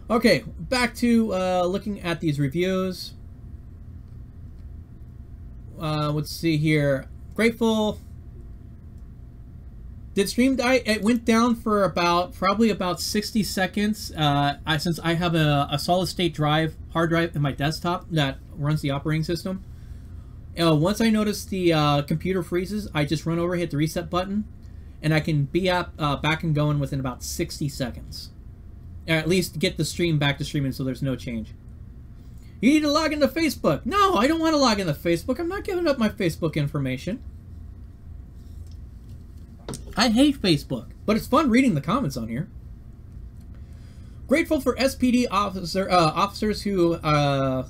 Okay, back to looking at these reviews. Let's see here. Grateful. Did stream die? It went down for probably about 60 seconds. Since I have a solid state hard drive in my desktop that runs the operating system. Once I notice the computer freezes, I just run over, hit the reset button, and I can be back and going within about 60 seconds. Or at least get the stream back to streaming so there's no change. You need to log into Facebook. No, I don't want to log into Facebook. I'm not giving up my Facebook information. I hate Facebook, but it's fun reading the comments on here. Grateful for SPD officers who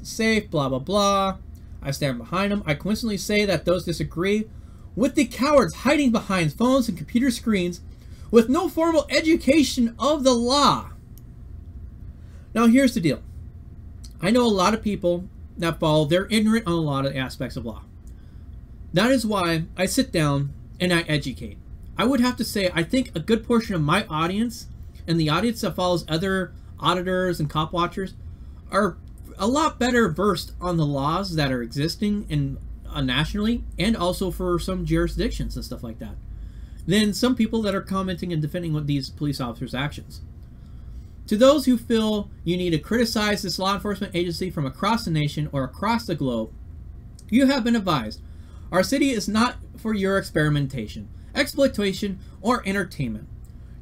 safe, blah, blah, blah. I stand behind them. I coincidentally say that those disagree with the cowards hiding behind phones and computer screens with no formal education of the law. Now, here's the deal. I know a lot of people that they're ignorant on a lot of aspects of law. That is why I sit down and I educate. I would have to say, I think a good portion of my audience and the audience that follows other auditors and cop watchers are a lot better versed on the laws that are existing in nationally and also for some jurisdictions and stuff like that than some people that are commenting and defending with these police officers' actions. To those who feel you need to criticize this law enforcement agency from across the nation or across the globe, you have been advised. Our city is not for your experimentation, exploitation, or entertainment.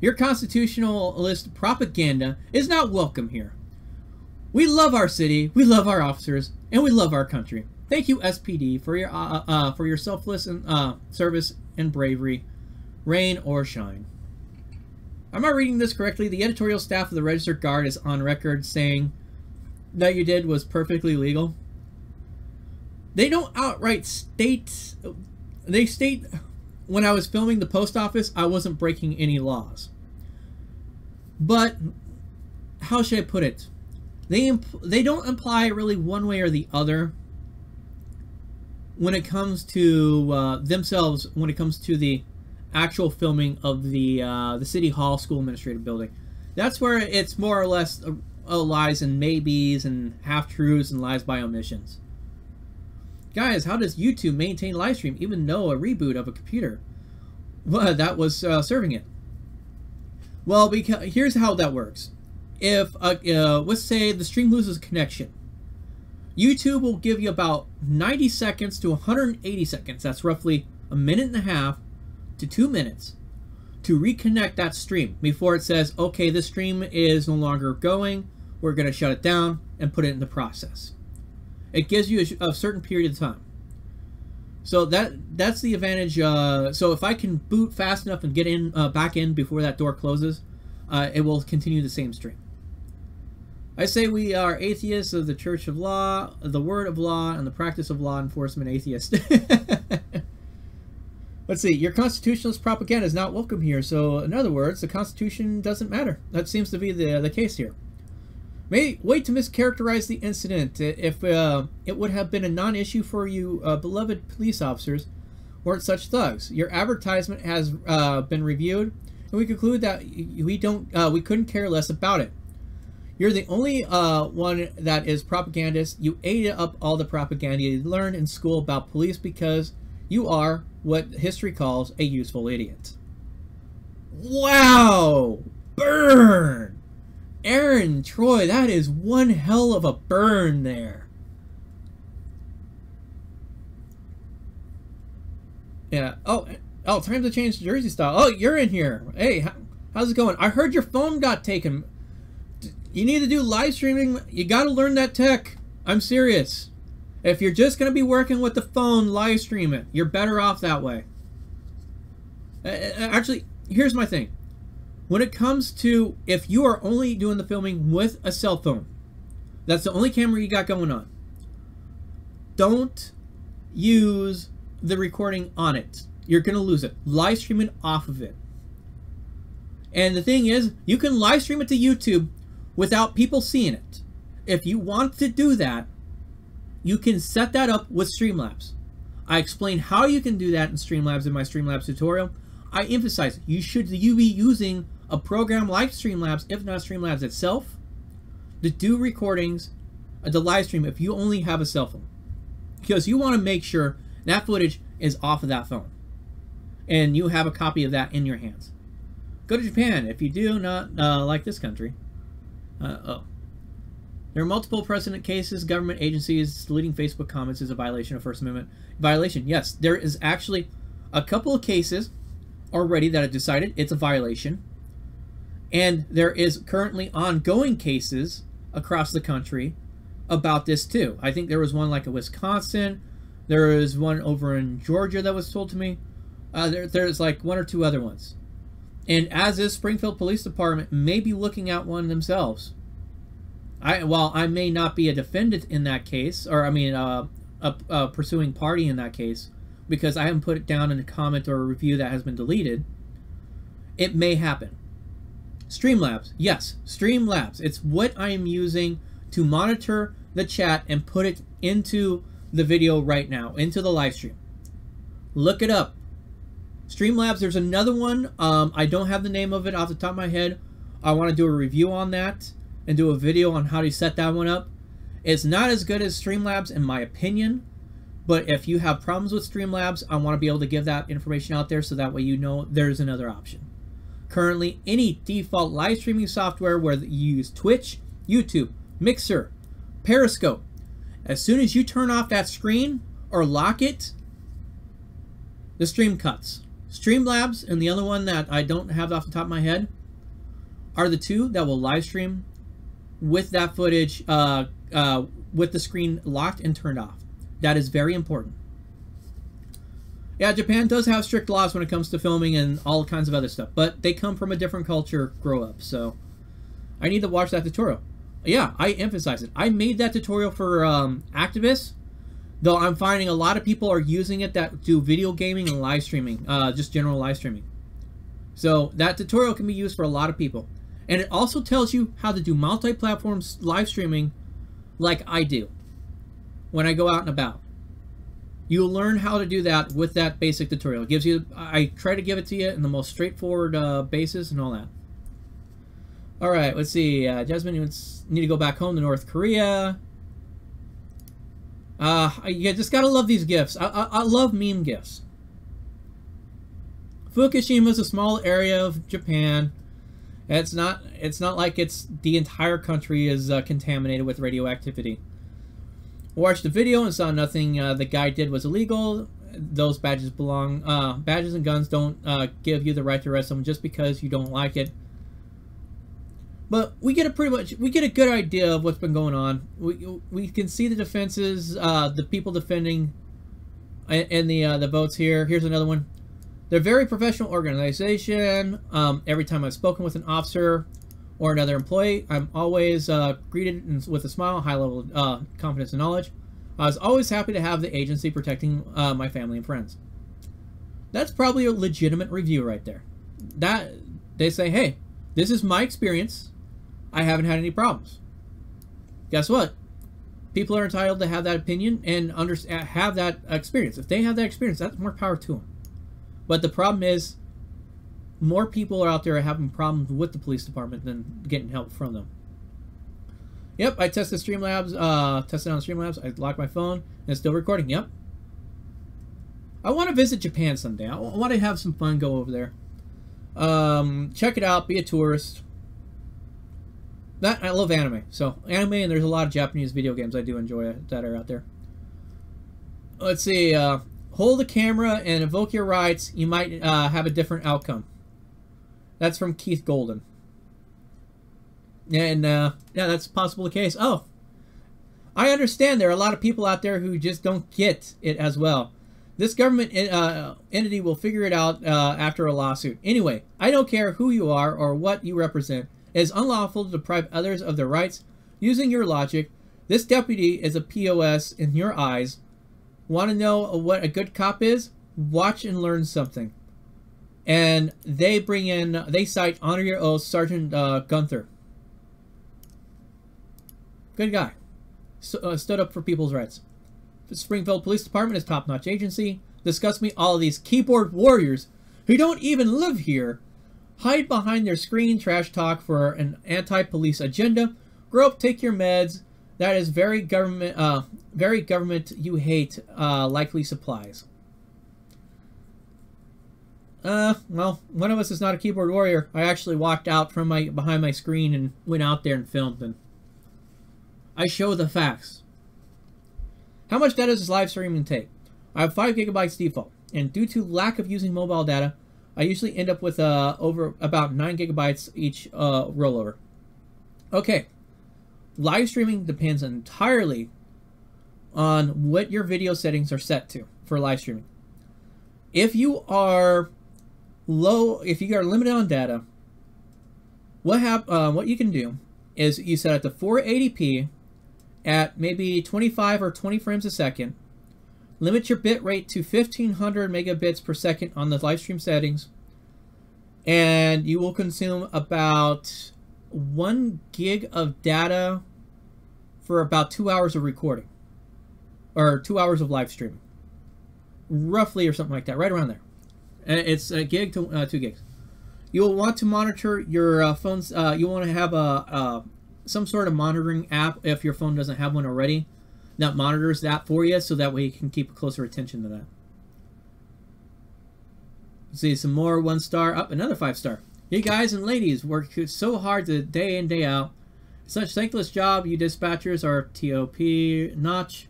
Your constitutionalist propaganda is not welcome here. We love our city, we love our officers, and we love our country. Thank you, SPD, for your selfless and service and bravery, rain or shine. Am I reading this correctly? The editorial staff of the Registered Guard is on record saying that you did was perfectly legal. They don't outright state. They state when I was filming the post office, I wasn't breaking any laws. But how should I put it? They don't imply really one way or the other when it comes to themselves. When it comes to the actual filming of the City Hall School Administrative Building, that's where it's more or less lies and maybes and half-truths and lies by omissions. Guys, how does YouTube maintain live stream even though a reboot of a computer that was serving it? Well, because here's how that works. If let's say the stream loses connection, YouTube will give you about 90 seconds to 180 seconds. That's roughly a minute and a half to 2 minutes to reconnect that stream before it says, okay, this stream is no longer going, we're going to shut it down and put it in the process. It gives you a certain period of time. So that's the advantage. So if I can boot fast enough and get in back in before that door closes, it will continue the same stream. I say we are atheists of the Church of Law, the Word of Law, and the practice of law enforcement atheists. Let's see. Your constitutionalist propaganda is not welcome here. So, in other words, the Constitution doesn't matter. That seems to be the case here. Wait to mischaracterize the incident. If it would have been a non-issue for you, beloved police officers, weren't such thugs. Your advertisement has been reviewed, and we conclude that we couldn't care less about it. You're the only one that is propagandist. You ate up all the propaganda you learned in school about police because you are what history calls a useful idiot. Wow! Burn! Aaron Troy, that is one hell of a burn there. Yeah. Oh, time to change jersey style. Oh, you're in here. Hey, how's it going? I heard your phone got taken. You need to do live streaming. You got to learn that tech. I'm serious. If you're just going to be working with the phone, live stream it. You're better off that way. Actually, here's my thing. When it comes to if you are only doing the filming with a cell phone, that's the only camera you got going on, don't use the recording on it. You're going to lose it. Live stream it off of it. And the thing is, you can live stream it to YouTube without people seeing it. If you want to do that, you can set that up with Streamlabs. I explain how you can do that in Streamlabs in my Streamlabs tutorial. I emphasize you be using a program like Streamlabs, if not Streamlabs itself, to do recordings, the live stream if you only have a cell phone. Because you want to make sure that footage is off of that phone. And you have a copy of that in your hands. Go to Japan if you do not like this country. There are multiple precedent cases. Government agencies deleting Facebook comments is a violation of First Amendment. Violation, yes. There is actually a couple of cases already that have decided it's a violation. And there is currently ongoing cases across the country about this too. I think there was one like in Wisconsin. There is one over in Georgia that was told to me. There's like one or two other ones. And as is Springfield Police Department may be looking at one themselves. While I may not be a defendant in that case, or I mean a pursuing party in that case, because I haven't put it down in a comment or a review that has been deleted, it may happen. Streamlabs, yes, Streamlabs. It's what I am using to monitor the chat and put it into the video right now, into the live stream. Look it up. Streamlabs, there's another one. I don't have the name of it off the top of my head. I want to do a review on that and do a video on how to set that one up. It's not as good as Streamlabs in my opinion, but if you have problems with Streamlabs, I want to be able to give that information out there so that way you know there's another option. Currently, any default live streaming software where you use Twitch, YouTube, Mixer, Periscope, as soon as you turn off that screen or lock it, the stream cuts. Streamlabs and the other one that I don't have off the top of my head are the two that will live stream with that footage with the screen locked and turned off. That is very important. Yeah, Japan does have strict laws when it comes to filming and all kinds of other stuff, but they come from a different culture, grow up, so I need to watch that tutorial. Yeah, I emphasize it. I made that tutorial for activists, though I'm finding a lot of people are using it that do video gaming and live streaming, just general live streaming. So that tutorial can be used for a lot of people. And it also tells you how to do multi-platform live streaming like I do when I go out and about. You'll learn how to do that with that basic tutorial. It gives you, I try to give it to you in the most straightforward basis and all that. Alright, let's see. Jasmine, you need to go back home to North Korea. You just gotta love these gifts. I love meme gifts. Fukushima is a small area of Japan. It's not like it's the entire country is contaminated with radioactivity. Watched the video and saw nothing the guy did was illegal. Those badges belong. Badges and guns don't give you the right to arrest someone just because you don't like it. But we get a good idea of what's been going on. We can see the defenses, the people defending, and the votes here. Here's another one. They're a very professional organization. Every time I've spoken with an officer or another employee, I'm always greeted with a smile, high level of confidence and knowledge. I was always happy to have the agency protecting my family and friends. That's probably a legitimate review right there. That they say, hey, this is my experience. I haven't had any problems. Guess what? People are entitled to have that opinion and have that experience. If they have that experience, that's more power to them. But the problem is, more people are out there having problems with the police department than getting help from them. Yep, I tested Streamlabs, tested on Streamlabs. I locked my phone, and it's still recording. Yep. I want to visit Japan someday. I want to have some fun, go over there. Check it out, be a tourist. I love anime. So, anime, and there's a lot of Japanese video games I do enjoy that are out there. Let's see, hold the camera and invoke your rights. You might have a different outcome. That's from Keith Golden. And, yeah, that's possible the case. Oh, I understand there are a lot of people out there who just don't get it as well. This government entity will figure it out after a lawsuit. Anyway, I don't care who you are or what you represent. It is unlawful to deprive others of their rights. Using your logic, this deputy is a POS in your eyes. Want to know what a good cop is? Watch and learn something. And they cite Honor Your Oath Sergeant Gunther. Good guy. Stood up for people's rights. The Springfield Police Department is top-notch agency. Disgust me, all of these keyboard warriors who don't even live here hide behind their screen trash talk for an anti-police agenda. Grow up, take your meds. That is very government you hate likely supplies. Well, one of us is not a keyboard warrior. I actually walked out from behind my screen and went out there and filmed them. I show the facts. How much data does live streaming take? I have 5 gigabytes default, and due to lack of using mobile data, I usually end up with over about 9 gigabytes each rollover. Okay, live streaming depends entirely on what your video settings are set to for live streaming. If you are limited on data, what you can do is you set it to 480p at maybe 25 or 20 frames a second. Limit your bit rate to 1500 megabits per second on the live stream settings, and you will consume about 1 gig of data for about 2 hours of recording, or 2 hours of live streaming, roughly, or something like that, right around there. And it's a gig to 2 gigs. You will want to monitor your phones. You want to have some sort of monitoring app if your phone doesn't have one already that monitors that for you, so that way you can keep closer attention to that. See some more 1-star, up another 5-star. You guys and ladies work so hard day in, day out. Such thankless job. You dispatchers are top notch.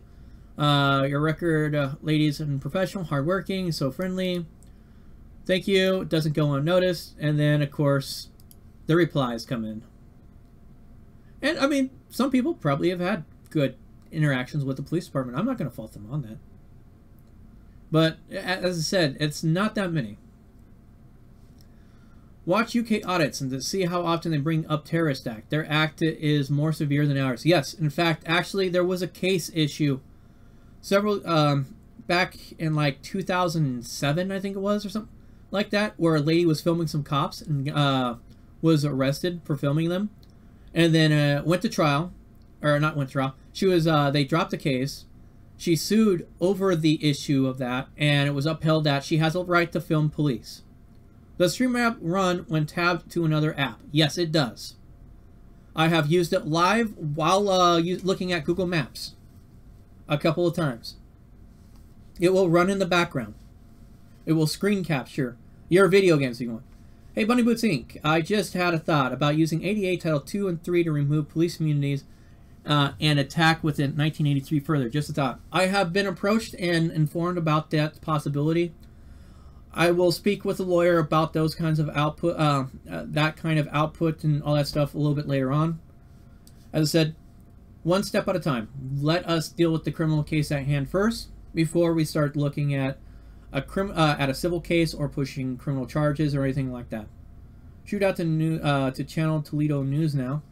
Your record, ladies and professional, hardworking, so friendly. Thank you. It doesn't go unnoticed. And then, of course, the replies come in. And, I mean, some people probably have had good interactions with the police department. I'm not going to fault them on that. But, as I said, it's not that many. Watch UK audits and to see how often they bring up terrorist act. Their act is more severe than ours. Yes, in fact, actually, there was a case issue back in like 2007, I think it was, or something like that, where a lady was filming some cops and was arrested for filming them, and then went to trial, or not went to trial. She was they dropped the case. She sued over the issue of that, and it was upheld that she has a right to film police. Does Stream App run when tabbed to another app? Yes, it does. I have used it live while looking at Google Maps a couple of times. It will run in the background. It will screen capture your video games if you want. Hey, Bunny Boots Inc. I just had a thought about using ADA Title 2 and 3 to remove police immunities and attack within 1983 further. Just a thought. I have been approached and informed about that possibility. I will speak with a lawyer about those kinds of output, that kind of output and all that stuff a little bit later on. As I said, one step at a time. Let us deal with the criminal case at hand first before we start looking at a civil case or pushing criminal charges or anything like that. Shoot out to Channel Toledo News Now.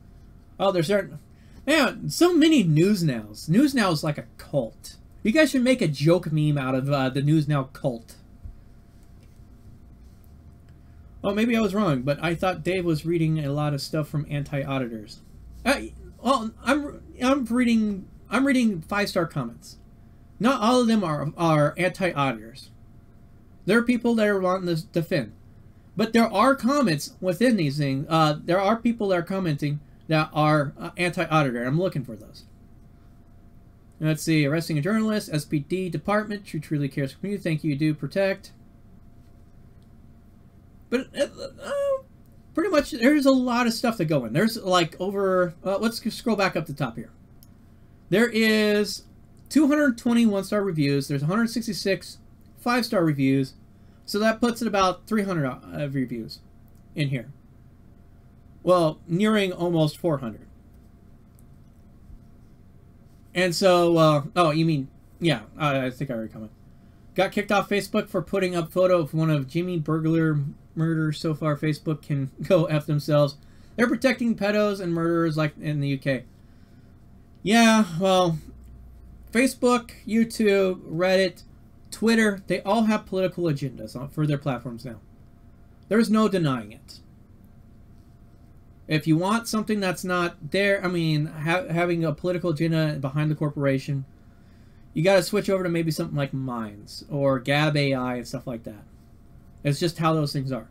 Oh, there's certain... Man, so many News Nows. News Now is like a cult. You guys should make a joke meme out of the News Now cult. Oh, maybe I was wrong, but I thought Dave was reading a lot of stuff from anti-auditors. Well, I'm reading 5-star comments. Not all of them are anti-auditors. There are people that are wanting to defend, but there are comments within these things. There are people that are commenting that are anti-auditor. I'm looking for those. Let's see. Arresting a journalist, SPD department, truly cares for you. Thank you. You do protect. But pretty much, there's a lot of stuff to go in. There's like over, let's scroll back up the top here. There is 220 1-star reviews. There's 166 5-star reviews. So that puts it about 300 reviews in here. Well, nearing almost 400. And so, oh, you mean, yeah, I think I already commented. Got kicked off Facebook for putting up photo of one of Jimmy burglar murders. So far, Facebook can go F themselves. They're protecting pedos and murderers like in the UK. Yeah, well, Facebook, YouTube, Reddit, Twitter, they all have political agendas for their platforms now. There's no denying it. If you want something that's not there, I mean, having a political agenda behind the corporation, you got to switch over to maybe something like Minds or Gab AI and stuff like that. It's just how those things are.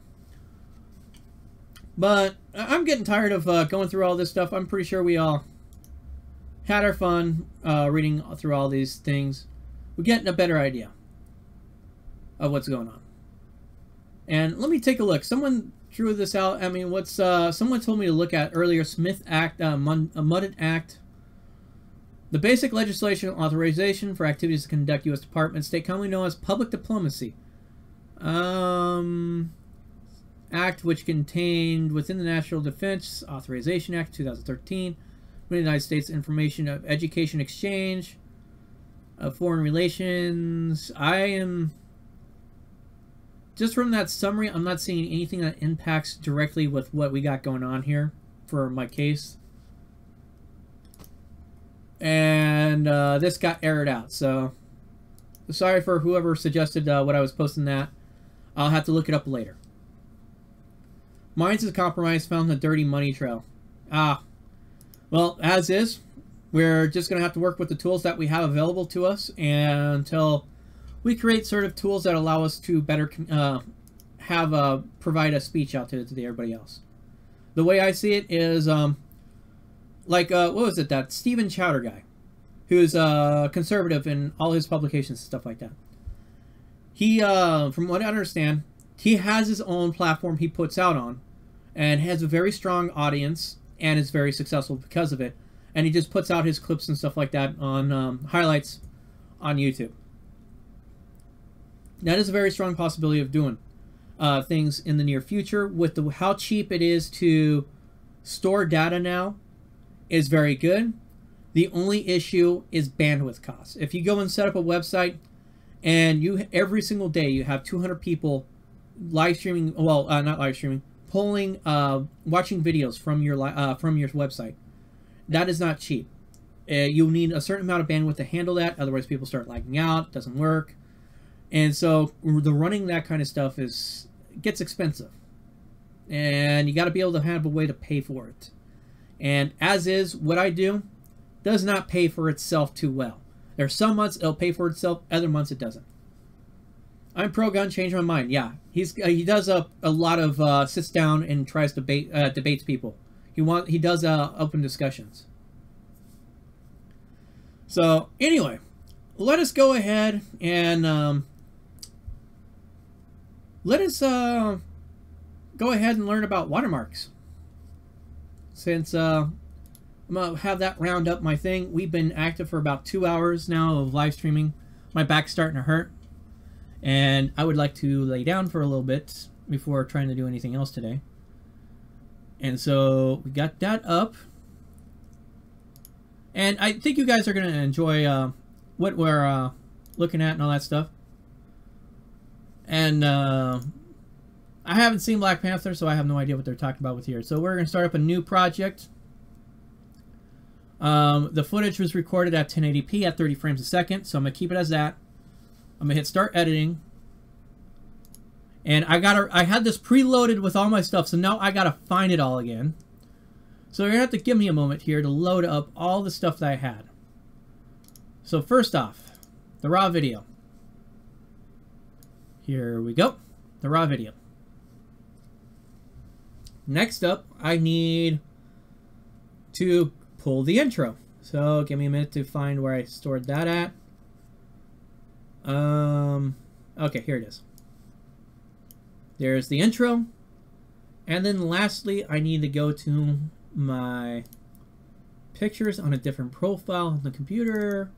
But I'm getting tired of going through all this stuff. I'm pretty sure we all had our fun reading through all these things. We're getting a better idea of what's going on. And let me take a look. Someone drew this out. I mean, what's someone told me to look at earlier. Smith Act, Muddin Act. The basic legislation authorization for activities to conduct U.S. Department, state commonly known as public diplomacy. Act which contained within the National Defense Authorization Act 2013, the United States Information of Education Exchange, Foreign Relations. I am just from that summary, I'm not seeing anything that impacts directly with what we got going on here for my case. And this got aired out, so sorry for whoever suggested what I was posting that. I'll have to look it up later. Minds is compromised, found the dirty money trail. Well, as is, we're just going to have to work with the tools that we have available to us and until we create sort of tools that allow us to better provide a speech out to everybody else. The way I see it is like, what was it, that Stephen Chowder guy, who's conservative in all his publications and stuff like that. He, from what I understand, he has his own platform he puts out on and has a very strong audience and is very successful because of it. And he just puts out his clips and stuff like that on highlights on YouTube. That is a very strong possibility of doing things in the near future. With how cheap it is to store data now is very good. The only issue is bandwidth costs. If you go and set up a website and you every single day you have 200 people live streaming, well, not live streaming, polling, watching videos from your website, that is not cheap. You'll need a certain amount of bandwidth to handle that. Otherwise, people start lagging out. It doesn't work. And so the running that kind of stuff gets expensive. And you got to be able to have a way to pay for it. And as is, what I do does not pay for itself too well. There are some months it'll pay for itself, other months it doesn't. I'm pro-gun, change my mind. Yeah, he does a lot of sits down and tries to debates people. He does open discussions. So anyway, let us go ahead and let us go ahead and learn about watermarks. Since I'm gonna have that round up my thing. We've been active for about 2 hours now of live streaming. My back's starting to hurt. And I would like to lay down for a little bit before trying to do anything else today. And so we got that up. And I think you guys are going to enjoy what we're looking at and all that stuff. And I haven't seen Black Panther, so I have no idea what they're talking about with here. So we're going to start up a new project. The footage was recorded at 1080p at 30 frames a second, so I'm going to keep it as that. I'm gonna hit start editing, and I had this preloaded with all my stuff, so now I gotta find it all again. So you're gonna have to give me a moment here to load up all the stuff that I had. So first off, the raw video. Here we go, the raw video. Next up, I need to pull the intro. So give me a minute to find where I stored that at. Okay, here it is. There's the intro. And then lastly, I need to go to my pictures on a different profile on the computer.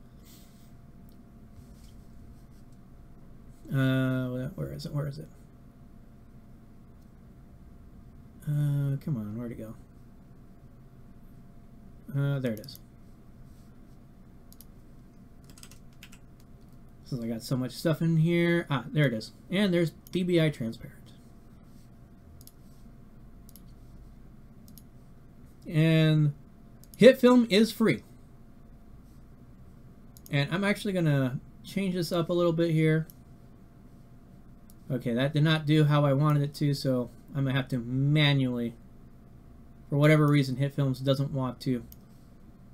Where is it? Where is it? Come on, where'd it go? There it is. Since I got so much stuff in here. Ah, there it is. And there's DBI transparent. And Hitfilm is free. And I'm actually going to change this up a little bit here. Okay, that did not do how I wanted it to, so I'm going to have to manually, for whatever reason, Hitfilms doesn't want to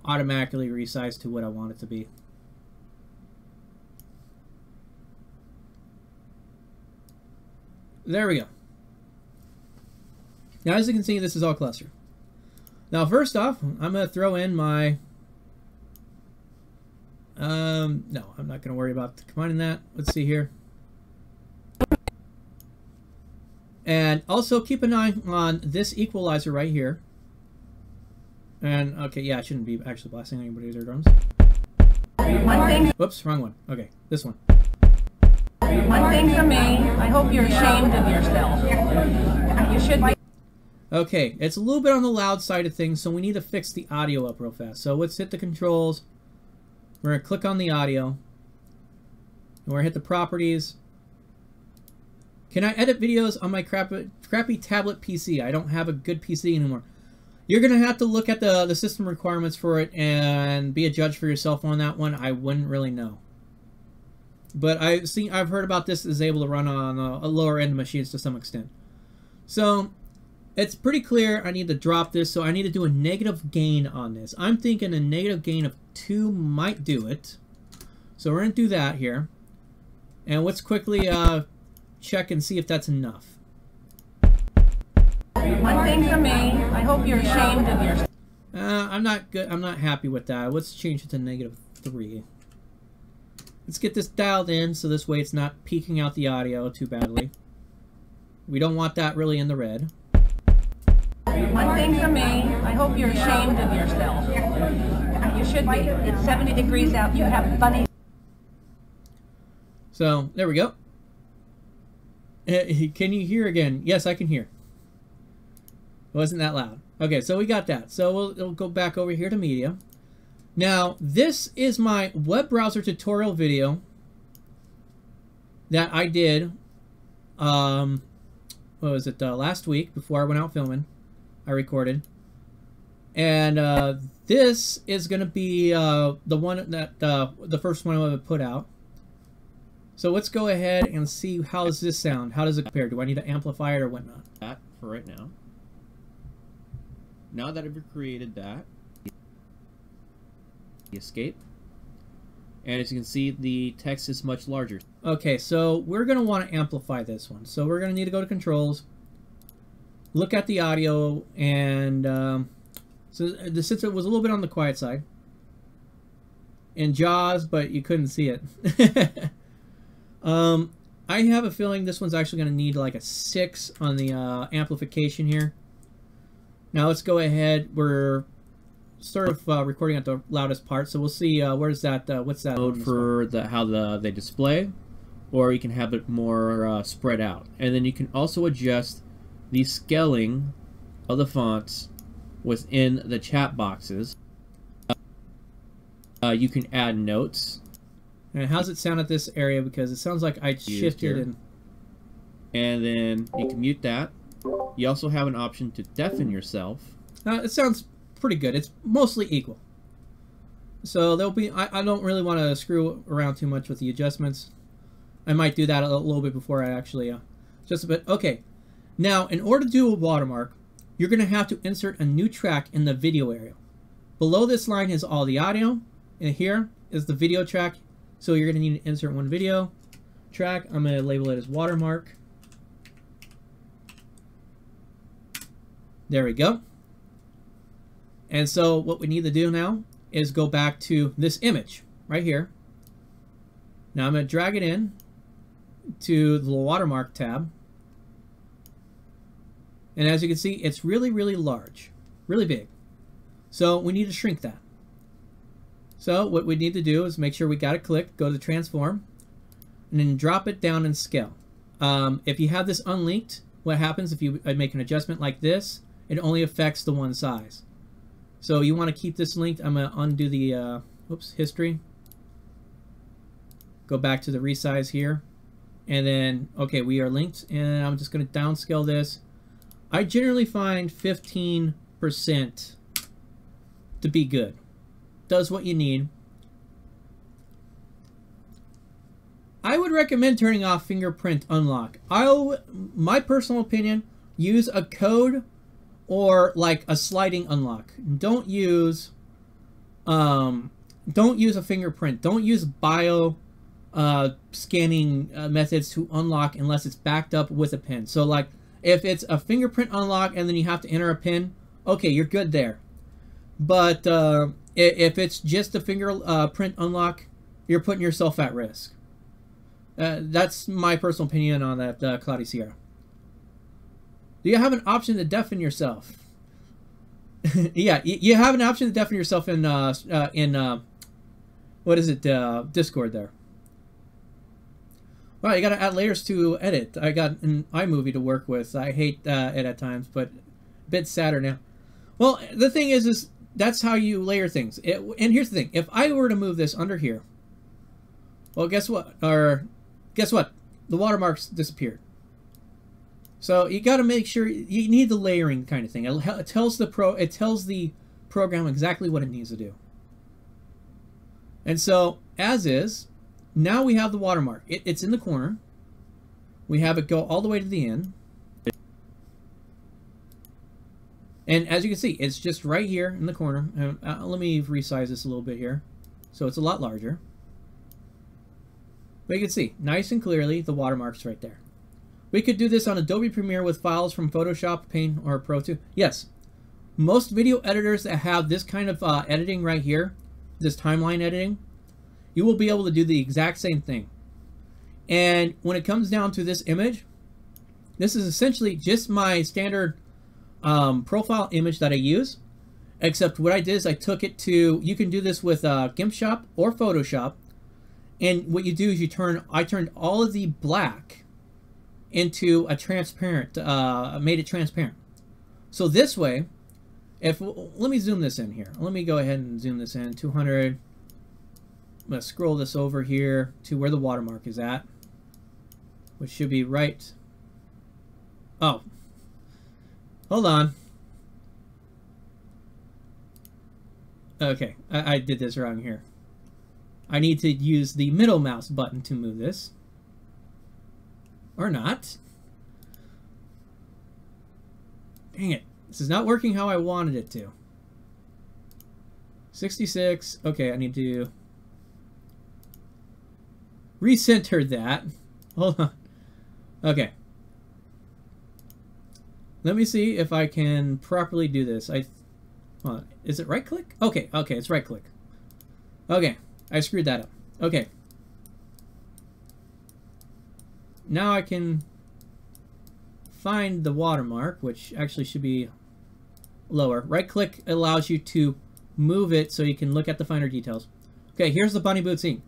automatically resize to what I want it to be. There we go. Now, as you can see, this is all clustered. Now, first off, I'm going to throw in my... no, I'm not going to worry about combining that. Let's see here. And also keep an eye on this equalizer right here. And, okay, yeah, I shouldn't be actually blasting anybody's eardrums. One thing. Whoops, wrong one. Okay, this one. One thing for me, I hope you're ashamed of yourself. You should be. Okay, it's a little bit on the loud side of things, so we need to fix the audio up real fast. So let's hit the controls. We're going to click on the audio. And we're going to hit the properties. Can I edit videos on my crappy tablet PC? I don't have a good PC anymore. You're going to have to look at the system requirements for it and be a judge for yourself on that one. I wouldn't really know. But I've heard about this is able to run on a lower end machines to some extent. So it's pretty clear I need to drop this, so I need to do a negative gain on this. I'm thinking a negative gain of 2 might do it. So we're going to do that here. And let's quickly check and see if that's enough. One thing for me, I hope you're ashamed of yourself. I'm not good. I'm not happy with that. Let's change it to -3. Let's get this dialed in so this way it's not peeking out the audio too badly. We don't want that really in the red. One thing for me, I hope you're ashamed of yourself. You should be. It's 70 degrees out. You have funny. So, there we go. Can you hear again? Yes, I can hear. It wasn't that loud. Okay, so we got that. So we'll go back over here to media. Now, this is my web browser tutorial video that I did, what was it, last week before I went out filming. I recorded. And this is going to be the one that, the first one I'm going to put out. So let's go ahead and see how does this sound. How does it compare? Do I need to amplify it or whatnot? That for right now. Now that I've created that, escape, and as you can see, the text is much larger. Okay, so we're going to want to amplify this one. So we're going to need to go to controls, look at the audio, and since it was a little bit on the quiet side in JAWS, but you couldn't see it. I have a feeling this one's actually going to need like a 6 on the amplification here. Now let's go ahead. We're sort of recording at the loudest part, so we'll see where's that. What's that mode for how they display, or you can have it more spread out, and then you can also adjust the scaling of the fonts within the chat boxes. You can add notes. And how's it sound at this area? Because it sounds like I shifted and then you can mute that. You also have an option to deafen yourself. It sounds pretty good. It's mostly equal. So there'll be. I don't really want to screw around too much with the adjustments. I might do that a little bit before I actually just a bit. Okay. Now, in order to do a watermark, you're going to have to insert a new track in the video area. Below this line is all the audio, and here is the video track. So you're going to need to insert one video track. I'm going to label it as watermark. There we go. And so what we need to do now is go back to this image right here. Now I'm going to drag it in to the watermark tab. And as you can see, it's really, really large, really big. So we need to shrink that. So what we need to do is make sure we got it clicked, go to transform, and then drop it down in scale. If you have this unlinked, what happens if you make an adjustment like this, it only affects the one size. So you want to keep this linked. I'm going to undo the history. Go back to the resize here. And then, okay, we are linked. And I'm just going to downscale this. I generally find 15% to be good. Does what you need. I would recommend turning off fingerprint unlock. My personal opinion, use a code or like a sliding unlock. Don't use a fingerprint. Don't use bio scanning methods to unlock unless it's backed up with a pin. So like if it's a fingerprint unlock and then you have to enter a pin, okay, you're good there. But if it's just a fingerprint unlock, you're putting yourself at risk. That's my personal opinion on that Cloudy Sierra. Do you have an option to deafen yourself? Yeah, you have an option to deafen yourself in what is it, Discord there. Well, you got to add layers to edit. I got an iMovie to work with. I hate it at times, but a bit sadder now. Well, the thing is that's how you layer things. And here's the thing. If I were to move this under here, well, guess what? Guess what? The watermarks disappeared. So you got to make sure you need the layering kind of thing. It tells the program exactly what it needs to do. And so as is, now we have the watermark. It's in the corner. We have it go all the way to the end. And as you can see, it's just right here in the corner. Let me resize this a little bit here. So it's a lot larger. But you can see, nice and clearly, the watermark's right there. We could do this on Adobe Premiere with files from Photoshop, Paint, or Pro 2. Yes, most video editors that have this kind of editing right here, this timeline editing, you will be able to do the exact same thing. And when it comes down to this image, this is essentially just my standard profile image that I use. Except what I did is I took it to, you can do this with GIMP Shop or Photoshop. And what you do is I turned all of the black into a transparent, made it transparent. So this way, let me zoom this in here. Let me go ahead and zoom this in, 200. I'm going to scroll this over here to where the watermark is at, which should be right. Oh, hold on. Okay, I did this wrong here. I need to use the middle mouse button to move this. Or not. Dang it. This is not working how I wanted it to. 66. Okay, I need to recenter that. Hold on. Okay. Let me see if I can properly do this. Is it right click? Okay, it's right click. Okay. I screwed that up. Okay. Now I can find the watermark, which actually should be lower. Right click allows you to move it so you can look at the finer details. Okay, here's the bunny boots ink.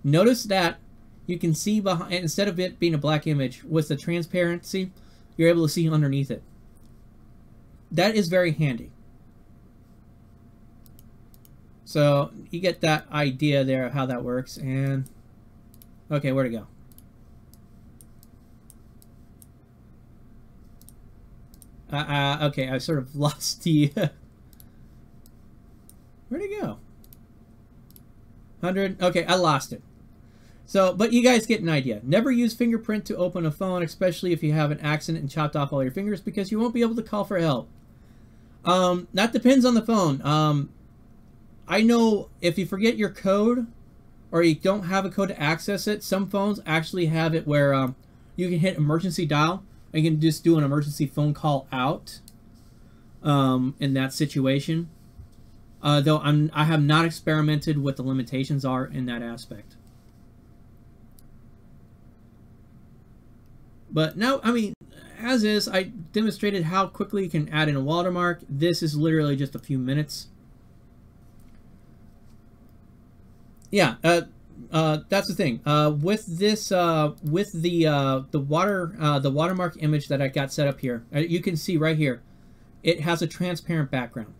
Notice that you can see behind, instead of it being a black image, with the transparency, you're able to see underneath it. That is very handy. So you get that idea there of how that works. And okay, where'd it go? Okay, I sort of lost the where'd it go? 100. Okay, I lost it. So, but you guys get an idea. Never use fingerprint to open a phone, especially if you have an accident and chopped off all your fingers, because you won't be able to call for help. That depends on the phone. I know if you forget your code or you don't have a code to access it, some phones actually have it where you can hit emergency dial and you can just do an emergency phone call out in that situation. Though I have not experimented what the limitations are in that aspect. But no, I mean, as is, I demonstrated how quickly you can add in a watermark. This is literally just a few minutes. Yeah, that's the thing. With this, with the watermark image that I got set up here, you can see right here, it has a transparent background.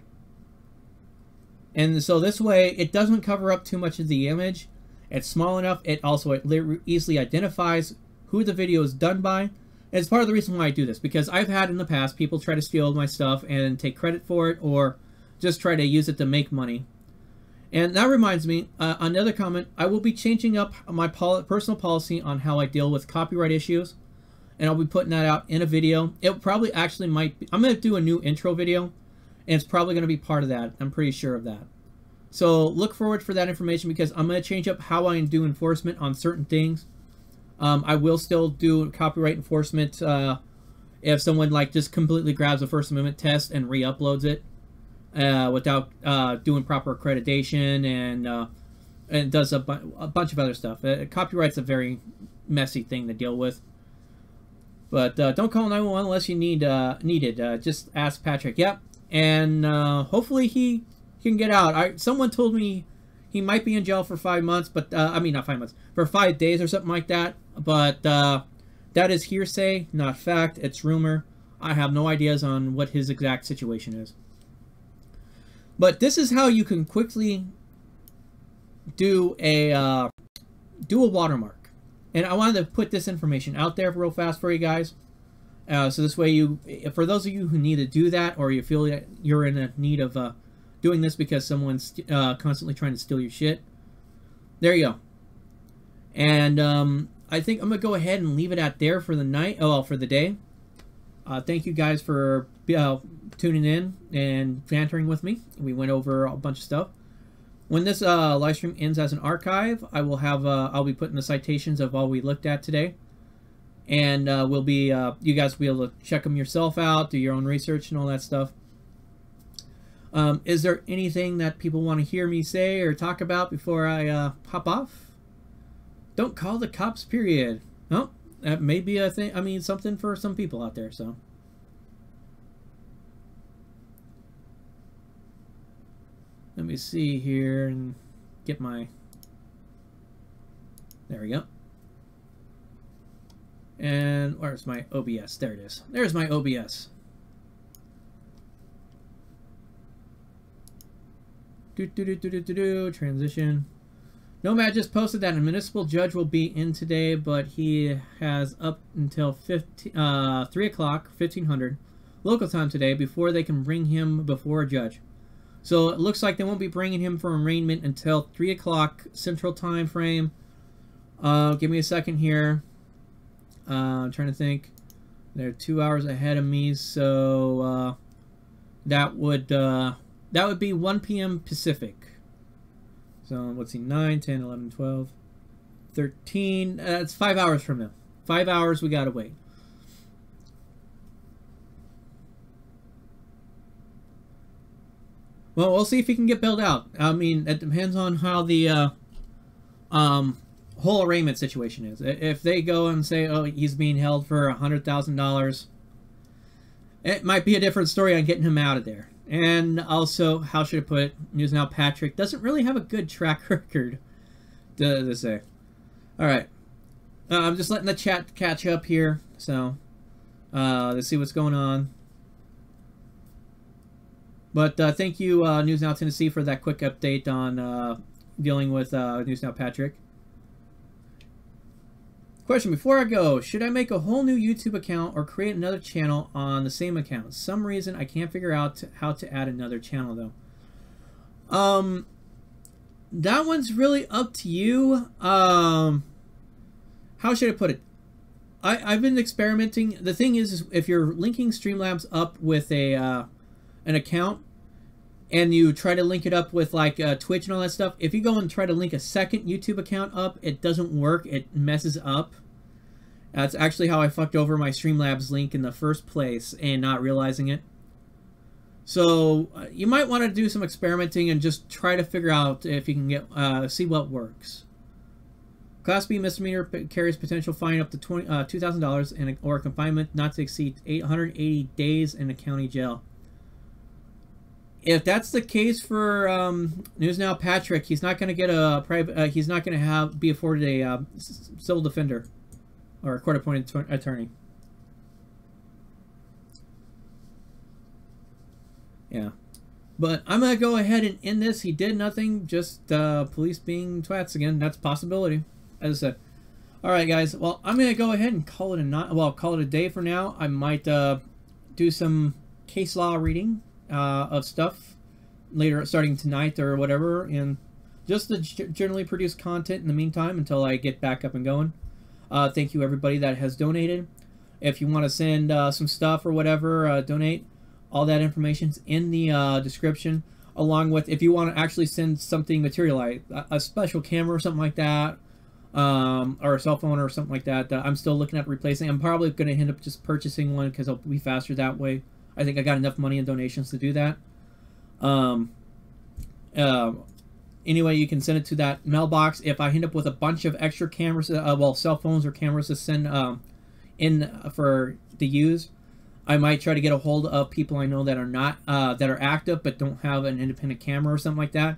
And so this way, it doesn't cover up too much of the image, It's small enough. It also easily identifies who the video is done by. And it's part of the reason why I do this, because I've had in the past people try to steal my stuff and take credit for it, or just try to use it to make money. And that reminds me, another comment, I will be changing up my personal policy on how I deal with copyright issues, and I'll be putting that out in a video. It probably actually might be, I'm going to do a new intro video, and it's probably going to be part of that. I'm pretty sure of that. So look forward for that information, because I'm going to change up how I do enforcement on certain things. I will still do copyright enforcement if someone like just completely grabs a First Amendment test and re-uploads it without doing proper accreditation and does a bunch of other stuff. Copyright's a very messy thing to deal with. But don't call 911 unless you need it. Just ask Patrick. Yep, and hopefully he can get out. Someone told me he might be in jail for 5 months, but I mean not 5 months, for 5 days or something like that. But that is hearsay, not fact. It's rumor. I have no ideas on what his exact situation is. But this is how you can quickly do a watermark. And I wanted to put this information out there real fast for you guys. So this way for those of you who need to do that, or you feel that you're in a need of doing this because someone's constantly trying to steal your shit, there you go. And I think I'm going to go ahead and leave it at there for the night. Oh, well, for the day. Thank you guys for tuning in and bantering with me. We went over a bunch of stuff. When this live stream ends as an archive, I will have I'll be putting the citations of all we looked at today, and we'll be you guys will be able to check them yourself out, do your own research and all that stuff. Is there anything that people want to hear me say or talk about before I hop off? Don't call the cops, period. No, that may be a thing. I mean, something for some people out there. So. Let me see here and get my... There we go. And where's my OBS? There it is. There's my OBS. Transition. Nomad just posted that a municipal judge will be in today, but he has up until 3 o'clock, 1500 local time today before they can bring him before a judge. So it looks like they won't be bringing him for arraignment until 3 o'clock Central Time frame. Give me a second here. I'm trying to think. They're 2 hours ahead of me, so that would be 1 p.m. Pacific. So let's see, 9, 10, 11, 12, 13. It's 5 hours from now. 5 hours we gotta wait. Well, we'll see if he can get bailed out. I mean, it depends on how the whole arraignment situation is. If they go and say, oh, he's being held for $100,000, it might be a different story on getting him out of there. And also, how should I put it? News Now Patrick doesn't really have a good track record to say. Alright. I'm just letting the chat catch up here. So, let's see what's going on. But thank you, News Now Tennessee, for that quick update on dealing with News Now Patrick. Question, before I go, should I make a whole new YouTube account or create another channel on the same account? Some reason I can't figure out how to add another channel, though. That one's really up to you. How should I put it? I've been experimenting. The thing is if you're linking Streamlabs up with an account, and you try to link it up with like Twitch and all that stuff, if you go and try to link a second YouTube account up, it doesn't work. It messes up. That's actually how I fucked over my Streamlabs link in the first place and not realizing it. So you might want to do some experimenting and just try to figure out if you can get see what works. Class B misdemeanor carries potential fine up to $2,000 or confinement not to exceed 880 days in a county jail. If that's the case for News Now Patrick, he's not going to get a private. He's not going to be afforded a civil defender or a court-appointed attorney. Yeah. But I'm going to go ahead and end this. He did nothing, just police being twats again. That's a possibility, as I said. Alright, guys. Well, I'm going to go ahead and call it call it a day for now. I might do some case law reading of stuff later, starting tonight or whatever, and just to generally produce content in the meantime until I get back up and going. Thank you, everybody that has donated. If you want to send some stuff or whatever, donate. All that information's in the description, along with if you want to actually send something materialized, a special camera or something like that, or a cell phone or something like that. I'm still looking at replacing. I'm probably going to end up just purchasing one because it'll be faster that way. I think I got enough money in donations to do that. Anyway, you can send it to that mailbox. If I end up with a bunch of extra cameras, cell phones or cameras to send in for to use, I might try to get a hold of people I know that are not that are active but don't have an independent camera or something like that,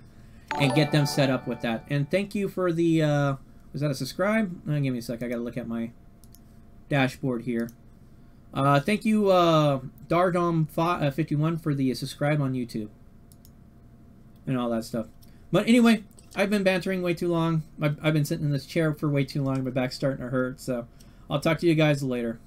and get them set up with that. And thank you for the was that a subscribe? Give me a sec. I gotta look at my dashboard here. Thank you, Dardom51 for the subscribe on YouTube and all that stuff. But anyway, I've been bantering way too long. I've been sitting in this chair for way too long. My back's starting to hurt. So I'll talk to you guys later.